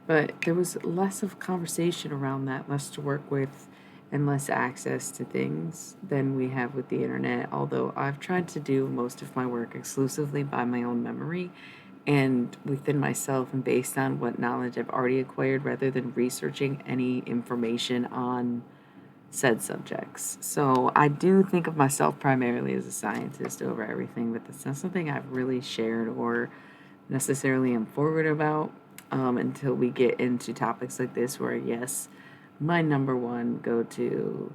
but there was less of conversation around that, less to work with, and less access to things than we have with the internet. Although I've tried to do most of my work exclusively by my own memory and within myself and based on what knowledge I've already acquired rather than researching any information on said subjects. So I do think of myself primarily as a scientist over everything, but that's not something I've really shared or necessarily am forward about until we get into topics like this, where yes, my number one go to,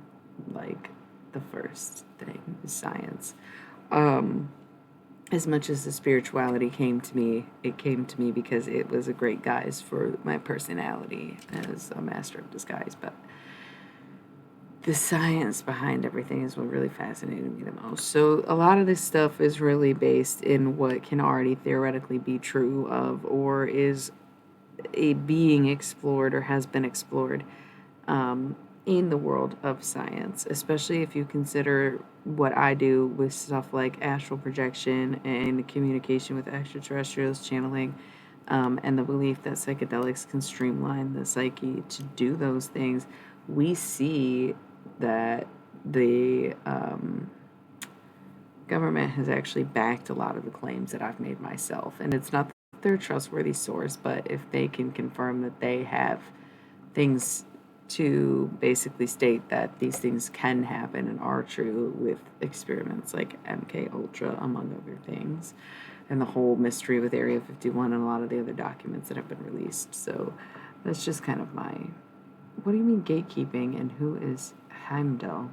like, the first thing is science. As much as the spirituality came to me, it came to me because it was a great guise for my personality as a master of disguise, but the science behind everything is what really fascinated me the most. So a lot of this stuff is really based in what can already theoretically be true of, or is being explored or has been explored in the world of science, especially if you consider what I do with stuff like astral projection and communication with extraterrestrials, channeling, and the belief that psychedelics can streamline the psyche to do those things. We see that the government has actually backed a lot of the claims that I've made myself. And it's not that they're a trustworthy source, but if they can confirm that they have things to basically state that these things can happen and are true with experiments like MK Ultra, among other things, and the whole mystery with Area 51 and a lot of the other documents that have been released. So that's just kind of my... What do you mean gatekeeping, and who is Heimdall?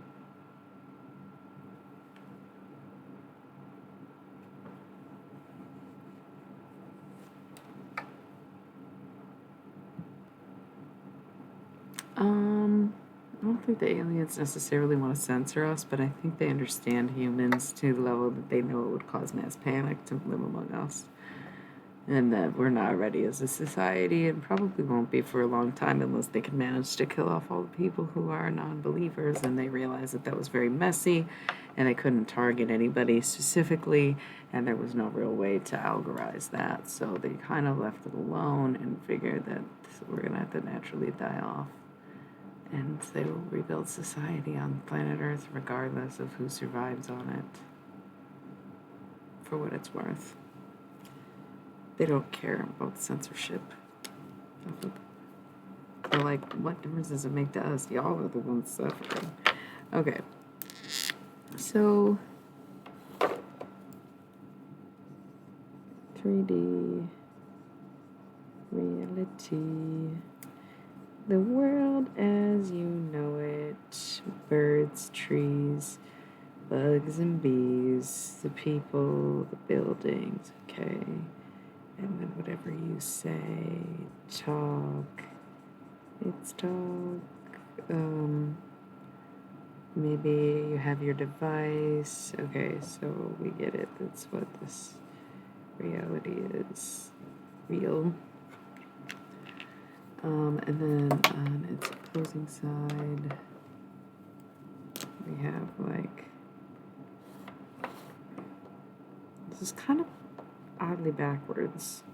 I don't think the aliens necessarily want to censor us, but I think they understand humans to the level that they know it would cause mass panic to live among us. And that we're not ready as a society and probably won't be for a long time unless they can manage to kill off all the people who are non-believers. And they realized that that was very messy and they couldn't target anybody specifically and there was no real way to algorize that. So they kind of left it alone and figured that we're going to have to naturally die off. And they will rebuild society on planet Earth regardless of who survives on it, for what it's worth. They don't care about censorship. They're like, what difference does it make to us? Y'all are the ones suffering. Okay. So, 3D reality. The world as you know it. Birds, trees, bugs and bees, the people, the buildings, okay? And then whatever you say, talk, it's talk, maybe you have your device, okay, so we get it, that's what this reality is, real. And then on its opposing side, we have like, this is kind of oddly backwards,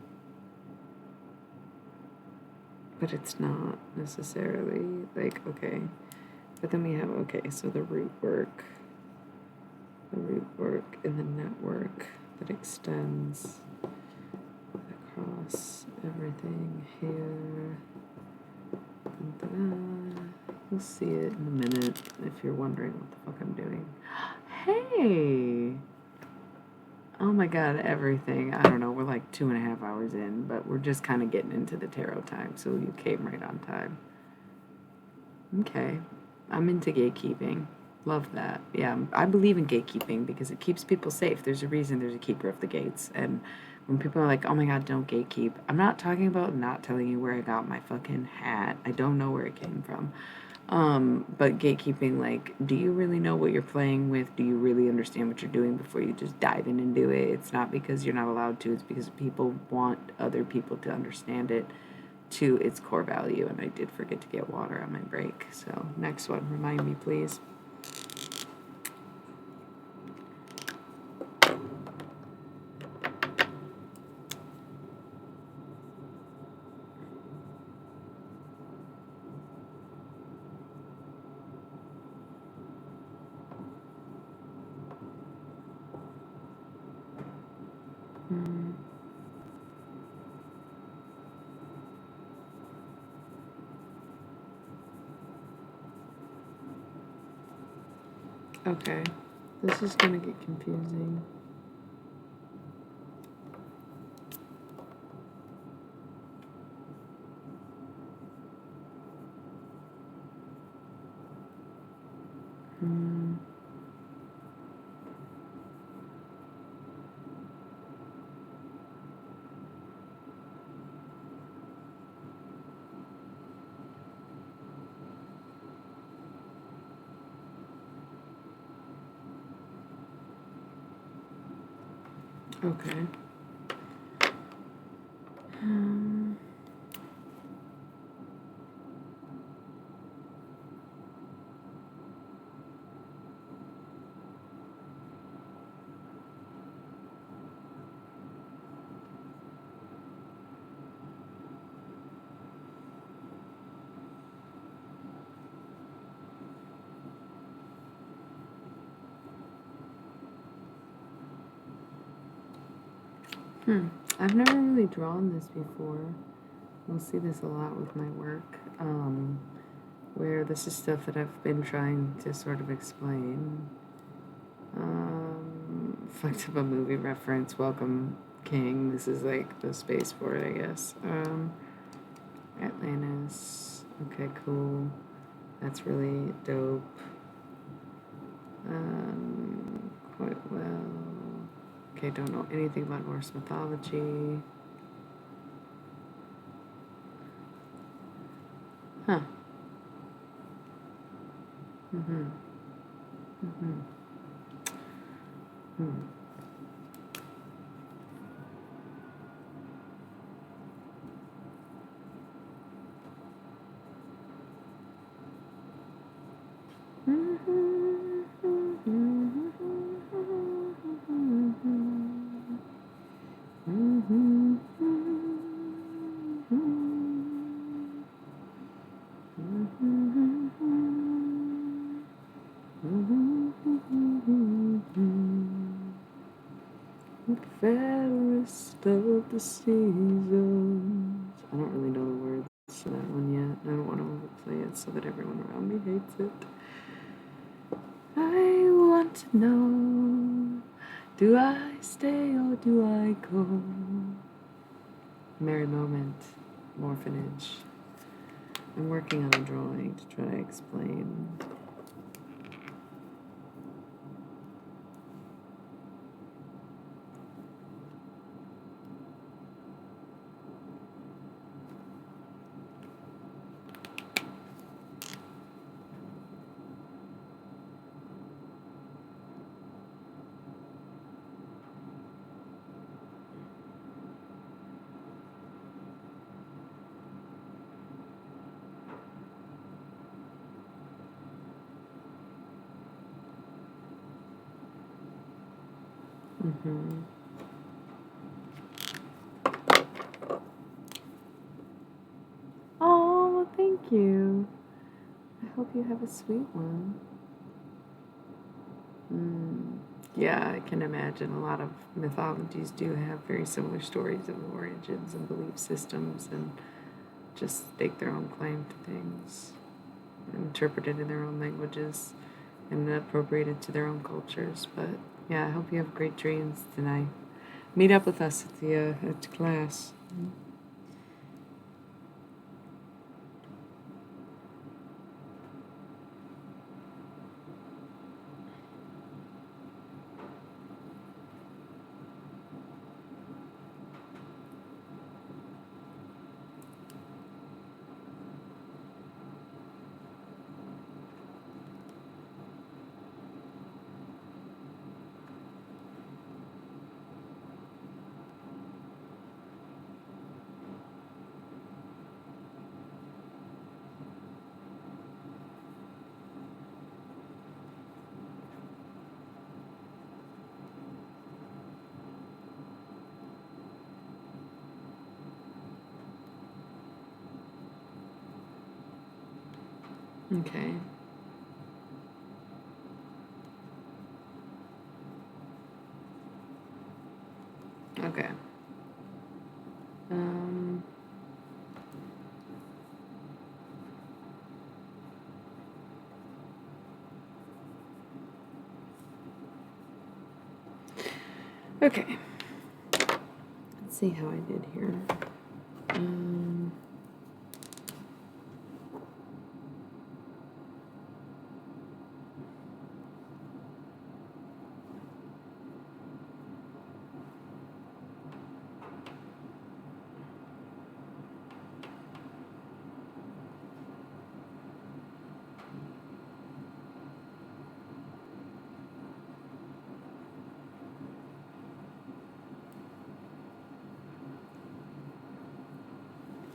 but it's not necessarily like, okay, but then we have, okay, so the root work in the network that extends across everything here. You'll see it in a minute if you're wondering what the fuck I'm doing. Hey! Oh my god, everything. I don't know, we're like 2.5 hours in, but we're just kind of getting into the tarot time, so you came right on time. Okay. I'm into gatekeeping. Love that. Yeah, I believe in gatekeeping because it keeps people safe. There's a reason there's a keeper of the gates. And when people are like, oh my god, don't gatekeep, I'm not talking about not telling you where I got my fucking hat. I don't know where it came from. But gatekeeping, like, do you really know what you're playing with? Do you really understand what you're doing before you just dive in and do it? It's not because you're not allowed to, it's because people want other people to understand it to its core value. And I did forget to get water on my break. So, next one, remind me, please. Okay, this is gonna get confusing. Okay. I've never really drawn this before. You'll see this a lot with my work, where this is stuff that I've been trying to sort of explain. Fucked up a movie reference, Welcome King. This is like the space for it, I guess. Atlantis. Okay, cool. That's really dope. Quite well. Okay, don't know anything about Norse mythology. Huh. Mm-hmm. Mm-hmm. Mm. Fairest of the seasons. I don't really know the words to that one yet. I don't want to overplay it so that everyone around me hates it. I want to know, do I stay or do I go? Merry Moment, Orphanage. I'm working on a drawing to try to explain. Mm-hmm. Oh, well, thank you. I hope you have a sweet one. Yeah, I can imagine a lot of mythologies do have very similar stories of origins and belief systems and just stake their own claim to things, interpreted in their own languages and appropriated to their own cultures. But yeah, I hope you have great dreams tonight. Meet up with us at class. Okay. Okay. Um, okay. Let's see how I did here. Um,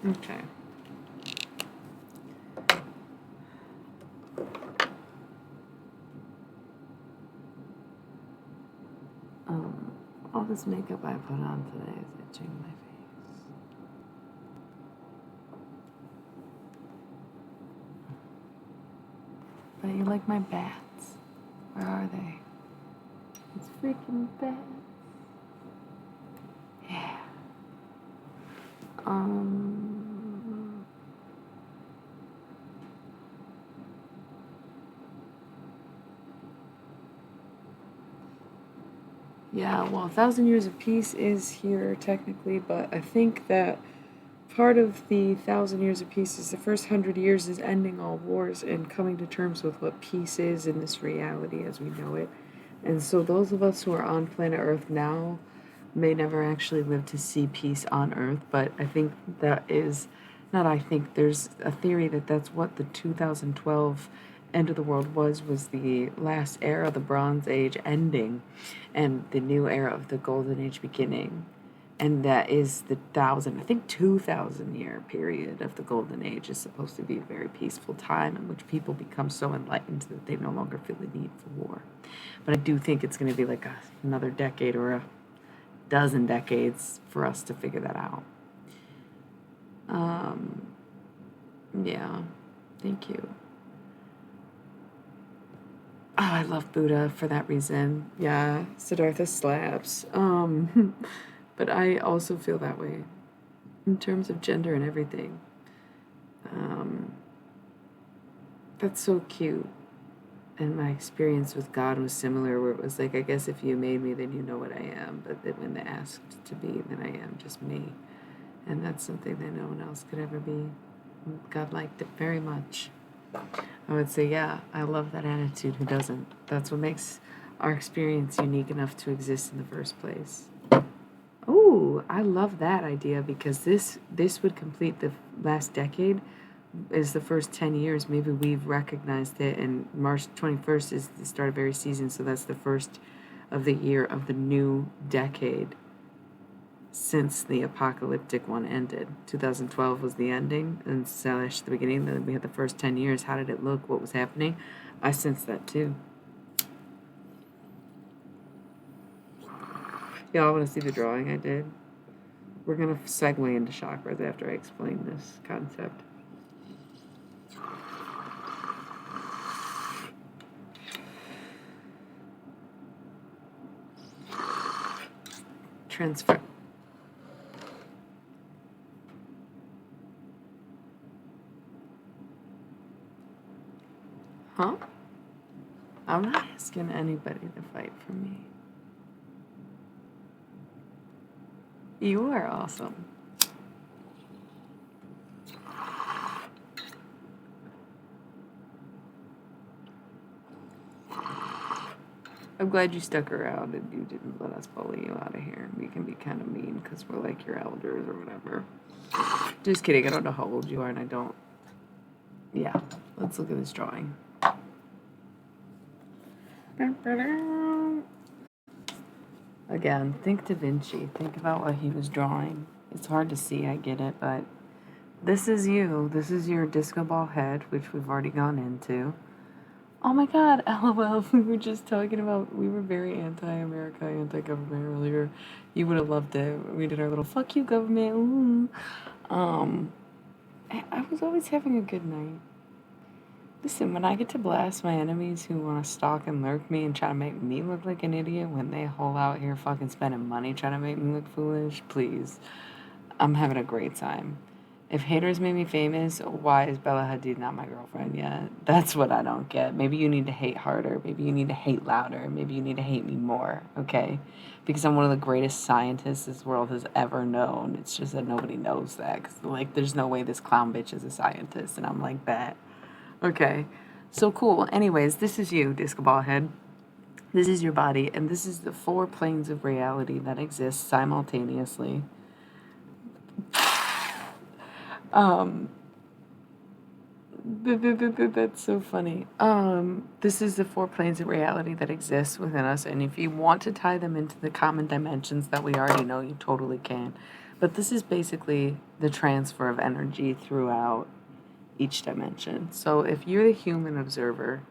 okay. All this makeup I put on today is itching my face. But you like my bats? Where are they? It's freaking bats. Yeah. Yeah, well, 1,000 Years of Peace is here technically, but I think that part of the 1,000 Years of Peace is the first 100 years is ending all wars and coming to terms with what peace is in this reality as we know it. And so those of us who are on planet Earth now may never actually live to see peace on Earth, but I think that is, not I think, there's a theory that that's what the 2012 end of the world was the last era, the Bronze Age ending, and the new era of the Golden Age beginning. And that is the 2,000 year period of the Golden Age is supposed to be a very peaceful time in which people become so enlightened that they no longer feel the need for war. But I do think it's going to be like another decade or a dozen decades for us to figure that out. Yeah, thank you. Oh, I love Buddha for that reason. Yeah, Siddhartha slaps. But I also feel that way in terms of gender and everything. That's so cute. And my experience with God was similar, where it was like, I guess if you made me, then you know what I am. But then when they asked to be, then I am just me. And that's something that no one else could ever be. God liked it very much. I would say, yeah, I love that attitude. Who doesn't? That's what makes our experience unique enough to exist in the first place. Oh, I love that idea because this would complete the last decade. Is the first 10 years. Maybe we've recognized it, and March 21st is the start of every season, so that's the first of the year of the new decade since the apocalyptic one ended. 2012 was the ending and slash the beginning. Then we had the first 10 years. How did it look? What was happening? I sensed that too. Y'all want to see the drawing I did? We're going to segue into chakras after I explain this concept. Transfer. Huh? I'm not asking anybody to fight for me. You are awesome. I'm glad you stuck around and you didn't let us bully you out of here. We can be kind of mean because we're like your elders or whatever. Just kidding. I don't know how old you are and I don't. Yeah. Let's look at this drawing. Again, think Da Vinci. Think about what he was drawing. It's hard to see, I get it, but this is you. This is your disco ball head, which we've already gone into. Oh my god, LOL, we were just talking about, we were very anti-America, anti-government earlier. You would have loved it. We did our little fuck you government. Ooh. I was always having a good night. Listen, when I get to blast my enemies who want to stalk and lurk me and try to make me look like an idiot when they hole out here fucking spending money trying to make me look foolish, please. I'm having a great time. If haters made me famous, why is Bella Hadid not my girlfriend yet? That's what I don't get. Maybe you need to hate harder. Maybe you need to hate louder. Maybe you need to hate me more, okay? Because I'm one of the greatest scientists this world has ever known. It's just that nobody knows that. Because, like, there's no way this clown bitch is a scientist. And I'm like, bet. Okay. So cool. Anyways, this is you, Disco Ball Head. This is your body. And this is the 4 planes of reality that exist simultaneously. That's so funny. This is the 4 planes of reality that exist within us, and if you want to tie them into the common dimensions that we already know, you totally can. But this is basically the transfer of energy throughout each dimension. So if you're the human observer,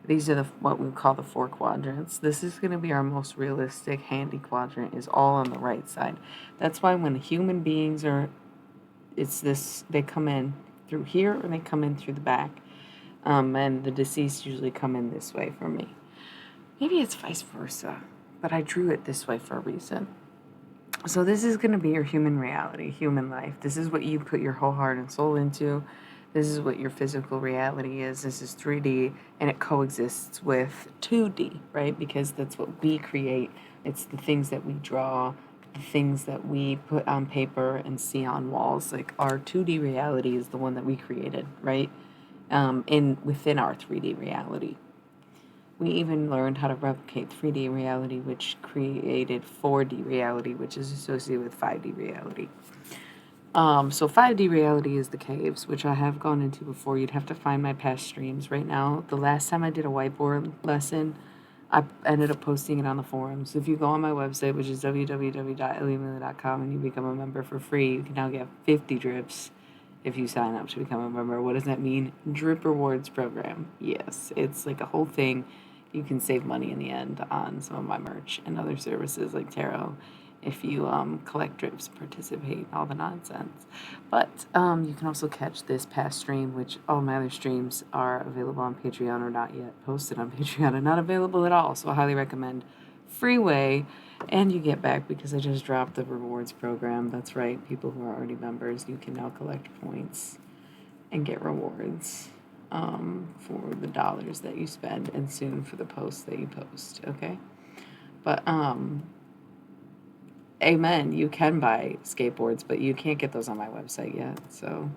these are what we call the 4 quadrants. This is going to be our most realistic handy quadrant, is all on the right side. That's why when human beings are they come in through here or they come in through the back. And the deceased usually come in this way for me. Maybe it's vice versa, but I drew it this way for a reason. So this is going to be your human reality, human life. This is what you put your whole heart and soul into. This is what your physical reality is. This is 3D, and it coexists with 2D, right? Because that's what we create. It's the things that we draw, the things that we put on paper and see on walls. Like our 2D reality is the one that we created, right? Within our 3D reality. We even learned how to replicate 3D reality, which created 4D reality, which is associated with 5D reality. So 5D reality is the caves, which I have gone into before. You'd have to find my past streams. Right now, the last time I did a whiteboard lesson, I ended up posting it on the forums. So if you go on my website, which is www.iliamila.com, and you become a member for free, you can now get 50 drips if you sign up to become a member. What does that mean? Drip rewards program. Yes, it's like a whole thing. You can save money in the end on some of my merch and other services like tarot if you collect drips, participate, all the nonsense. But you can also catch this past stream, which all my other streams are available on Patreon or not yet posted on Patreon and not available at all. So I highly recommend Freeway. And you get back because I just dropped the rewards program. That's right, people who are already members, you can now collect points and get rewards for the dollars that you spend and soon for the posts that you post, okay? But amen, you can buy skateboards, but you can't get those on my website yet. So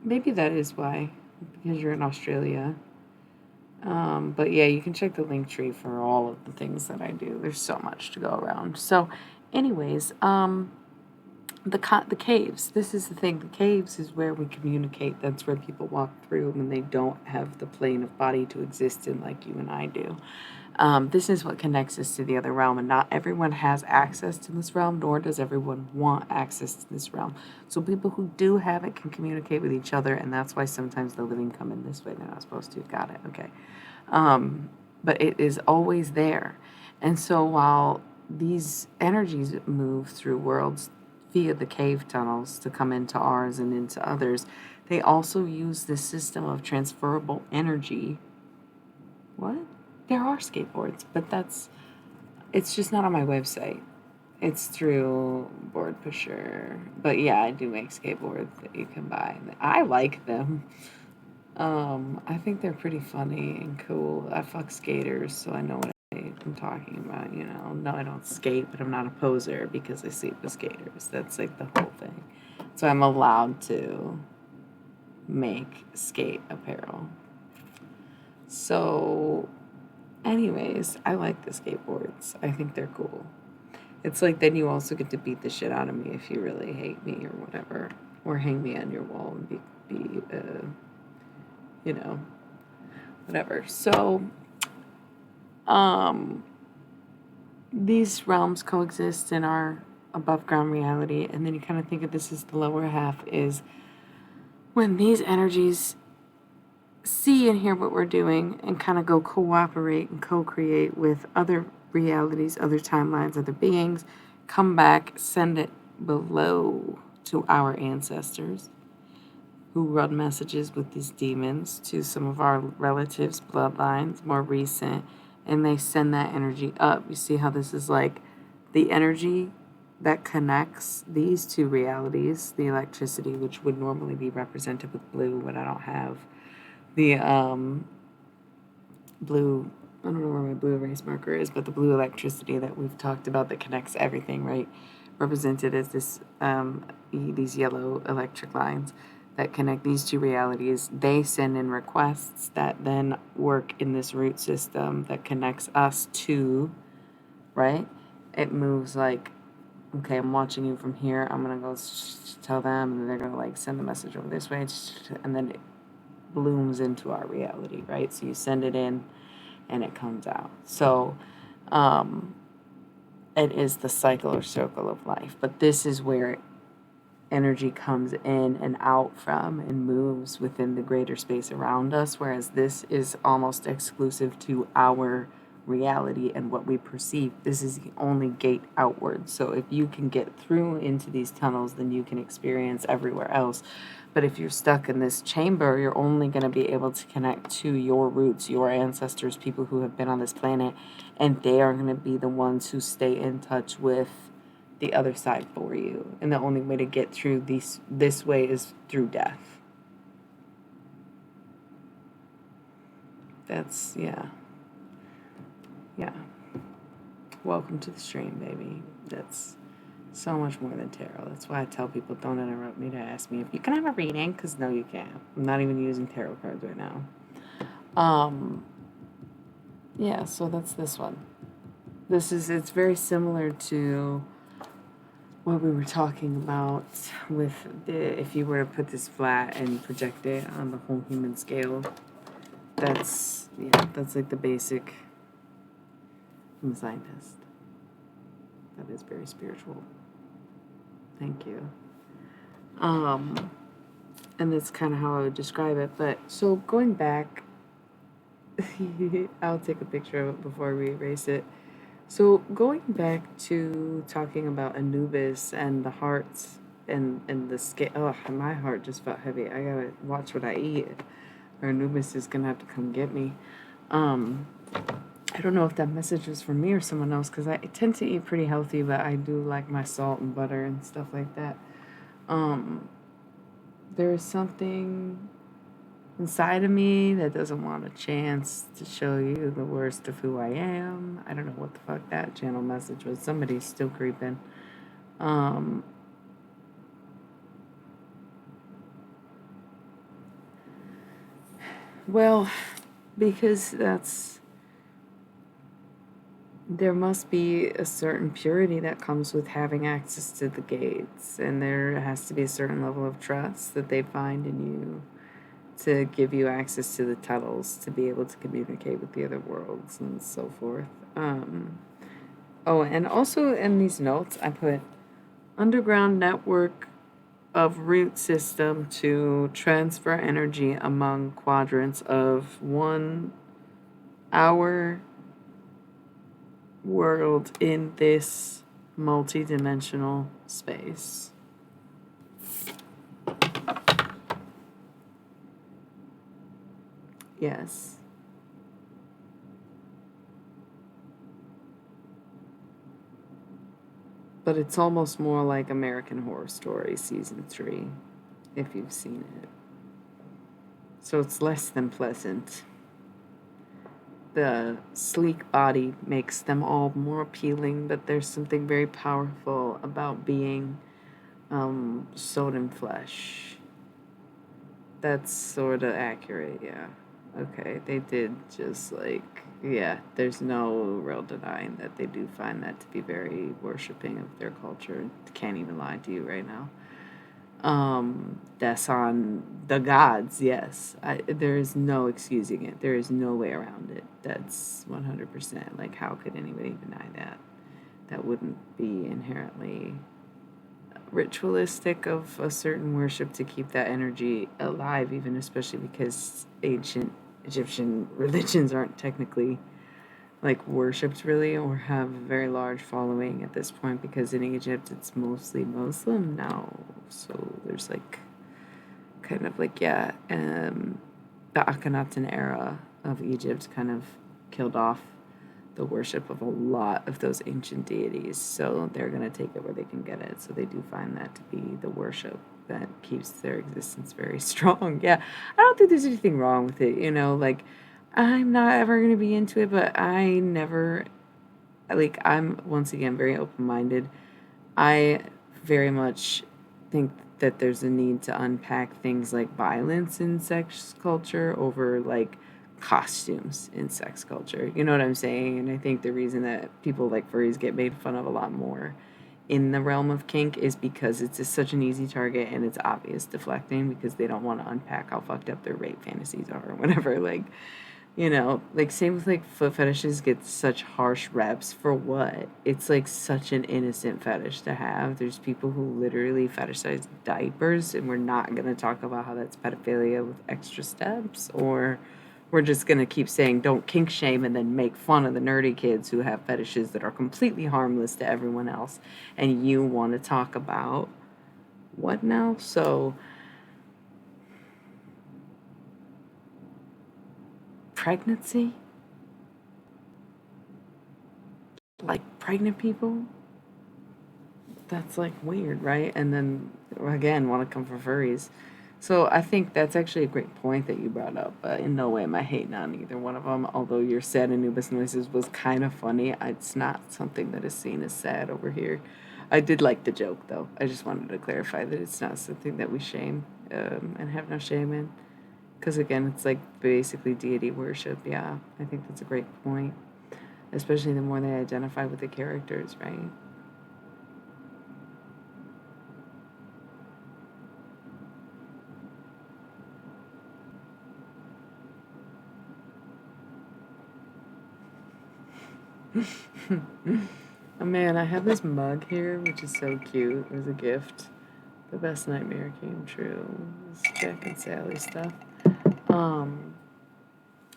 maybe that is why, because you're in Australia. But yeah, you can check the link tree for all of the things that I do. There's so much to go around. So anyways, the caves. This is the thing. The caves is where we communicate. That's where people walk through when they don't have the plane of body to exist in like you and I do. This is what connects us to the other realm, and not everyone has access to this realm, nor does everyone want access to this realm. So people who do have it can communicate with each other, and that's why sometimes the living come in this way they're not supposed to. Got it. Okay. But it is always there. And so while these energies move through worlds via the cave tunnels to come into ours and into others, they also use this system of transferable energy. What? There are skateboards, but it's just not on my website. It's through Board Pusher. But yeah, I do make skateboards that you can buy. I like them. I think they're pretty funny and cool. I fuck skaters, so I know what I'm talking about, you know. No, I don't skate, but I'm not a poser because I sleep with skaters. That's like the whole thing. So I'm allowed to make skate apparel. So anyways, I like the skateboards. I think they're cool. It's like then you also get to beat the shit out of me if you really hate me or whatever, or hang me on your wall and be you know, whatever. So, these realms coexist in our above ground reality, and then you kind of think of this as the lower half is when these energies see and hear what we're doing and kind of go cooperate and co-create with other realities, other timelines, other beings, come back, send it below to our ancestors who run messages with these demons to some of our relatives, bloodlines, more recent, and they send that energy up. You see how this is like the energy that connects these two realities, the electricity, which would normally be represented with blue, but I don't have the blue, I don't know where my blue erase marker is, but the blue electricity that we've talked about that connects everything, right? Represented as this these yellow electric lines that connect these two realities. They send in requests that then work in this root system that connects us to, right? It moves like, okay, I'm watching you from here. I'm going to go tell them, and they're going to like send the message over this way. And then it blooms into our reality, right? So you send it in and it comes out. So it is the cycle or circle of life. But this is where energy comes in and out from and moves within the greater space around us, whereas this is almost exclusive to our reality and what we perceive. This is the only gate outward. So if you can get through into these tunnels, then you can experience everywhere else. But if you're stuck in this chamber, you're only going to be able to connect to your roots, your ancestors, people who have been on this planet, and they are going to be the ones who stay in touch with the other side for you. And the only way to get through this way is through death. That's, yeah. Yeah. Welcome to the stream, baby. That's so much more than tarot. That's why I tell people don't interrupt me to ask me if you can have a reading, because no, you can't. I'm not even using tarot cards right now. Yeah, so that's this one. It's very similar to what we were talking about with the, if you were to put this flat and project it on the whole human scale, that's like the basic. I'm a scientist. That is very spiritual. Thank you. And that's kind of how I would describe it. But so going back, I'll take a picture of it before we erase it. So going back to talking about Anubis and the hearts and the scale. Oh, my heart just felt heavy. I gotta watch what I eat, or Anubis is gonna have to come get me. I don't know if that message was for me or someone else, because I tend to eat pretty healthy, but I do like my salt and butter and stuff like that. There is something inside of me that doesn't want a chance to show you the worst of who I am. I don't know what the fuck that channel message was. Somebody's still creeping. Well, because there must be a certain purity that comes with having access to the gates, and there has to be a certain level of trust that they find in you to give you access to the tunnels to be able to communicate with the other worlds and so forth. Oh, and also in these notes, I put underground network of root system to transfer energy among quadrants of 1 hour world in this multi-dimensional space. Yes. But it's almost more like American Horror Story Season 3, if you've seen it. So it's less than pleasant. The sleek body makes them all more appealing, but there's something very powerful about being sewed in flesh. That's sort of accurate, yeah. Okay, they did just like, yeah, there's no real denying that they do find that to be very worshipping of their culture. Can't even lie to you right now. That's on the gods, yes. There is no excusing it. There is no way around it. That's 100%. Like, how could anybody deny that? That wouldn't be inherently ritualistic of a certain worship to keep that energy alive, even especially because ancient Egyptian religions aren't technically like worshipped really or have a very large following at this point, because in Egypt it's mostly Muslim now. So there's like kind of like, yeah, the Akhenaten era of Egypt kind of killed off the worship of a lot of those ancient deities. So they're going to take it where they can get it. So they do find that to be the worship that keeps their existence very strong. Yeah, I don't think there's anything wrong with it, like, I'm not ever going to be into it, but I never, like, I'm once again very open-minded. I very much think that there's a need to unpack things like violence in sex culture over like costumes in sex culture. You know what I'm saying? And I think the reason that people like furries get made fun of a lot more in the realm of kink is because it's just such an easy target and it's obvious deflecting because they don't want to unpack how fucked up their rape fantasies are or whatever. Like, like same with like foot fetishes get such harsh reps for what? It's like such an innocent fetish to have. There's people who literally fetishize diapers, and we're not going to talk about how that's pedophilia with extra steps, or we're just going to keep saying don't kink shame and then make fun of the nerdy kids who have fetishes that are completely harmless to everyone else. And you want to talk about what now? So, pregnancy? Like pregnant people? That's like weird, right? And then again, want to come for furries. So I think that's actually a great point that you brought up. In no way am I hating on either one of them. Although your sad Anubis noises was kind of funny, it's not something that is seen as sad over here. I did like the joke though. I just wanted to clarify that it's not something that we shame and have no shame in. Because again, it's like basically deity worship. Yeah, I think that's a great point. Especially the more they identify with the characters, right? Oh man, I have this mug here, which is so cute. It was a gift. The best nightmare came true. This Jack and Sally stuff. Um,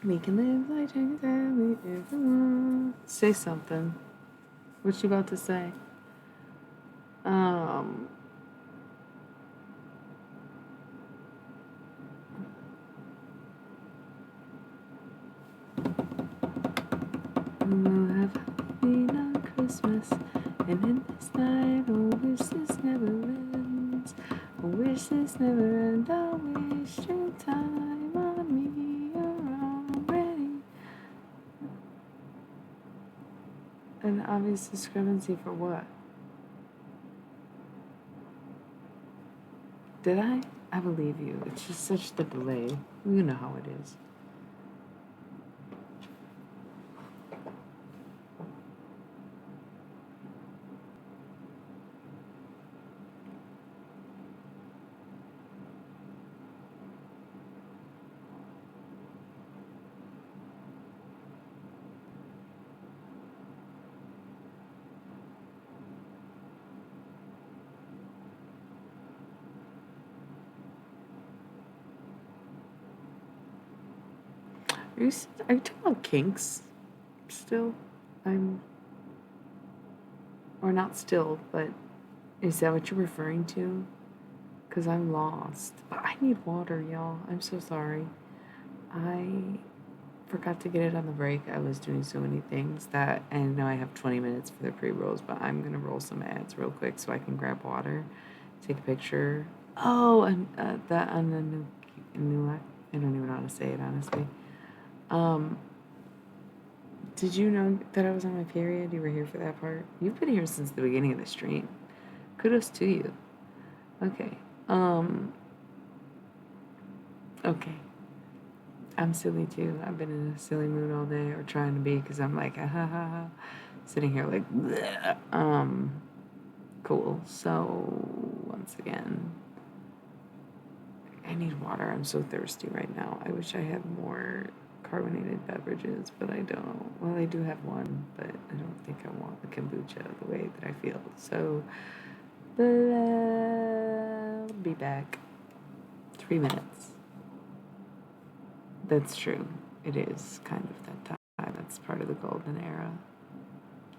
we can live like Jack and Sally if we want. Say something. What you about to say? Um, we'll have Halloween on Christmas, and in this night, oh, wish this never ends. I wish this never ends. I wish your time on me already. An obvious discrepancy for what? Did I? I believe you. It's just such the delay. You know how it is. Are you talking about kinks? Still? I'm. Or not still, but is that what you're referring to? Because I'm lost. But I need water, y'all. I'm so sorry. I forgot to get it on the break. I was doing so many things that, and now I have 20 minutes for the pre rolls, but I'm gonna roll some ads real quick so I can grab water, take a picture. Oh, and that on the new, I don't even know how to say it honestly. Um, did you know that I was on my period? You were here for that part. You've been here since the beginning of the stream. Kudos to you. Okay. Okay. I'm silly too. I've been in a silly mood all day, or trying to be, because I'm like, ha ha ha, sitting here like, bleh. Cool. So once again, I need water. I'm so thirsty right now. I wish I had more carbonated beverages, but I don't. Well, I do have one, but I don't think I want the kombucha the way that I feel. So, I'll be back. 3 minutes. That's true. It is kind of that time. That's part of the golden era.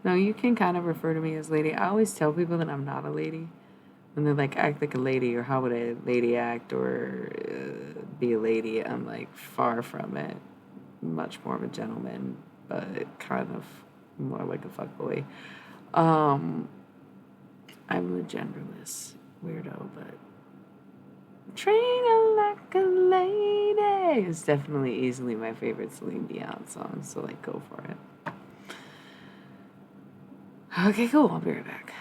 No, you can kind of refer to me as lady. I always tell people that I'm not a lady. When they're like, act like a lady, or how would a lady act, or be a lady, I'm like, far from it. Much more of a gentleman, but kind of more like a fuckboy. Um, I'm a genderless weirdo, but treat her like a lady is definitely easily my favorite Celine Dion song, so like, go for it. Okay, cool. I'll be right back.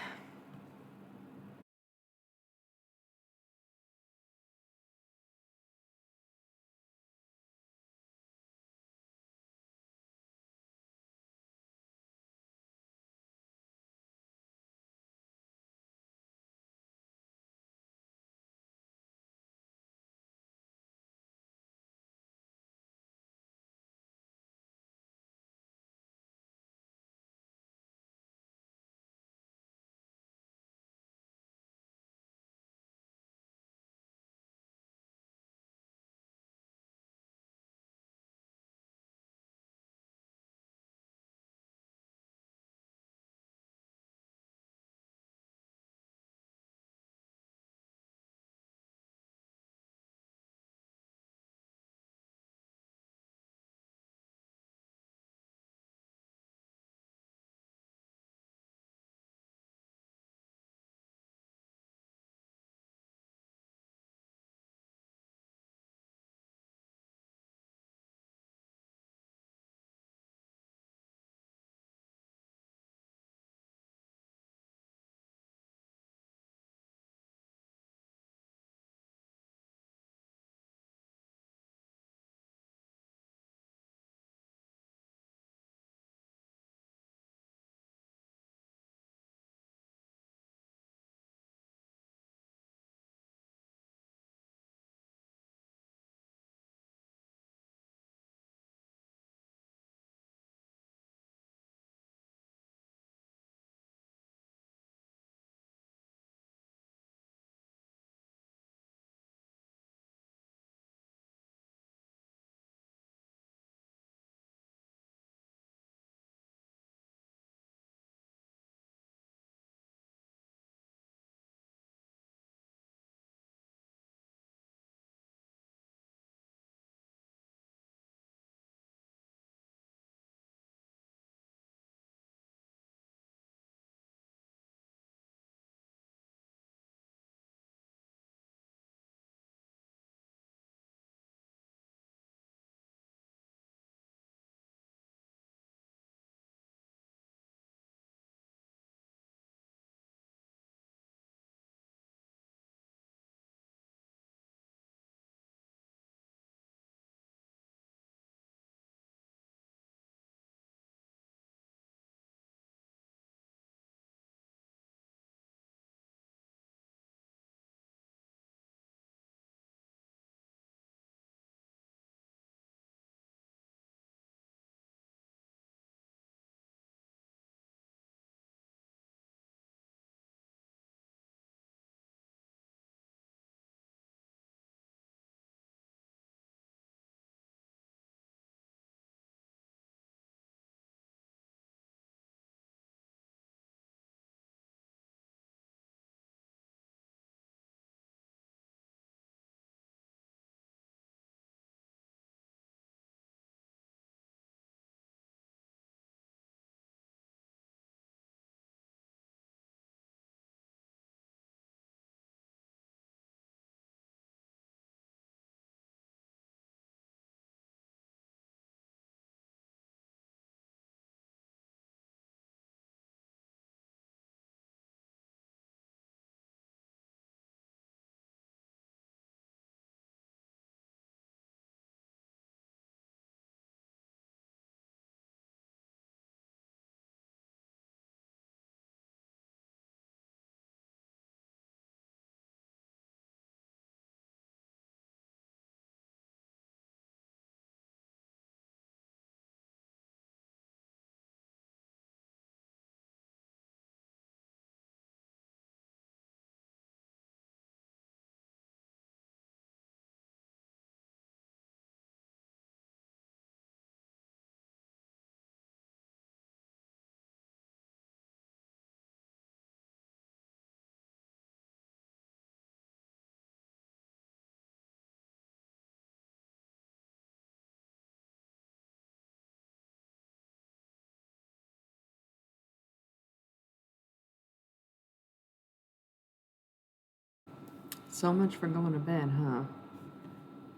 So much for going to bed, huh?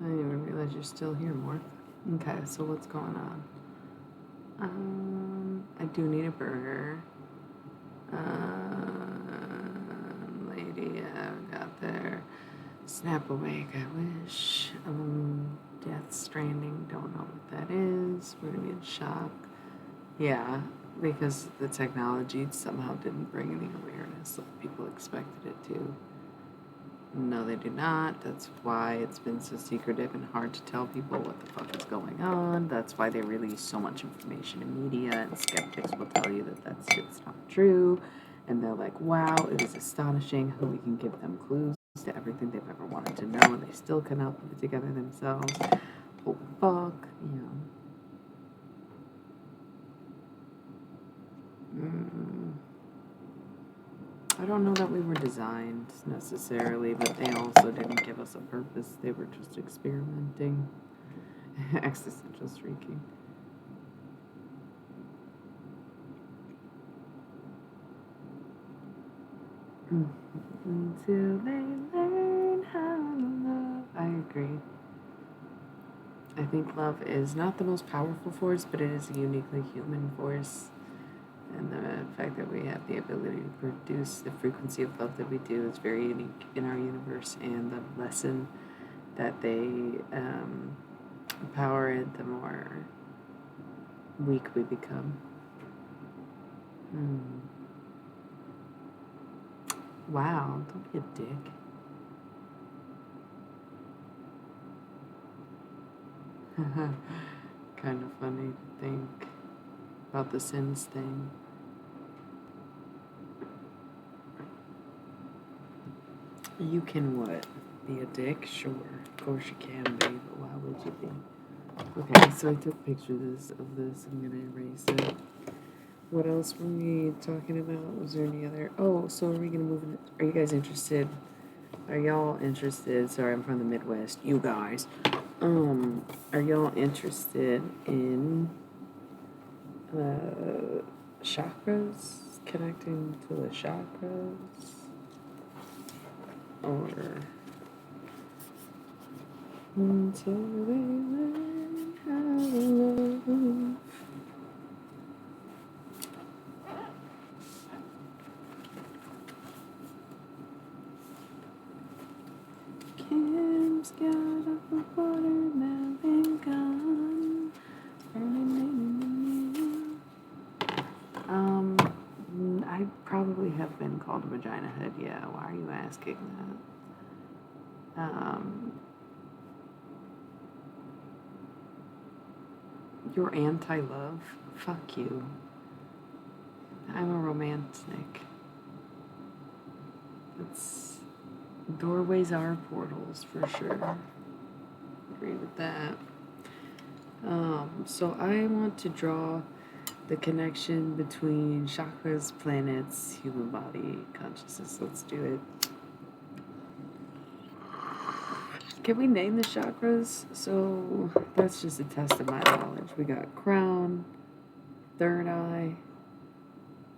I didn't even realize you're still here, Morph. Okay, so what's going on? I do need a burger. Lady, got there. Snap awake, I wish. Death Stranding, don't know what that is. We're gonna be in shock. Yeah, because the technology somehow didn't bring any awareness like people expected it to. No, they do not. That's why it's been so secretive and hard to tell people what the fuck is going on. That's why they release so much information in media, and skeptics will tell you that shit's not true. And they're like, wow, it is astonishing how we can give them clues to everything they've ever wanted to know, and they still cannot put it together themselves. Holy fuck, you know. I don't know that we were designed necessarily, but they also didn't give us a purpose. They were just experimenting. Existential streaking. Until they learn how to love. I agree. I think love is not the most powerful force, but it is a uniquely human force. And the fact that we have the ability to produce the frequency of love that we do is very unique in our universe. And the lesson that they empower it, the more weak we become. Wow, don't be a dick. Kind of funny to think about the sins thing. You can what? Be a dick? Sure. Of course you can be, but why would you be? Okay, so I took pictures of this. I'm gonna erase it. What else were we talking about? Was there any other? Oh, so are we gonna move in? Are you guys interested? Are y'all interested? Sorry, I'm from the Midwest. You guys. Are y'all interested in chakras? Connecting to the chakras? Or until they learn how to love. Kim's got a watermelon gun. I probably have been called a vagina head, yeah. Why are you asking that? You're anti-love? Fuck you. I'm a romantic. It's doorways are portals for sure. Agree with that. So I want to draw the connection between chakras, planets, human body, consciousness. Let's do it. Can we name the chakras? So that's just a test of my knowledge. We got crown, third eye,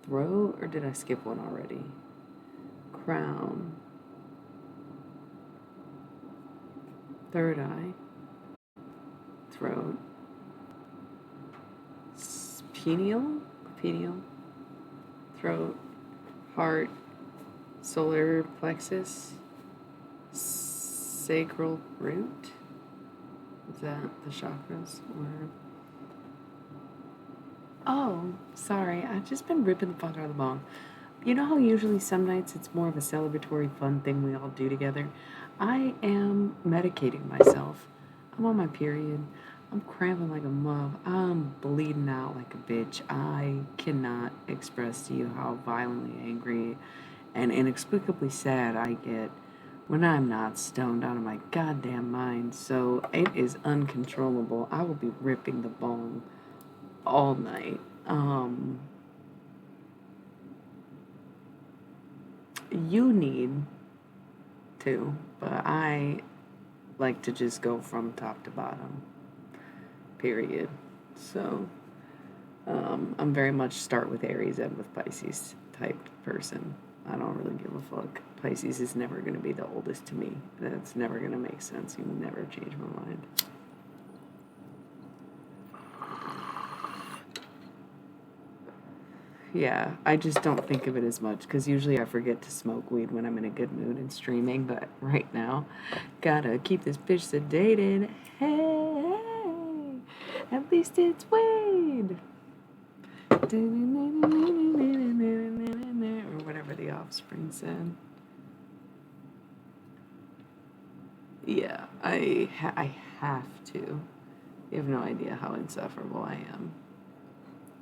throat, or did I skip one already? Crown, third eye, throat, pineal, throat, heart, solar plexus, sacral root. Is that the chakras? Or oh, sorry, I've just been ripping the fuck out of the bong. You know how usually some nights it's more of a celebratory fun thing we all do together? I am medicating myself. I'm on my period. I'm cramping like a muff. I'm bleeding out like a bitch. I cannot express to you how violently angry and inexplicably sad I get when I'm not stoned out of my goddamn mind. So it is uncontrollable. I will be ripping the bong all night. You need to, but I like to just go from top to bottom. Period. So, I'm very much start with Aries, end with Pisces type person. I don't really give a fuck. Pisces is never going to be the oldest to me. That's never going to make sense. You never change my mind. Yeah, I just don't think of it as much because usually I forget to smoke weed when I'm in a good mood and streaming, but right now, gotta keep this bitch sedated. Hey, at least it's weed. Or whatever the Offspring said. Yeah, I have to. You have no idea how insufferable I am.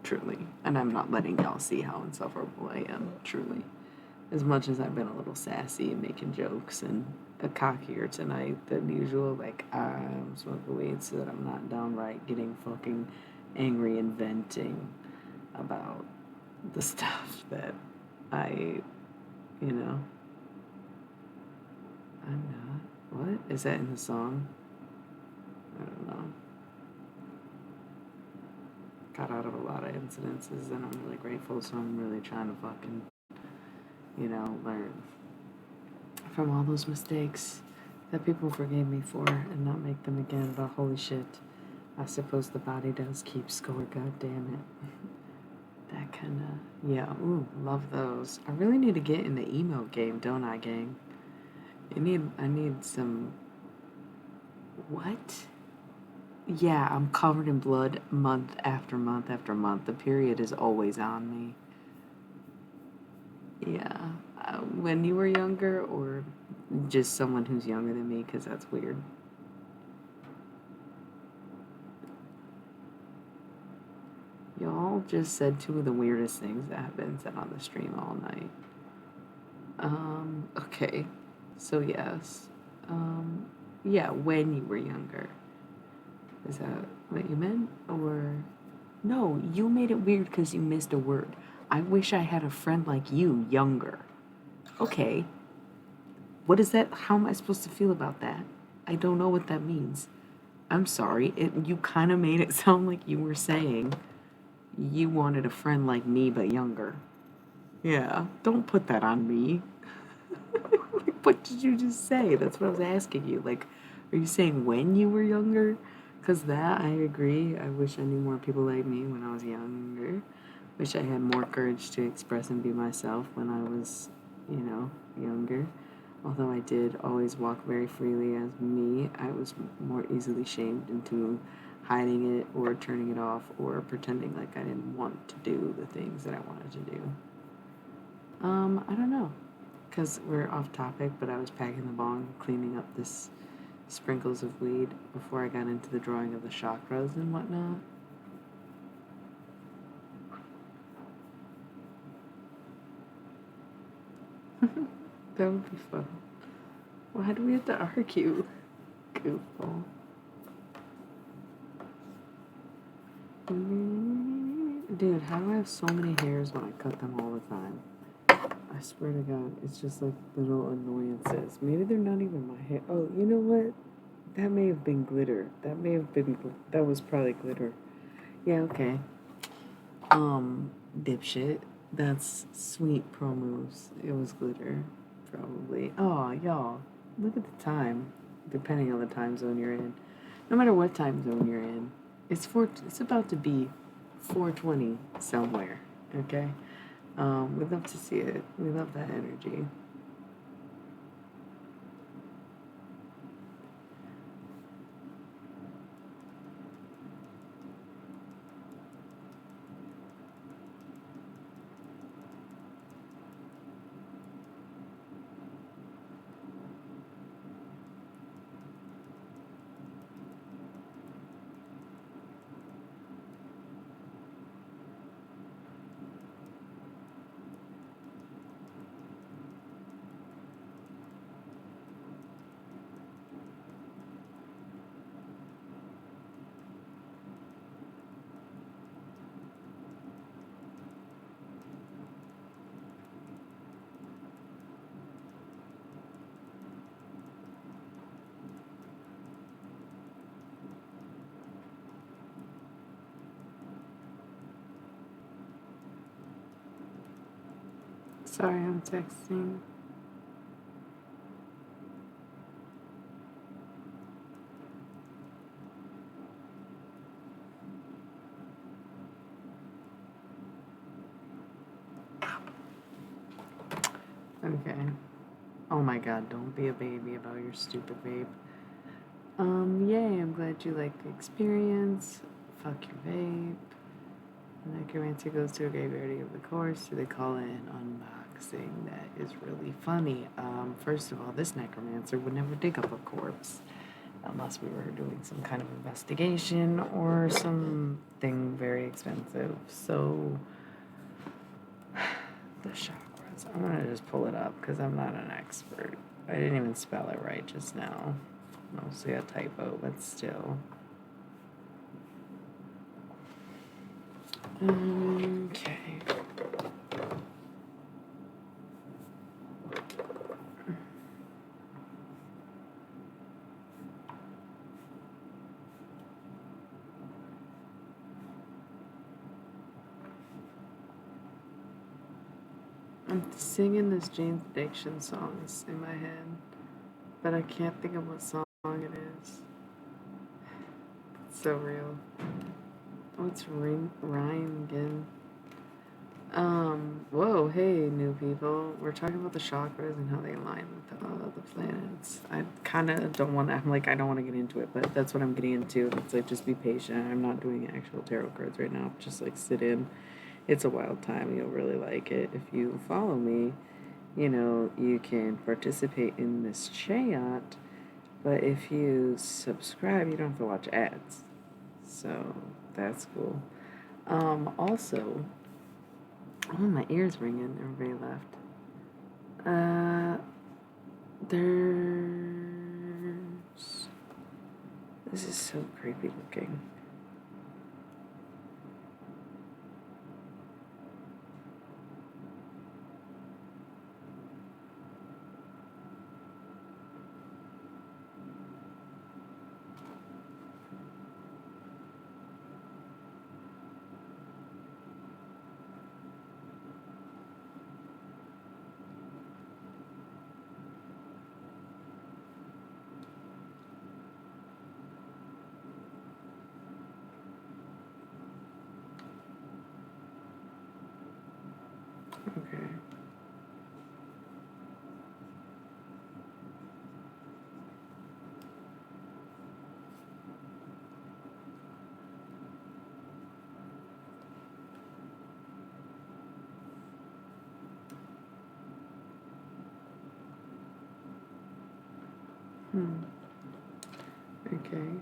Truly. And I'm not letting y'all see how insufferable I am, truly. As much as I've been a little sassy and making jokes and a cockier tonight than usual, like, I'm smoking weed so that I'm not downright getting fucking angry and venting about the stuff that I, you know, I'm not. What? Is that in the song? I don't know. Got out of a lot of incidences and I'm really grateful, so I'm really trying to fucking, learn from all those mistakes that people forgave me for and not make them again. But holy shit, I suppose the body does keep score, god damn it. That kinda, yeah, ooh, love those. I really need to get in the emote game, don't I, gang? I need some, what? Yeah, I'm covered in blood month after month after month. The period is always on me. Yeah. When you were younger, or just someone who's younger than me, because that's weird. Y'all just said two of the weirdest things that have been said on the stream all night. Okay. So, yes. Yeah, when you were younger. Is that what you meant? Or. No, you made it weird because you missed a word. I wish I had a friend like you, younger. Okay. What is that? How am I supposed to feel about that? I don't know what that means. I'm sorry. You kind of made it sound like you were saying you wanted a friend like me but younger. Yeah, don't put that on me. What did you just say? That's what I was asking you. Like, are you saying when you were younger? Because that, I agree. I wish I knew more people like me when I was younger. Wish I had more courage to express and be myself when I was, younger. Although I did always walk very freely as me, I was more easily shamed into hiding it or turning it off or pretending like I didn't want to do the things that I wanted to do. I don't know. Because we're off topic, but I was packing the bong, cleaning up this sprinkles of weed before I got into the drawing of the chakras and whatnot. That would be fun. Why do we have to argue? Goofball. Dude, how do I have so many hairs when I cut them all the time? I swear to God, it's just like little annoyances. Maybe they're not even my hair. Oh, you know what? That may have been glitter. That was probably glitter. Yeah, okay. Dipshit. That's sweet pro moves. It was glitter, probably. Oh, y'all, look at the time. Depending on the time zone you're in, no matter what time zone you're in, it's about to be 4:20 somewhere. Okay. We'd love to see it. We love that energy. Sorry, I'm texting. Okay. Oh my god, don't be a baby about your stupid vape. Yay, I'm glad you like the experience. Fuck your vape. The necromancer goes to a graveyard to give the course. Do they call it an unboxing? That is really funny. First of all, this necromancer would never dig up a corpse unless we were doing some kind of investigation or something very expensive. So, the chakras. I'm gonna just pull it up because I'm not an expert. I didn't even spell it right just now. Mostly a typo, but still. Okay. I'm singing this Jane's Addiction song in my head, but I can't think of what song it is. It's so real. What's rhyme again? Whoa, hey, new people. We're talking about the chakras and how they align with the planets. I kind of don't want to, I'm like, I don't want to get into it, but that's what I'm getting into. It's like, just be patient. I'm not doing actual tarot cards right now. Just like sit in. It's a wild time. You'll really like it. If you follow me, you know, you can participate in this chat, but if you subscribe, you don't have to watch ads. So that's cool. Also, oh, my ear's ringing. Everybody left. There's. This is so creepy looking. Okay. Okay.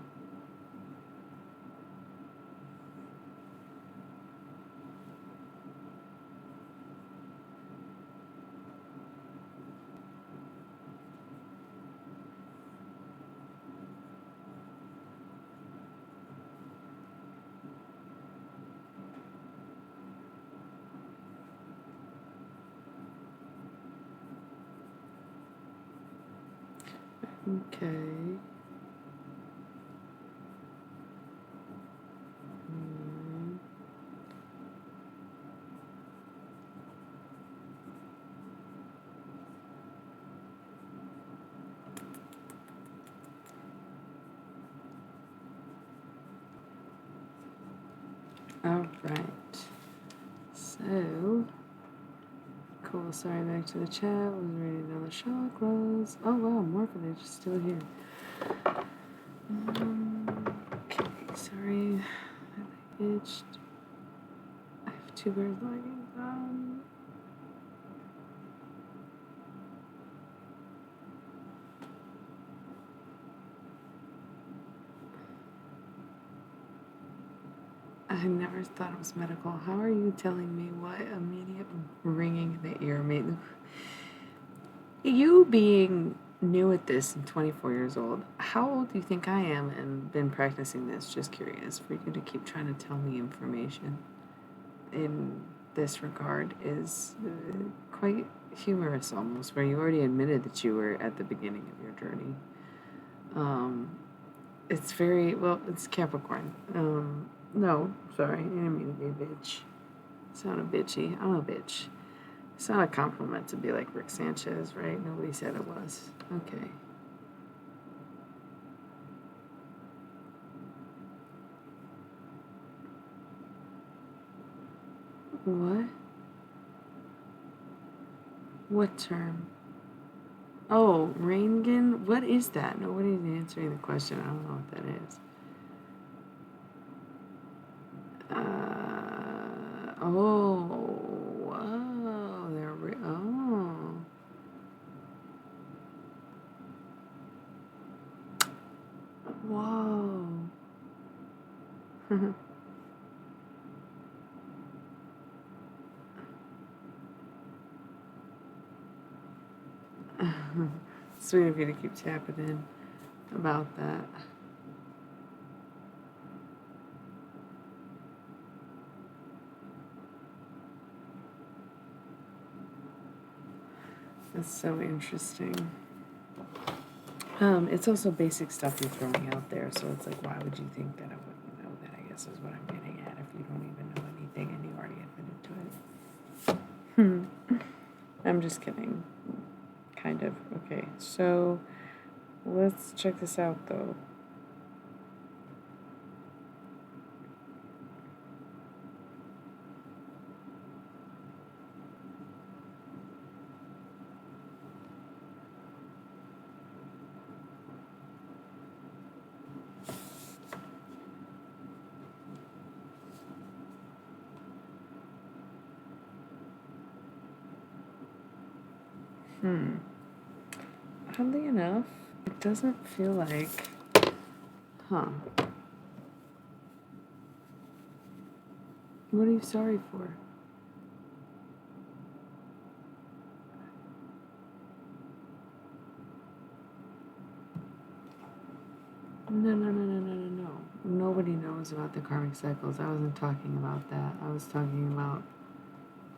Okay. All right. So, cool. Sorry, back to the chat. Was reading down the chakras. Oh wow, more footage is still here. Okay, sorry. I itched. I have 2 pairs of leggings on. I never thought it was medical. How are you telling me what immediate ringing in the ear made? You being new at this and 24 years old, how old do you think I am and been practicing this? Just curious for you to keep trying to tell me information in this regard is quite humorous almost, where you already admitted that you were at the beginning of your journey. It's very, well, it's Capricorn. No, sorry, I didn't mean to be a bitch. Sounded bitchy. I'm a bitch. It's not a compliment to be like Rick Sanchez, right? Nobody said it was. Okay. What? What term? Oh, Rangan? What is that? Nobody's answering the question. I don't know what that is. Oh, whoa. Sweet of you to keep tapping in about that. That's so interesting. It's also basic stuff you're throwing out there, so it's like, why would you think that I wouldn't know that? I guess is what I'm getting at. If you don't even know anything and you already admitted to it. I'm just kidding. Kind of. Okay, so let's check this out though. Oddly enough, it doesn't feel like, huh? What are you sorry for? No. Nobody knows about the karmic cycles. I wasn't talking about that. I was talking about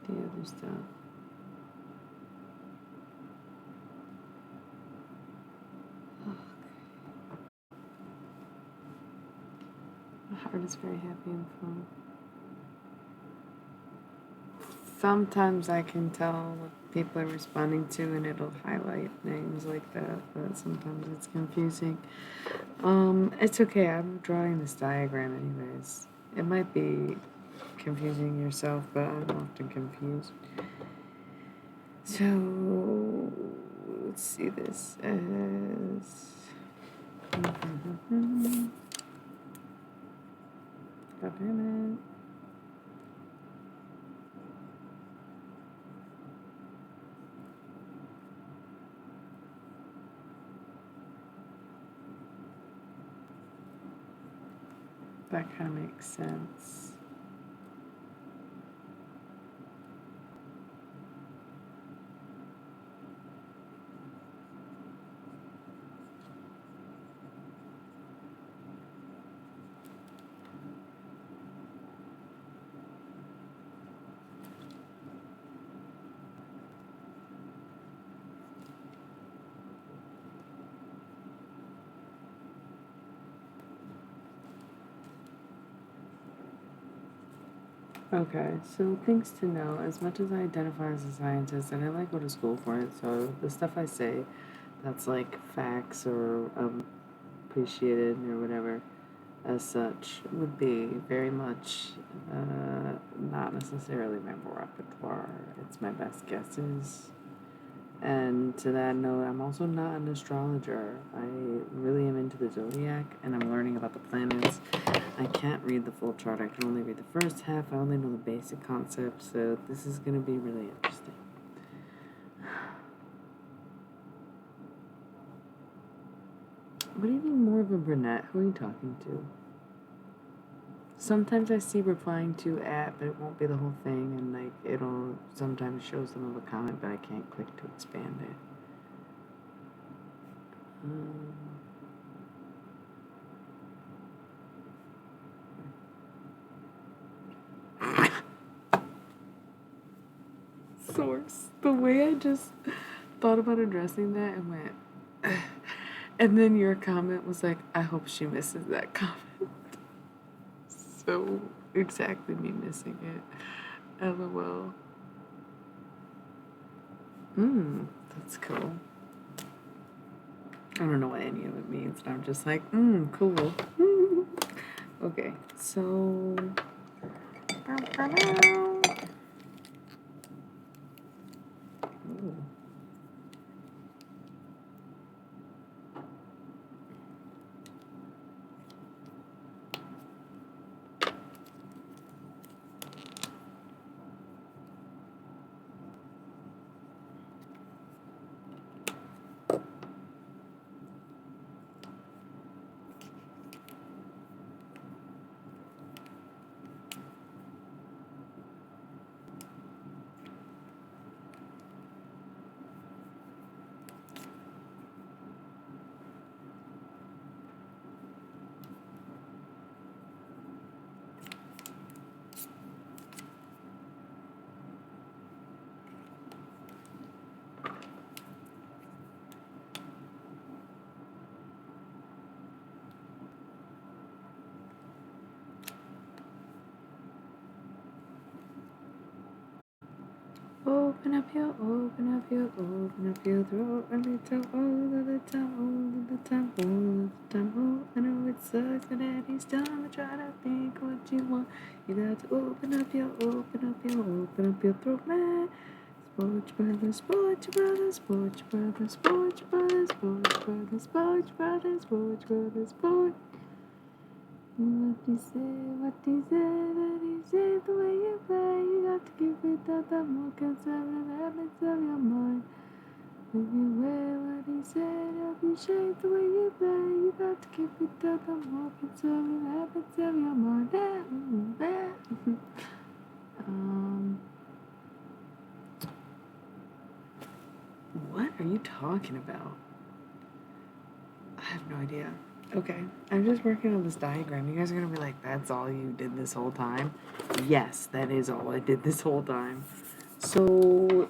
the other stuff. My heart is very happy and full. Sometimes I can tell what people are responding to and it'll highlight names like that, but sometimes it's confusing. It's okay, I'm drawing this diagram anyways. It might be confusing yourself, but I'm often confused. So, let's see this as... God damn it. That kind of makes sense. Okay, so things to know. As much as I identify as a scientist, and I like go to school for it, so the stuff I say that's like facts or appreciated or whatever as such would be very much not necessarily my repertoire. It's my best guesses. And to that note, I'm also not an astrologer. I really am into the zodiac and I'm learning about the planets. I can't read the full chart. I can only read the first half. I only know the basic concepts, so this is going to be really interesting. What do you mean more of a brunette? Who are you talking to? Sometimes I see replying to at, but it won't be the whole thing, and like it'll sometimes show some of a comment, but I can't click to expand it. Source. The way I just thought about addressing that and went, and then your comment was like, I hope she misses that comment. So exactly me missing it. LOL. That's cool. I don't know what any of it means, and I'm just like, cool. Okay, so... Ooh. open up your throat a little, all of the time, all of the time, all of the time. Oh, I know it sucks, but at each time I try to think what you want. You got to open up your throat, man. Sports brothers, sports brothers, sports brothers, sports brothers, sports brothers, sports brothers, sports brothers, sports. What he said, the way you play, you got to keep it at the more conservative habits of your mind. If you wear what he said, help you shape the way you play, you got to keep it at the more conservative habits of your mind. What are you talking about? I have no idea. Okay, I'm just working on this diagram. You guys are gonna be like, that's all you did this whole time? Yes, that is all I did this whole time. So,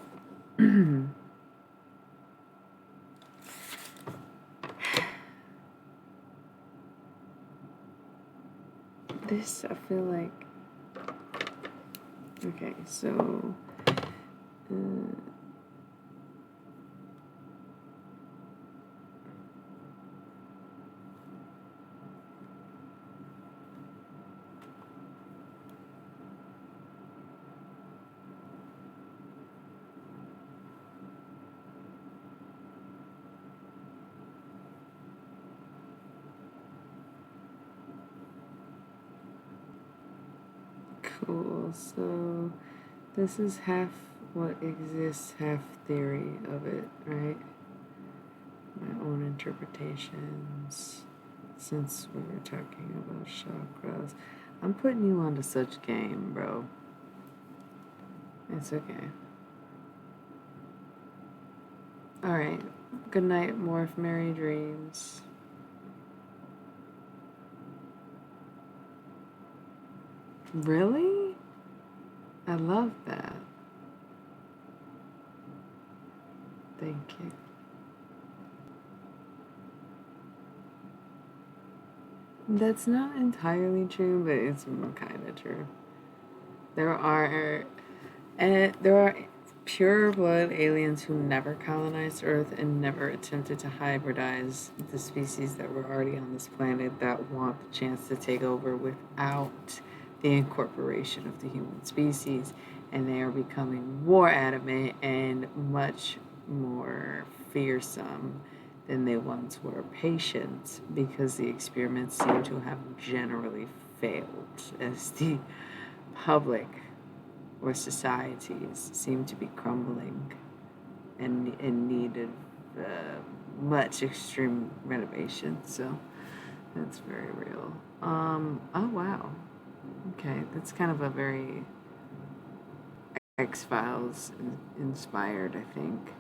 this, I feel like, okay, so, cool. So, this is half what exists, half theory of it, right? My own interpretations. Since we were talking about chakras, I'm putting you onto such game, bro. It's okay. Alright. Good night, Morph. Merry dreams. Really? I love that. Thank you. That's not entirely true, but it's kind of true. There are pure blood aliens who never colonized Earth and never attempted to hybridize the species that were already on this planet that want the chance to take over without the incorporation of the human species, and they are becoming more adamant and much more fearsome than they once were patient, because the experiments seem to have generally failed as the public or societies seem to be crumbling and in need of much extreme renovation. So that's very real. Oh wow. Okay, that's kind of a very X-Files inspired, I think.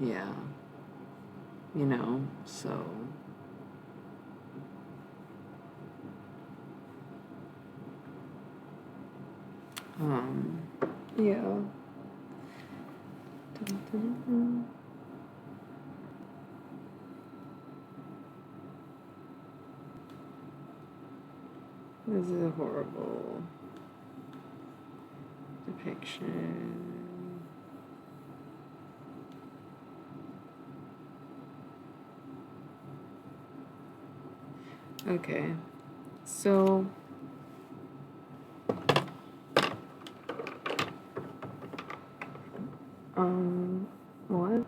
Yeah. You know, so yeah. Dun, dun, dun. This is a horrible depiction. Okay, so what?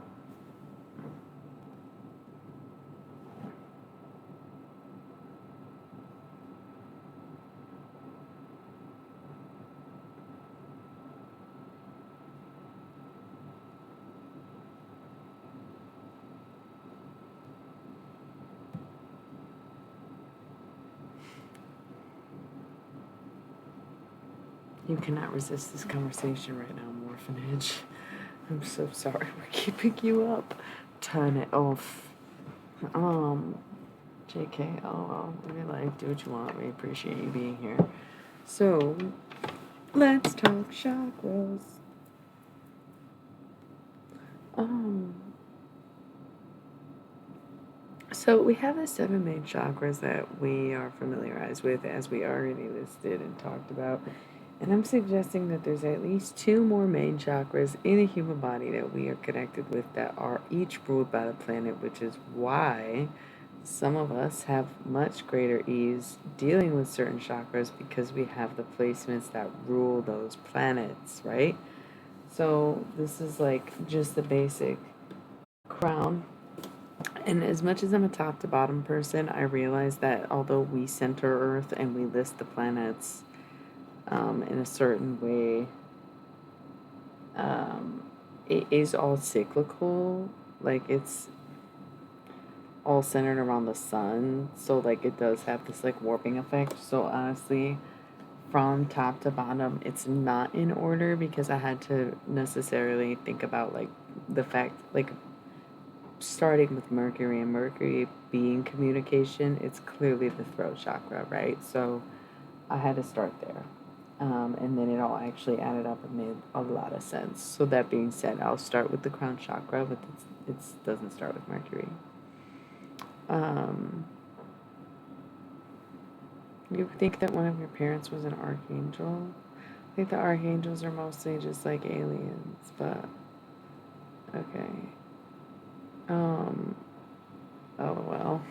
You cannot resist this conversation right now, Morphinage. I'm so sorry we're keeping you up. Turn it off. JK, LOL, live your life, do what you want. We appreciate you being here. So, let's talk chakras. So we have the 7 main chakras that we are familiarized with, as we already listed and talked about And I'm suggesting that there's at least two more main chakras in the human body that we are connected with that are each ruled by the planet, which is why some of us have much greater ease dealing with certain chakras because we have the placements that rule those planets, right? So this is like just the basic crown. And as much as I'm a top to bottom person, I realize that although we center Earth and we list the planets in a certain way, um, it is all cyclical. Like it's all centered around the sun. So like it does have this like warping effect. So honestly, from top to bottom, it's not in order because I had to necessarily think about like the fact like starting with Mercury and Mercury being communication, it's clearly the throat chakra, right? So I had to start there. And then it all actually added up and made a lot of sense. So that being said, I'll start with the crown chakra, but it doesn't start with Mercury. Um, you think that one of your parents was an archangel? I think the archangels are mostly just like aliens, but okay. Um, oh well.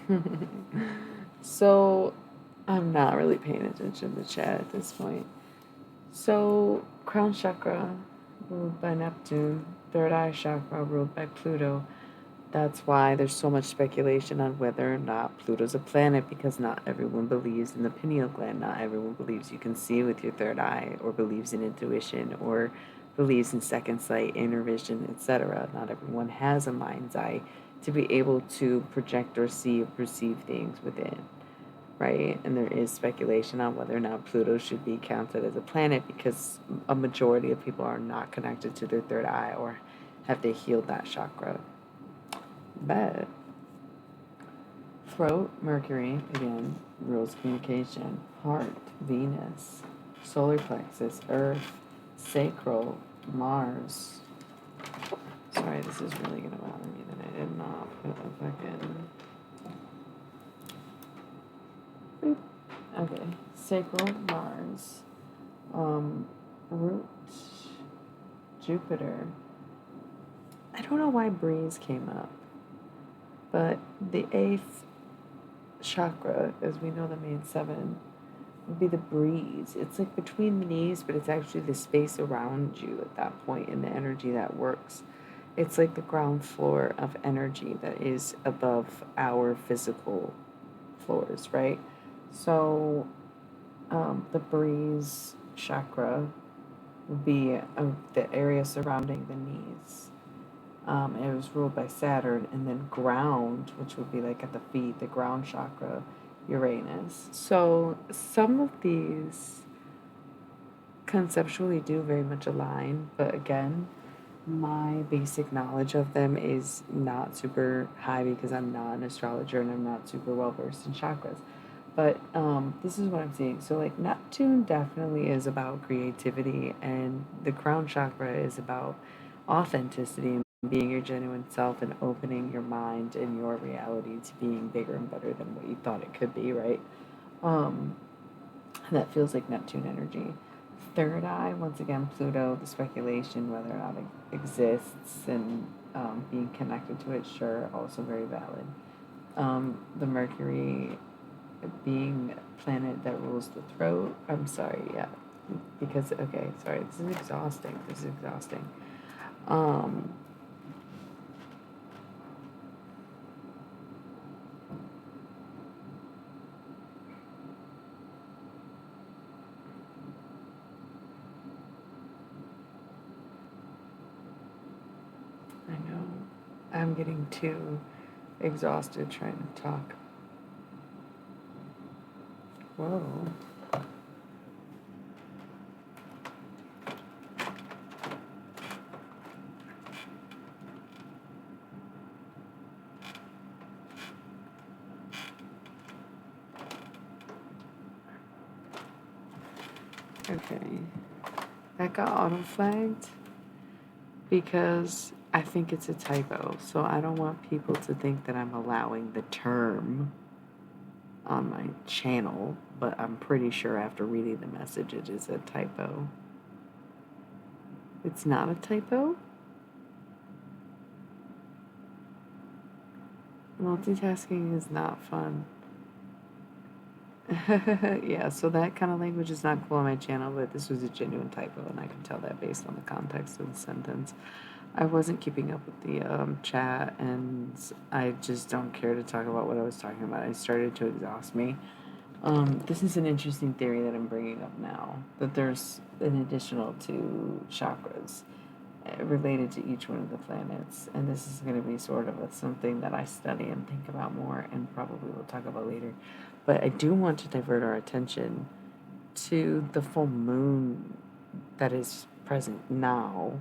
So I'm not really paying attention to chat at this point. So crown chakra ruled by Neptune, third eye chakra ruled by Pluto. That's why there's so much speculation on whether or not Pluto's a planet because not everyone believes in the pineal gland. Not everyone believes you can see with your third eye or believes in intuition or believes in second sight, inner vision, etc. Not everyone has a mind's eye to be able to project or see or perceive things within, right? And there is speculation on whether or not Pluto should be counted as a planet because a majority of people are not connected to their third eye or have they healed that chakra. But throat, Mercury, again, rules communication. Heart, Venus. Solar plexus, Earth. Sacral, Mars. Sorry, this is really going to bother me that I did not put a fucking... Boop. Okay. Sacral, Mars. Root, Jupiter. I don't know why breeze came up. But the eighth chakra, as we know the main seven, would be the breeze. It's like between the knees, but it's actually the space around you at that point and the energy that works. It's like the ground floor of energy that is above our physical floors, right? So the breeze chakra would be the area surrounding the knees. It was ruled by Saturn, and then ground, which would be like at the feet, the ground chakra, Uranus. So some of these conceptually do very much align, but again, my basic knowledge of them is not super high because I'm not an astrologer and I'm not super well versed in chakras. But this is what I'm seeing. So, like, Neptune definitely is about creativity, and the crown chakra is about authenticity and being your genuine self and opening your mind and your reality to being bigger and better than what you thought it could be, right? Um, that feels like Neptune energy. Third eye, once again, Pluto, the speculation whether or not it exists and being connected to it, sure, also very valid. The Mercury being planet that rules the throat. I'm sorry, yeah. Because, okay, sorry, this is exhausting. This is exhausting. Um, I know I'm getting too exhausted trying to talk. Whoa. Okay. That got auto flagged because I think it's a typo. So I don't want people to think that I'm allowing the term on my channel, but I'm pretty sure after reading the message it is a typo. It's not a typo? Multitasking is not fun. Yeah, so that kind of language is not cool on my channel, but this was a genuine typo, and I can tell that based on the context of the sentence. I wasn't keeping up with the chat, and I just don't care to talk about what I was talking about. It started to exhaust me. This is an interesting theory that I'm bringing up now, that there's an additional two chakras related to each one of the planets, and this is going to be sort of something that I study and think about more, and probably we'll talk about later. But I do want to divert our attention to the full moon that is present now.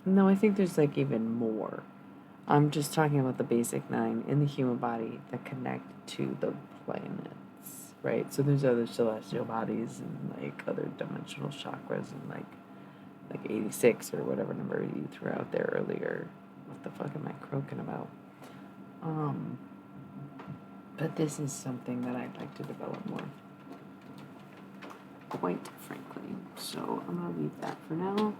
No, I think there's like even more. I'm just talking about the basic 9 in the human body that connect to the planets, right? So there's other celestial bodies and like other dimensional chakras and like 86 or whatever number you threw out there earlier. What the fuck am I croaking about? But this is something that I'd like to develop more, quite frankly. So I'm gonna leave that for now.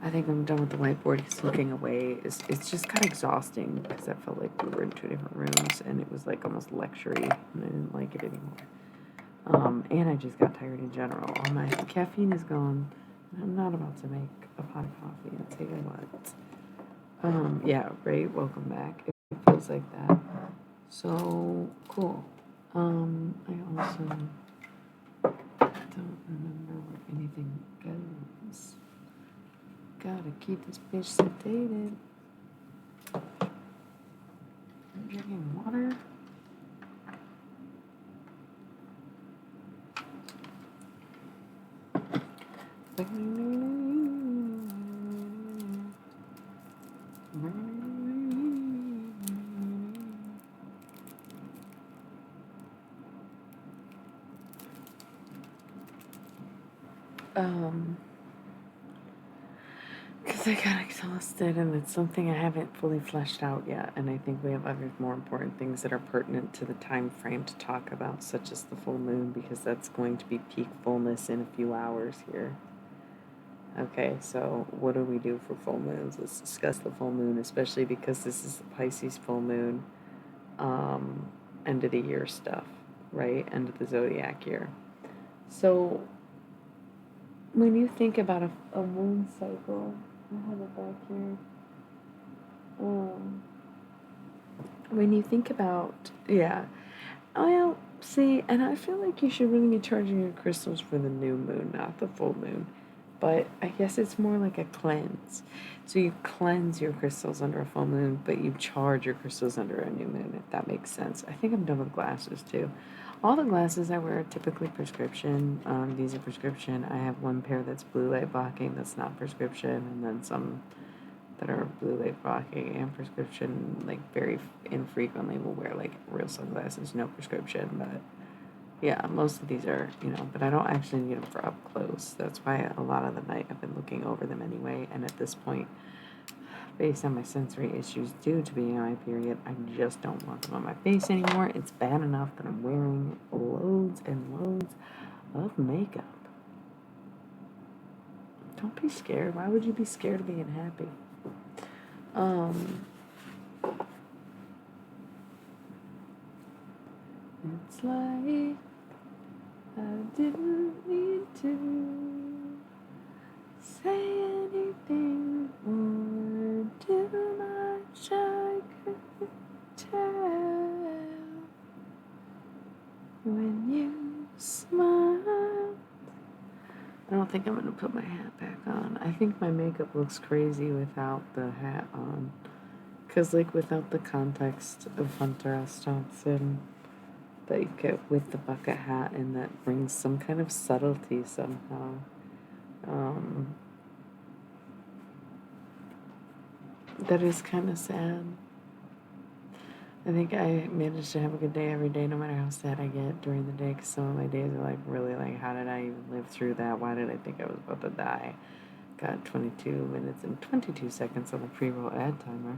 I think I'm done with the whiteboard because looking away it's just kind of exhausting because I felt like we were in 2 different rooms and it was like almost lecture-y and I didn't like it anymore. And I just got tired in general. All my caffeine is gone. I'm not about to make a pot of coffee. I'll tell you what. Yeah, right. Welcome back. It feels like that. So cool. I also don't remember where anything goes. Gotta keep this bitch sedated. I'm drinking water. Because I got exhausted and it's something I haven't fully fleshed out yet, and I think we have other more important things that are pertinent to the time frame to talk about, such as the full moon, because that's going to be peak fullness in a few hours here. Okay, so what do we do for full moons? Let's discuss the full moon, especially because this is the Pisces full moon, end of the year stuff, right? End of the zodiac year. So when you think about a moon cycle, I have it back here. When you think about, yeah, well, see, and I feel like you should really be charging your crystals for the new moon, not the full moon. But I guess it's more like a cleanse. So you cleanse your crystals under a full moon, but you charge your crystals under a new moon, if that makes sense. I think I'm done with glasses too. All the glasses I wear are typically prescription. These are prescription. I have one pair that's blue light blocking that's not prescription, and then some that are blue light blocking and prescription. Like very infrequently will wear like real sunglasses, no prescription. But yeah, most of these are, but I don't actually need them for up close. That's why a lot of the night I've been looking over them anyway. And at this point, based on my sensory issues due to being on my period, I just don't want them on my face anymore. It's bad enough that I'm wearing loads and loads of makeup. Don't be scared. Why would you be scared of being happy? It's like I didn't need to say anything or do much. I could tell when you smile. I don't think I'm gonna put my hat back on. I think my makeup looks crazy without the hat on. Cause like without the context of Hunter S. Thompson that you get with the bucket hat, and that brings some kind of subtlety somehow. That is kind of sad. I think I managed to have a good day every day, no matter how sad I get during the day, because some of my days are like, really, like, how did I even live through that? Why did I think I was about to die? Got 22 minutes and 22 seconds on the pre-roll ad timer.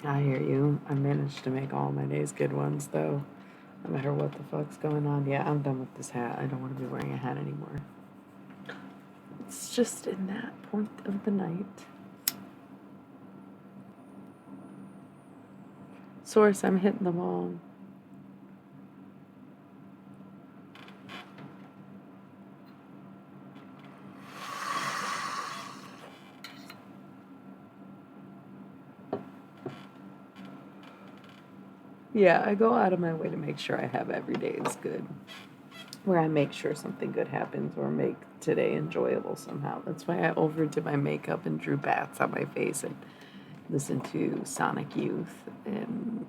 I hear you. I managed to make all my days good ones, though. No matter what the fuck's going on. Yeah, I'm done with this hat. I don't want to be wearing a hat anymore. It's just in that point of the night. Source, I'm hitting the wall. Yeah, I go out of my way to make sure I have every day is good. Where I make sure something good happens or make today enjoyable somehow. That's why I overdid my makeup and drew bats on my face and listened to Sonic Youth and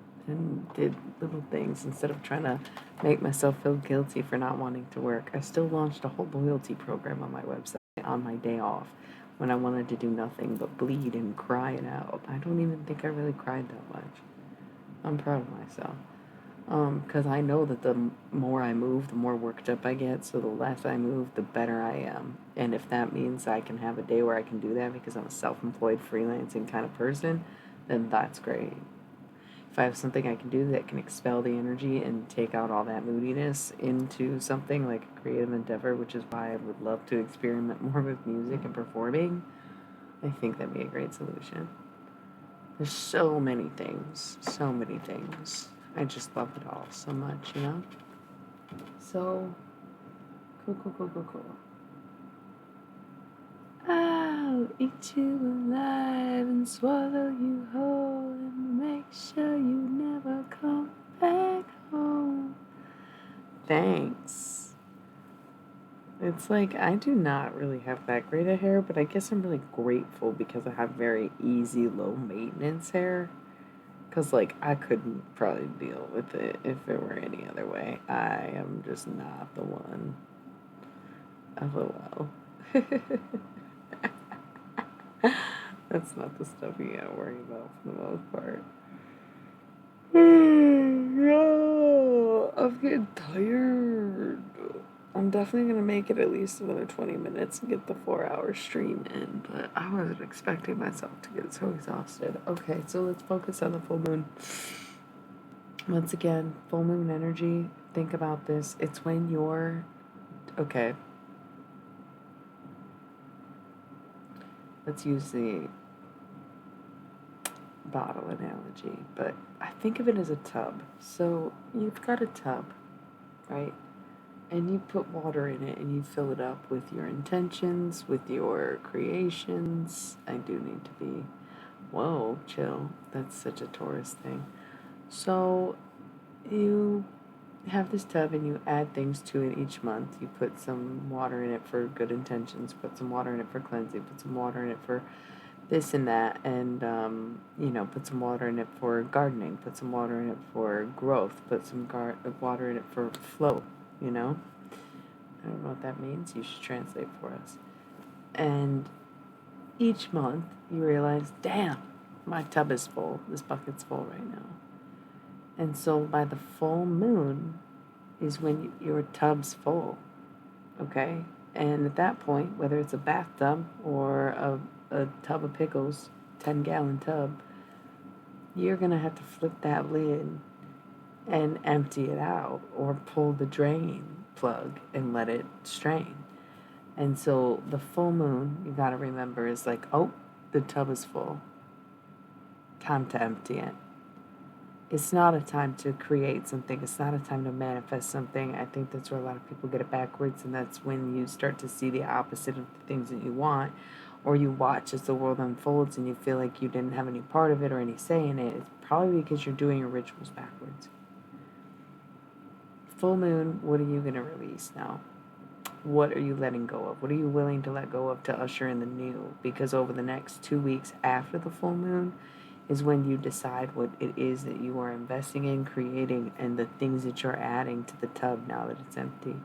did little things instead of trying to make myself feel guilty for not wanting to work. I still launched a whole loyalty program on my website on my day off when I wanted to do nothing but bleed and cry it out. I don't even think I really cried that much. I'm proud of myself. Because I know that the more I move, the more worked up I get. So the less I move, the better I am. And if that means I can have a day where I can do that because I'm a self-employed freelancing kind of person, then that's great. If I have something I can do that can expel the energy and take out all that moodiness into something like a creative endeavor, which is why I would love to experiment more with music and performing, I think that'd be a great solution. There's so many things, so many things. I just love it all so much, you know? So, cool. I'll eat you alive and swallow you whole and make sure you never come back home. Thanks. It's like I do not really have that great of hair, but I guess I'm really grateful because I have very easy, low maintenance hair. Because, like, I couldn't probably deal with it if it were any other way. I am just not the one. LOL. That's not the stuff you gotta worry about for the most part. No, I'm getting tired. I'm definitely gonna make it at least another 20 minutes and get the 4-hour stream in, but I wasn't expecting myself to get so exhausted. Okay, so let's focus on the full moon. Once again, full moon energy. Think about this. It's when you're okay. Let's use the bottle analogy, but I think of it as a tub. So you've got a tub, right? And you put water in it and you fill it up with your intentions, with your creations. I do need to be, whoa, chill. That's such a Taurus thing. So you have this tub and you add things to it each month. You put some water in it for good intentions, put some water in it for cleansing, put some water in it for this and that, and put some water in it for gardening, put some water in it for growth, put some water in it for flow. I don't know what that means. You should translate for us. And each month you realize, damn, my tub is full. This bucket's full right now. And so by the full moon is when your tub's full, okay? And at that point, whether it's a bathtub or a tub of pickles, 10-gallon tub, you're going to have to flip that lid and empty it out or pull the drain plug and let it strain. And so the full moon, you got to remember, is like, oh, the tub is full. Time to empty it. It's not a time to create something. It's not a time to manifest something. I think that's where a lot of people get it backwards, and that's when you start to see the opposite of the things that you want, or you watch as the world unfolds and you feel like you didn't have any part of it or any say in it. It's probably because you're doing your rituals backwards. Full moon, what are you going to release now? What are you letting go of? What are you willing to let go of to usher in the new? Because over the next 2 weeks after the full moon is when you decide what it is that you are investing in, creating, and the things that you're adding to the tub now that it's empty.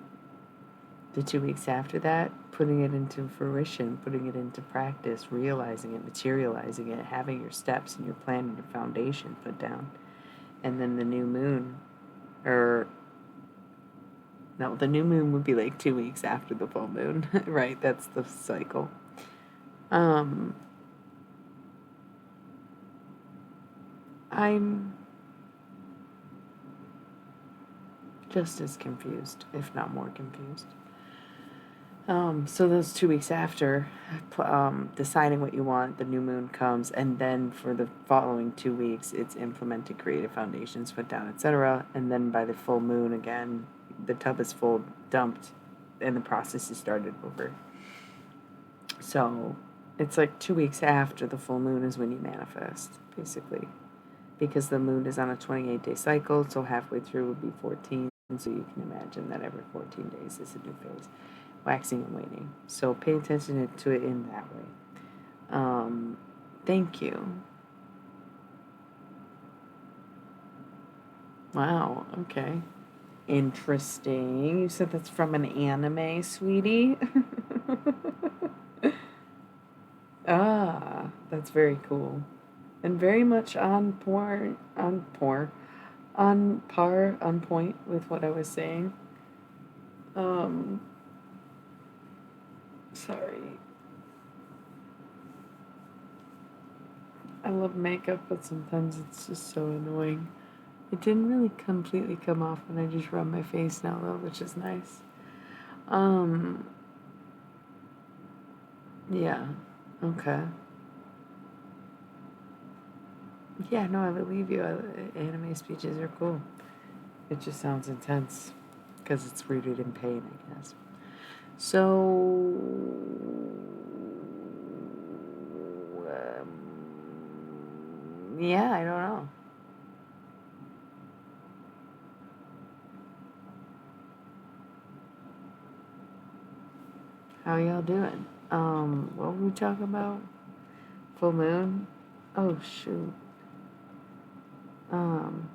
The 2 weeks after that, putting it into fruition, putting it into practice, realizing it, materializing it, having your steps and your plan and your foundation put down. And then the new moon, the new moon would be like 2 weeks after the full moon, right? That's the cycle. I'm just as confused, if not more confused. So those 2 weeks after deciding what you want, the new moon comes, and then for the following 2 weeks, it's implemented creative foundations, put down, etc. And then by the full moon again, the tub is full, dumped, and the process is started over. So it's like 2 weeks after the full moon is when you manifest, basically. Because the moon is on a 28-day cycle, so halfway through would be 14. So you can imagine that every 14 days is a new phase, waxing and waning. So pay attention to it in that way. Thank you. Wow, okay. Interesting. You said that's from an anime, sweetie? Ah, that's very cool. And very much on point with what I was saying. Um, Sorry. I love makeup, but sometimes it's just so annoying. It didn't really completely come off when I just rub my face now, though, which is nice. Um, yeah. Okay. Yeah, no, I believe you. Anime speeches are cool. It just sounds intense because it's rooted in pain, I guess. So, yeah, I don't know. How y'all doing? What were we talking about? Full moon? Oh, shoot. Um,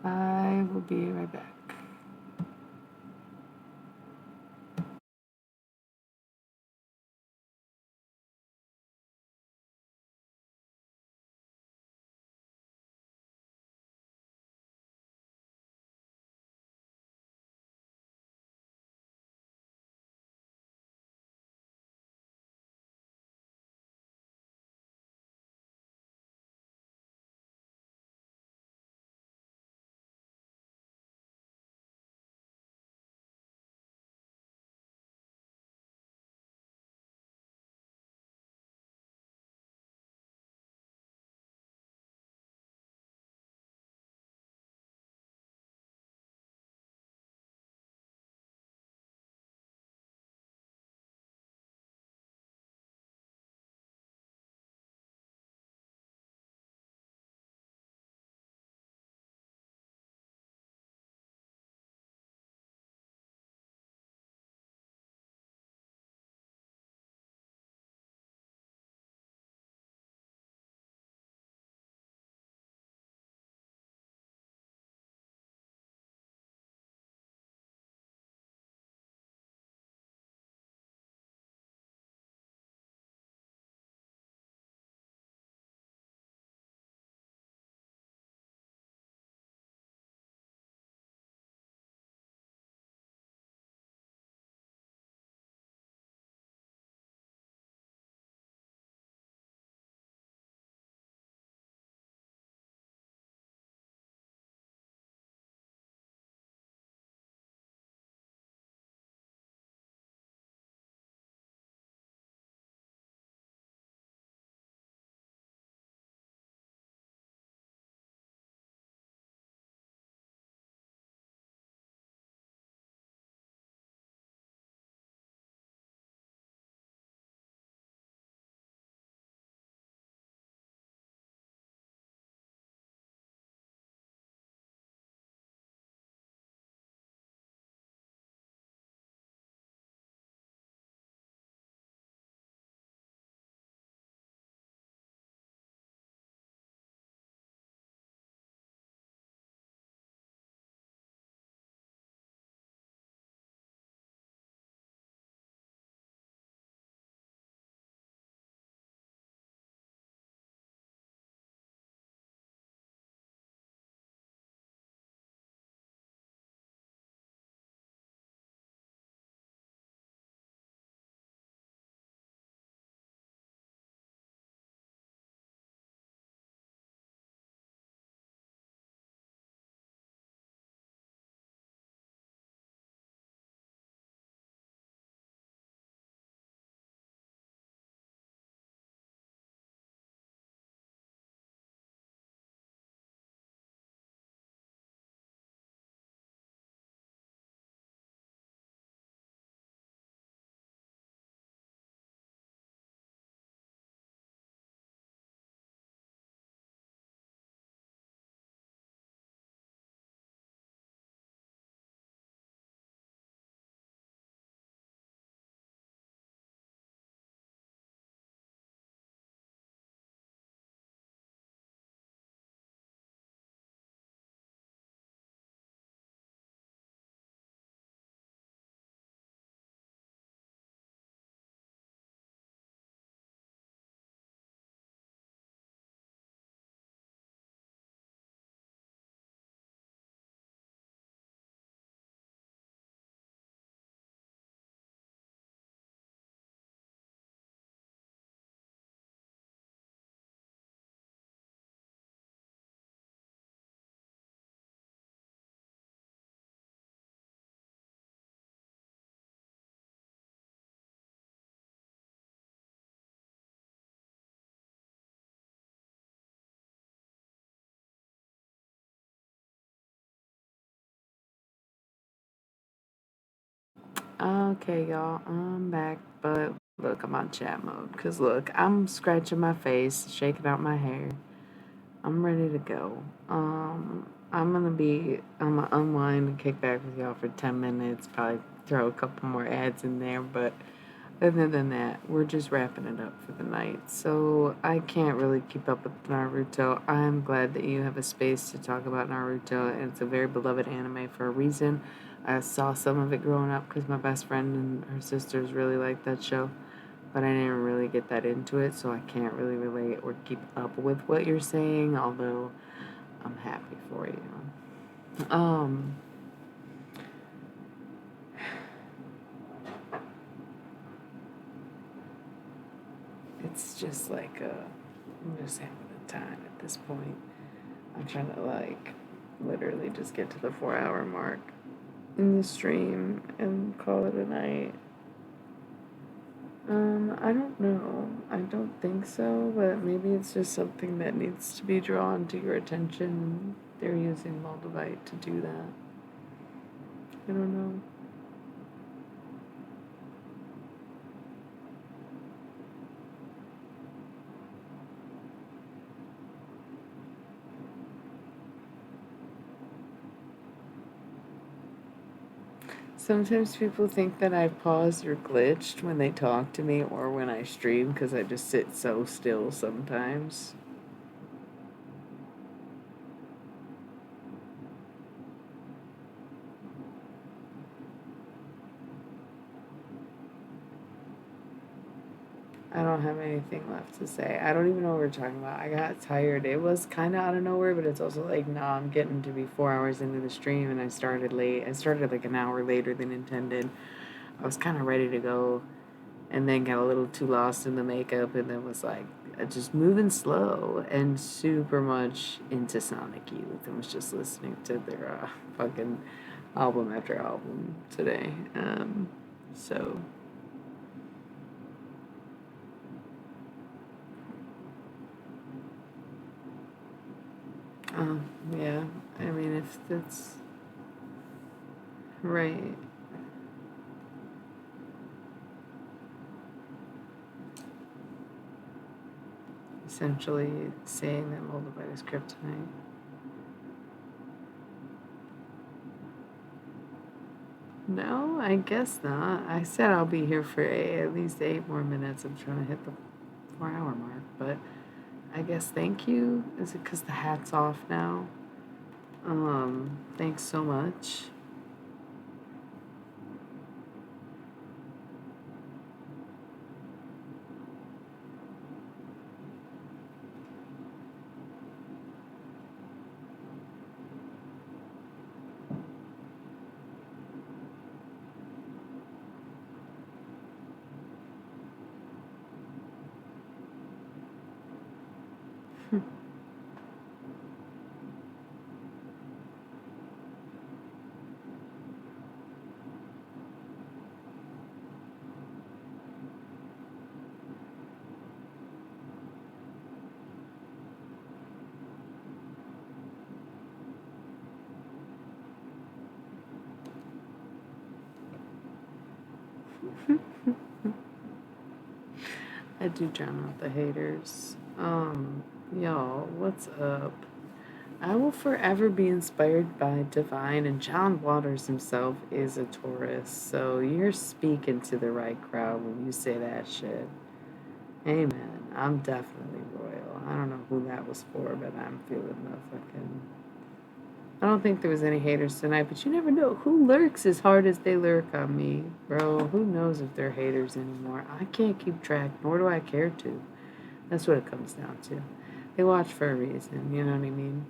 I will be right back. Okay, y'all, I'm back, but look, I'm on chat mode. Cause look, I'm scratching my face, shaking out my hair. I'm ready to go. I'm gonna unwind and kick back with y'all for 10 minutes, probably throw a couple more ads in there, but other than that, we're just wrapping it up for the night. So I can't really keep up with Naruto. I'm glad that you have a space to talk about Naruto, and it's a very beloved anime for a reason. I saw some of it growing up because my best friend and her sisters really liked that show, but I didn't really get that into it, so I can't really relate or keep up with what you're saying, although I'm happy for you. Um, it's just like I'm just having a time at this point. I'm trying to like literally just get to the 4 hour mark in the stream and call it a night. I don't know. I don't think so, but maybe it's just something that needs to be drawn to your attention. They're using Moldavite to do that. I don't know. Sometimes people think that I paused or glitched when they talk to me or when I stream because I just sit so still sometimes. I don't have anything left to say. I don't even know what we're talking about. I got tired. It was kind of out of nowhere, but it's also like, nah, I'm getting to be 4 hours into the stream and I started late. I started like an hour later than intended. I was kind of ready to go and then got a little too lost in the makeup and then was like just moving slow and super much into Sonic Youth and was just listening to their fucking album after album today. So Uh, yeah, I mean, if that's right, essentially saying that Moldavite is kryptonite. No, I guess not. I said I'll be here for at least 8 more minutes. I'm trying to hit the 4 hour mark, but I guess thank you. Is it because the hat's off now? Thanks so much. I do drown out the haters. Y'all, what's up? I will forever be inspired by Divine, and John Waters himself is a Taurus, so you're speaking to the right crowd when you say that shit. Amen. I'm definitely royal. I don't know who that was for, but I'm feeling the fucking. I don't think there was any haters tonight, but you never know who lurks as hard as they lurk on me, bro. Who knows if they're haters anymore? I can't keep track, nor do I care to. That's what it comes down to. They watch for a reason, you know what I mean?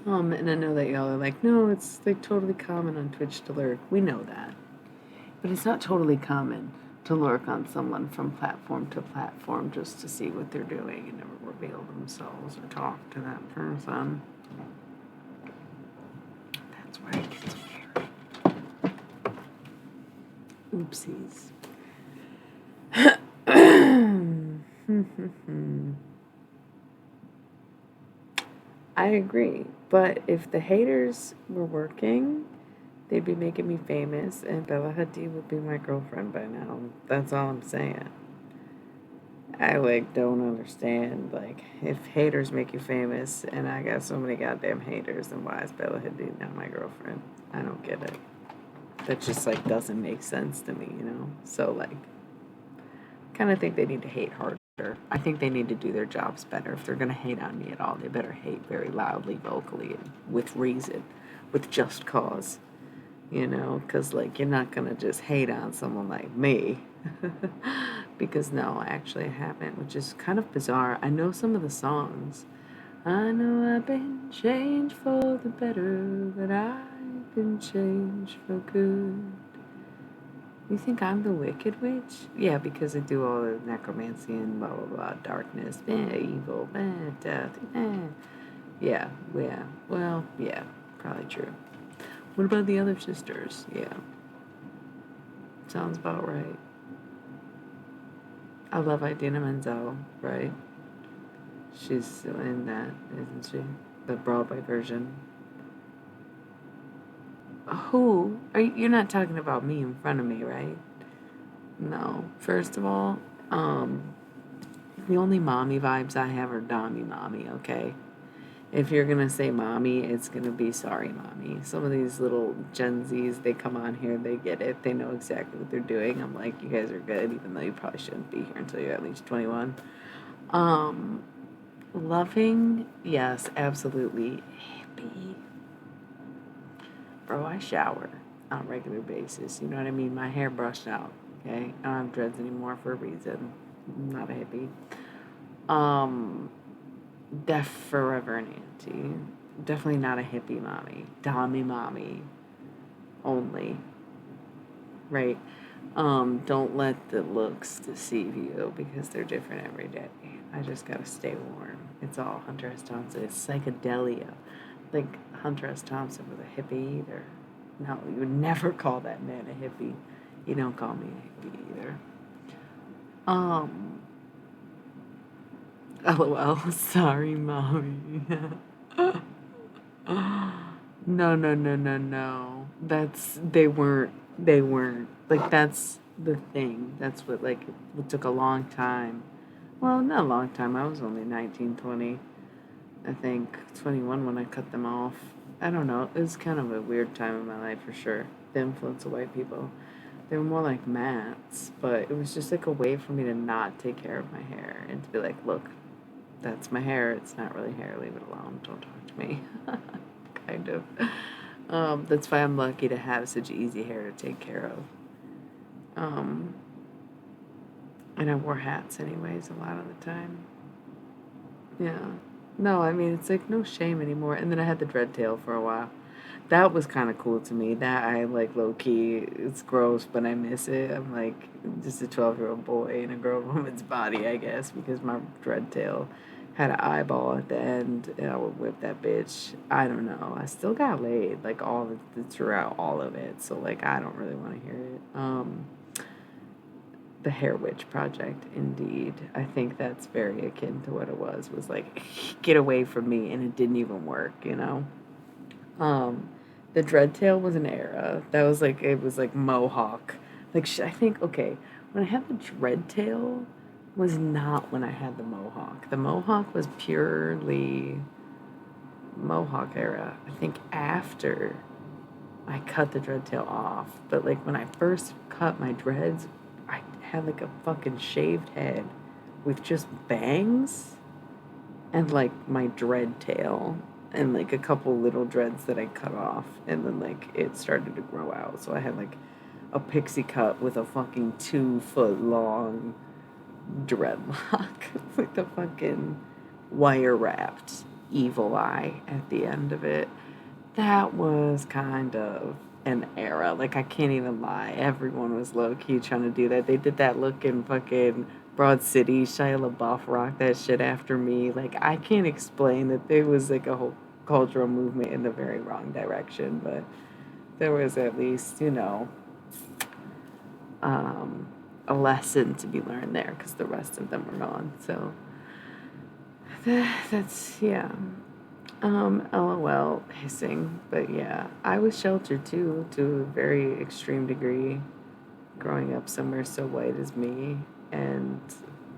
And I know that y'all are like, no, it's like totally common on Twitch to lurk. We know that. But it's not totally common to lurk on someone from platform to platform just to see what they're doing and never reveal themselves or talk to that person. That's where it gets weird. Oopsies. I agree. But if the haters were working, they'd be making me famous, and Bella Hadid would be my girlfriend by now. That's all I'm saying. I like don't understand. Like, if haters make you famous, and I got so many goddamn haters, then why is Bella Hadid not my girlfriend? I don't get it. That just like doesn't make sense to me, you know. So like, kind of think they need to hate harder. I think they need to do their jobs better. If they're gonna hate on me at all, they better hate very loudly, vocally, and with reason, with just cause. You know, because like you're not gonna just hate on someone like me. Because no, actually I haven't, which is kind of bizarre. I know some of the songs. I know I've been changed for the better, but I've been changed for good. You think I'm the Wicked Witch? Yeah, because I do all the necromancy and blah blah blah, darkness, evil, death, yeah, yeah. Well, yeah, probably true. What about the other sisters? Yeah, sounds about right. I love Idina Menzel, right? She's still in that, isn't she? The Broadway version. Who? You're not talking about me in front of me, right? No. First of all, the only mommy vibes I have are Dami mommy, okay? If you're gonna say mommy, it's gonna be sorry mommy. Some of these little Gen Zs, they come on here, they get it, they know exactly what they're doing. I'm like, you guys are good, even though you probably shouldn't be here until you're at least 21. Um, Loving, yes, absolutely. Hippie. Bro, I shower on a regular basis. You know what I mean? My hair brushed out, okay? I don't have dreads anymore for a reason. I'm not a hippie. Def forever an auntie. Definitely not a hippie mommy. Dami mommy only. Right? Don't let the looks deceive you because they're different every day. I just gotta stay warm. It's all Hunter S. Thompson. It's psychedelia. Like Hunter S. Thompson was a hippie either. No, you would never call that man a hippie. You don't call me a hippie either. Um, LOL. Sorry, mommy. No, no, no, no, no. They weren't. Like, that's the thing. That's what, like, it took a long time. Well, not a long time. I was only 19, 20. I think 21 when I cut them off. I don't know. It was kind of a weird time in my life for sure. The influence of white people. They were more like mats, but it was just like a way for me to not take care of my hair and to be like, look, that's my hair. It's not really hair. Leave it alone. Don't talk to me. Kind of. That's why I'm lucky to have such easy hair to take care of. Um, and I wore hats anyways a lot of the time. Yeah. No, I mean, it's like no shame anymore. And then I had the dread tail for a while. That was kind of cool to me. That I like low key. It's gross, but I miss it. I'm like just a 12-year-old boy in a girl woman's body, I guess, because my dread tail had an eyeball at the end, and I would whip that bitch. I don't know. I still got laid like throughout all of it. So like I don't really want to hear it. The Hair Witch Project, indeed. I think that's very akin to what it was. Was like, get away from me, and it didn't even work, you know? Um, the dread tail was an era. That was like, it was like mohawk. Like, I think, okay, when I had the dread tail was not when I had the mohawk. The mohawk was purely mohawk era. I think after I cut the dread tail off. But like when I first cut my dreads, I had like a fucking shaved head with just bangs and like my dread tail and like a couple little dreads that I cut off, and then like it started to grow out. So I had like a pixie cut with a fucking 2 foot long dreadlock with the fucking wire wrapped evil eye at the end of it. That was kind of an era. Like, I can't even lie. Everyone was low key trying to do that. They did that look in fucking Broad City. Shia LaBeouf rocked that shit after me. Like, I can't explain that there was like a whole cultural movement in the very wrong direction, but there was at least, um, a lesson to be learned there because the rest of them were gone. So, that's, yeah. LOL, hissing. But yeah, I was sheltered too, to a very extreme degree, growing up somewhere so white as me and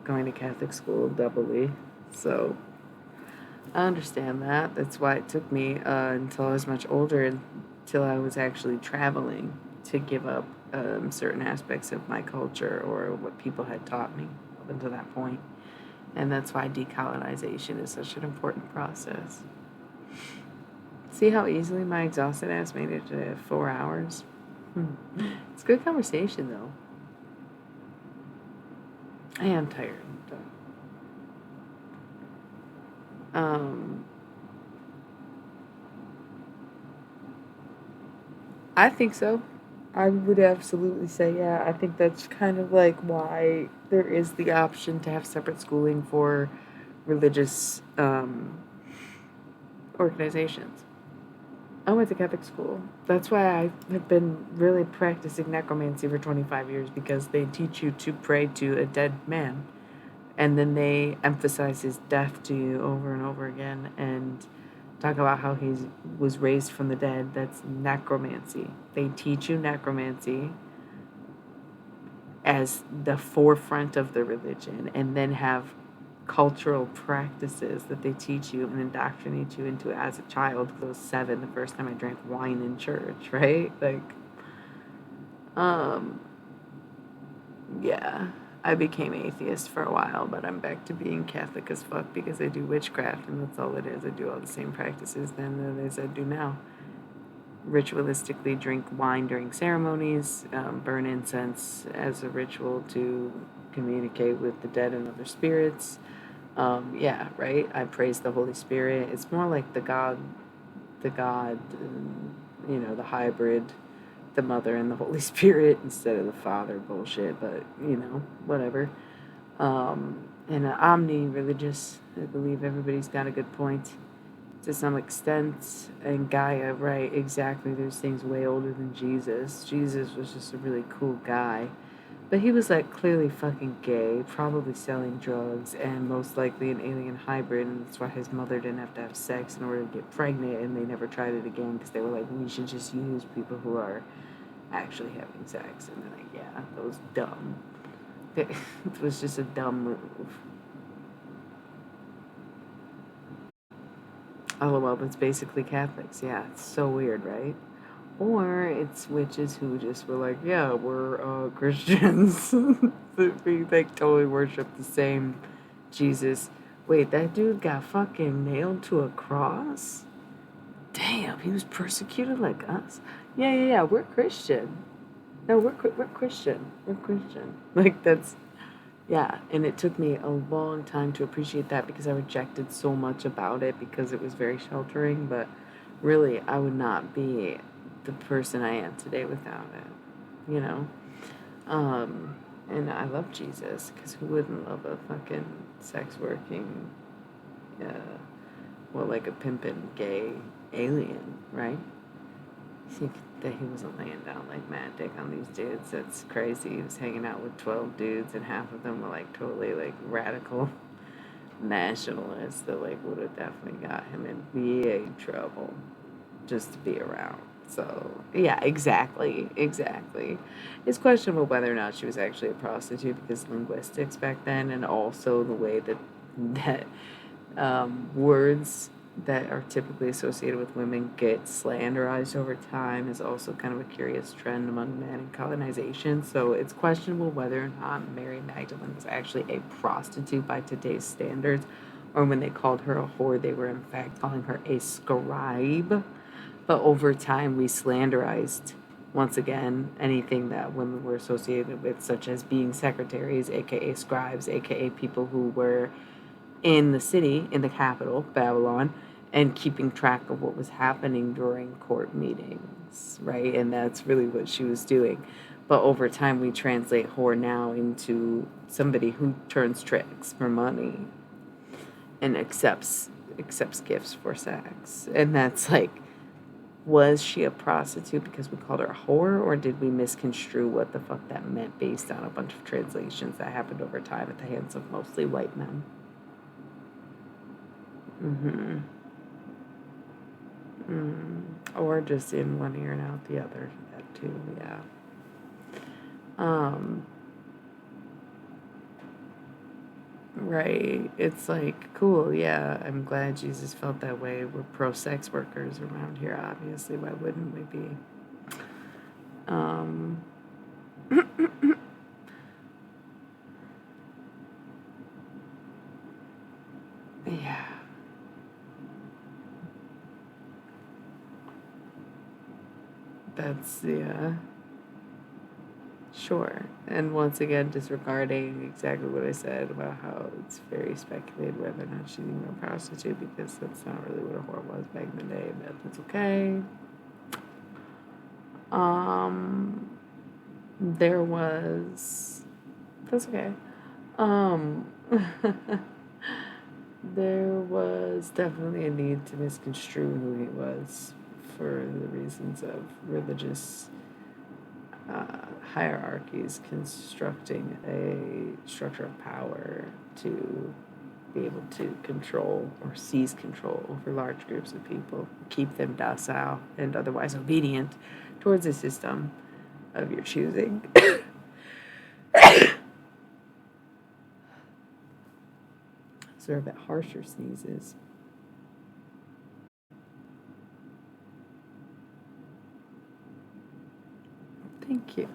going to Catholic school doubly. So I understand that. That's why it took me until I was much older, until I was actually traveling, to give up certain aspects of my culture or what people had taught me up until that point. And that's why decolonization is such an important process. See how easily my exhausted ass made it to 4 hours? It's good conversation, though. I am tired. Um, I think so. I would absolutely say, yeah. I think that's kind of like why there is the option to have separate schooling for religious organizations. I went to Catholic school. That's why I have been really practicing necromancy for 25 years, because they teach you to pray to a dead man, and then they emphasize his death to you over and over again and talk about how he was raised from the dead. That's necromancy. They teach you necromancy as the forefront of the religion, and then have cultural practices that they teach you and indoctrinate you into as a child. I was 7 the first time I drank wine in church, right? Like, um, yeah. I became atheist for a while, but I'm back to being Catholic as fuck because I do witchcraft, and that's all it is. I do all the same practices then as I do now. Ritualistically drink wine during ceremonies, burn incense as a ritual to communicate with the dead and other spirits. Yeah, right. I praise the Holy Spirit. It's more like the God, the hybrid, the Mother and the Holy Spirit instead of the Father bullshit. But whatever. And omni-religious. I believe everybody's got a good point to some extent. And Gaia, right? Exactly. There's things way older than Jesus. Jesus was just a really cool guy. But he was like clearly fucking gay, probably selling drugs, and most likely an alien hybrid, and that's why his mother didn't have to have sex in order to get pregnant, and they never tried it again because they were like, we should just use people who are actually having sex. And they're like, yeah, that was dumb. It was just a dumb move. Oh, well, that's basically Catholics. Yeah, it's so weird, right? Or it's witches who just were like, yeah, we're Christians. We like totally worship the same Jesus. Wait, that dude got fucking nailed to a cross? Damn, he was persecuted like us. Yeah, yeah, yeah. We're Christian. No, we're Christian. We're Christian. Like that's yeah, and it took me a long time to appreciate that because I rejected so much about it because it was very sheltering, but really I would not be the person I am today without it, you know? And I love Jesus because who wouldn't love a fucking sex working, uh, well, like a pimpin' gay alien, right? Think that he wasn't laying down like mad dick on these dudes. That's crazy. He was hanging out with 12 dudes, and half of them were like totally like radical nationalists that like would have definitely got him in big trouble just to be around. So yeah, exactly, exactly. It's questionable whether or not she was actually a prostitute because linguistics back then, and also the way that words that are typically associated with women get slanderized over time is also kind of a curious trend among men in colonization. So it's questionable whether or not Mary Magdalene was actually a prostitute by today's standards, or when they called her a whore, they were in fact calling her a scribe. But over time, we slanderized once again anything that women were associated with, such as being secretaries, aka scribes, aka people who were in the city, in the capital, Babylon, and keeping track of what was happening during court meetings, right? And that's really what she was doing. But over time, we translate whore now into somebody who turns tricks for money and accepts gifts for sex. And that's like, was she a prostitute because we called her a whore, or did we misconstrue what the fuck that meant based on a bunch of translations that happened over time at the hands of mostly white men? Mm-hmm. Or just in one ear and out the other. That too, yeah. Um, right. It's like, cool, yeah, I'm glad Jesus felt that way. We're pro sex workers around here, obviously. Why wouldn't we be? Um, yeah, that's, yeah. Sure. And once again, disregarding exactly what I said about how it's very speculated whether or not she's even a prostitute because that's not really what a whore was back in the day, but that's okay. Um, there was. That's okay. Um, there was definitely a need to misconstrue who he was for the reasons of religious hierarchies constructing a structure of power to be able to control or seize control over large groups of people, keep them docile and otherwise obedient towards a system of your choosing. Sort of a bit harsher sneezes. Thank you.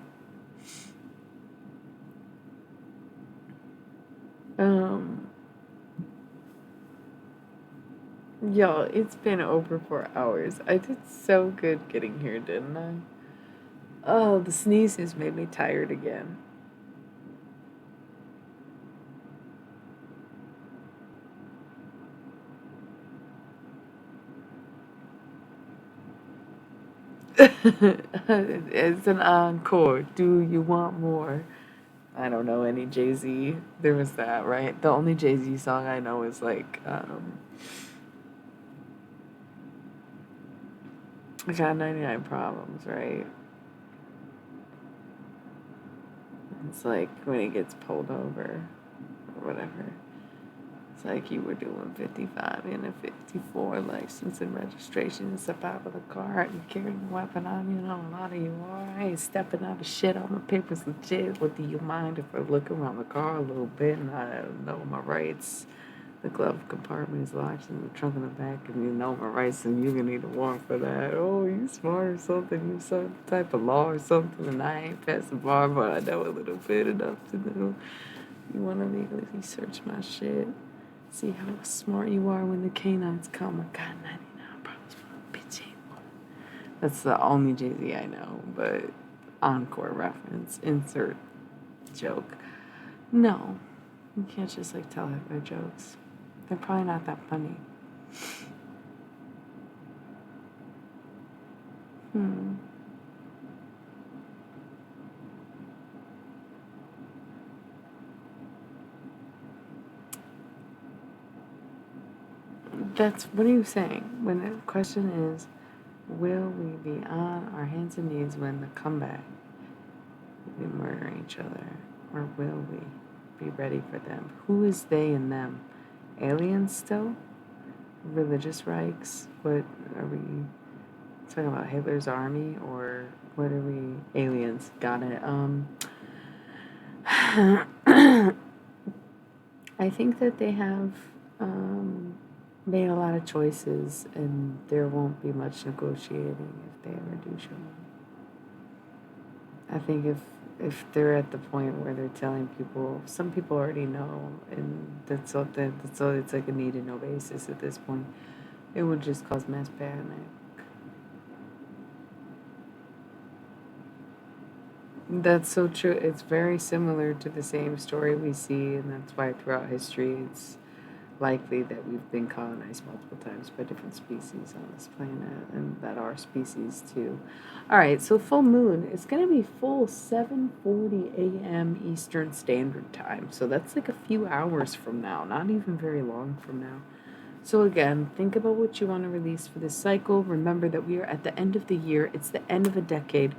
Um, Y'all, it's been over 4 hours. I did so good getting here, didn't I? Oh, the sneezes made me tired again. It's an encore. Do you want more? I don't know any Jay Z. There was that, right? The only Jay Z song I know is like, I got 99 problems, right? It's like when he gets pulled over or whatever. It's like you were doing 55 and a 54 license and registration and step out of the car and carrying a weapon on you. Know a lot of you are. I ain't stepping out of shit. All my papers legit. What do you mind if I look around the car a little bit and I know my rights? The glove compartment is locked in the trunk in the back, and you know my rights, and you're gonna need a warrant for that. Oh, you smart or something? You some type of law or something, and I ain't passed the bar, but I know a little bit enough to know. You wanna legally search my shit? See how smart you are when the canines come. I got 99 problems for a bitch ain't one. That's the only Jay Z I know, but encore reference, insert joke. No, you can't just like tell their jokes. They're probably not that funny. Hmm. That's what are you saying? When the question is, will we be on our hands and knees when the comeback we murder each other, or will we be ready for them? Who is they and them? Aliens still? Religious Reichs? What are we talking about? Hitler's army, or what are we? Aliens. Got it. I think that they have made a lot of choices, and there won't be much negotiating if they ever do show up. I think if they're at the point where they're telling people, some people already know, and that's all. It's like a need to know basis at this point. It would just cause mass panic. That's so true. It's very similar to the same story we see, and that's why throughout history it's likely that we've been colonized multiple times by different species on this planet, and that our species too. All right, so full moon is going to be full 7:40 a.m. Eastern Standard Time. So that's like a few hours from now, not even very long from now. So again, think about what you want to release for this cycle. Remember that we are at the end of the year. It's the end of a decade.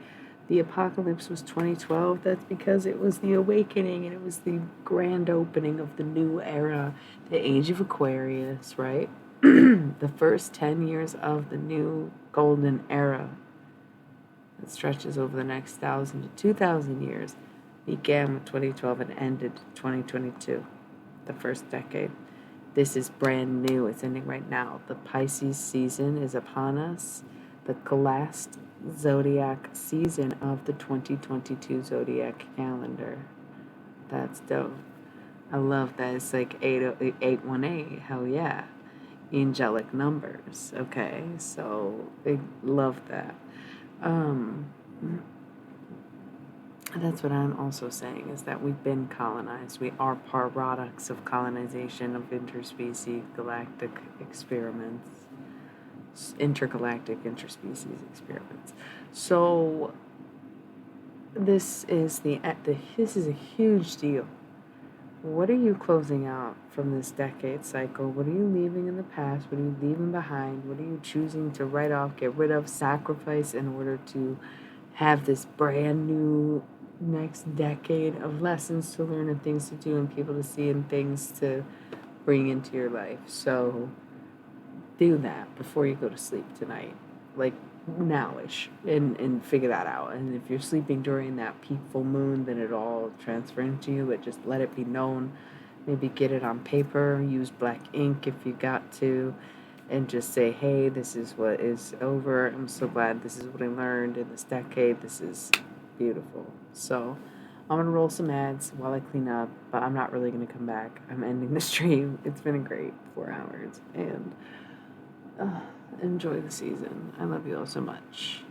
The apocalypse was 2012. That's because it was the awakening and it was the grand opening of the new era, the age of Aquarius, right? The first 10 years of the new golden era that stretches over the next 1,000 to 2,000 years began with 2012 and ended 2022, the first decade. This is brand new. It's ending right now. The Pisces season is upon us. The last zodiac season of the 2022 zodiac calendar. That's dope. I love that. It's like 818. Hell yeah. Angelic numbers. Okay. So I love that. Um, that's what I'm also saying is that we've been colonized. We are products of colonization of interspecies galactic experiments, intergalactic interspecies experiments. So this is this is a huge deal. What are you closing out from this decade cycle? What are you leaving in the past? What are you leaving behind? What are you choosing to write off, get rid of, sacrifice in order to have this brand new next decade of lessons to learn and things to do and people to see and things to bring into your life? So do that before you go to sleep tonight. Like nowish and figure that out. And if you're sleeping during that peak full moon, then it all transfer into you, but just let it be known. Maybe get it on paper, use black ink if you got to, and just say, hey, this is what is over. I'm so glad this is what I learned in this decade. This is beautiful. So I'm gonna roll some ads while I clean up, but I'm not really gonna come back. I'm ending the stream. It's been a great 4 hours, and enjoy the season. I love you all so much.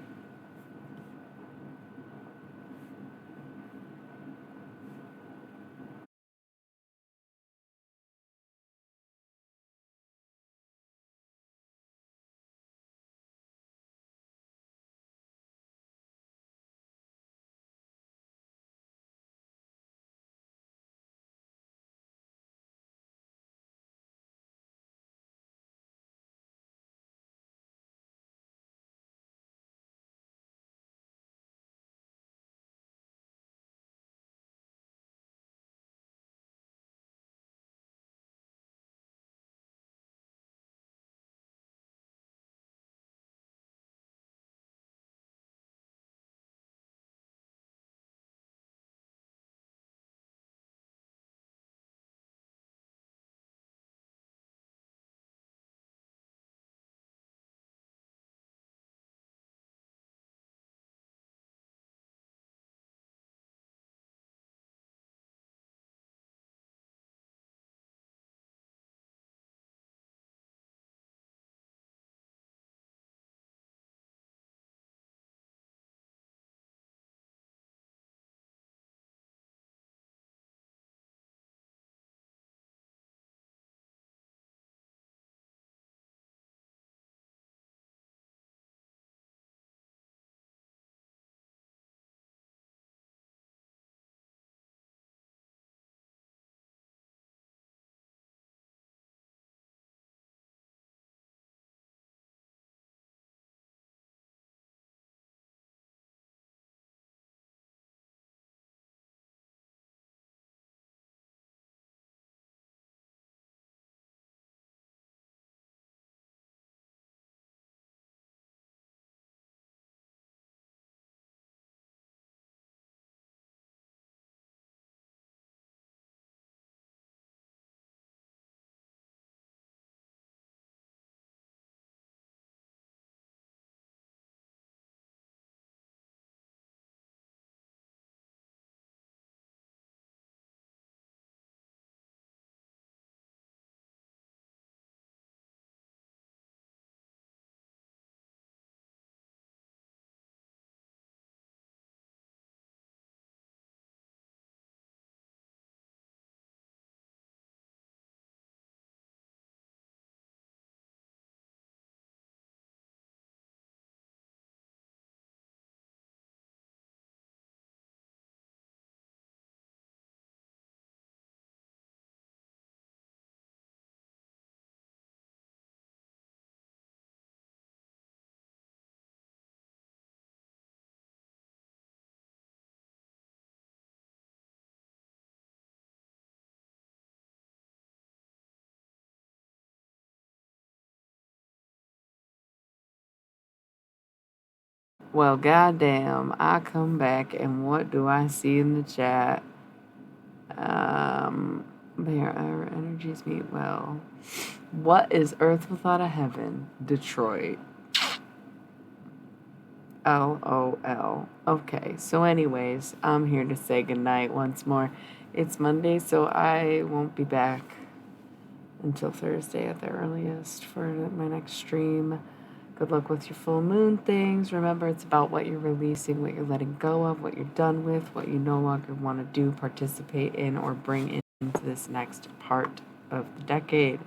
Well, goddamn, I come back and what do I see in the chat? There, our energies meet well. What is Earth without a heaven? Detroit. LOL. Okay, so anyways, I'm here to say goodnight once more. It's Monday, so I won't be back until Thursday at the earliest for my next stream. Good luck with your full moon things. Remember, it's about what you're releasing, what you're letting go of, what you're done with, what you no longer want to do, participate in, or bring into this next part of the decade.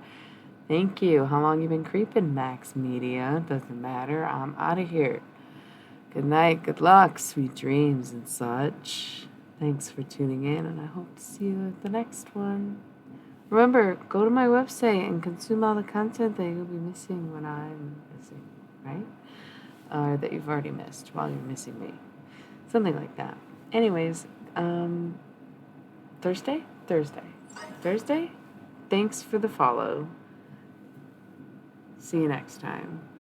Thank you. How long you been creeping, Max Media? Doesn't matter. I'm out of here. Good night, good luck, sweet dreams and such. Thanks for tuning in, and I hope to see you at the next one. Remember, go to my website and consume all the content that you'll be missing when I'm missing, right? Or that you've already missed while you're missing me. Something like that. Anyways, Thursday? Thursday? Thanks for the follow. See you next time.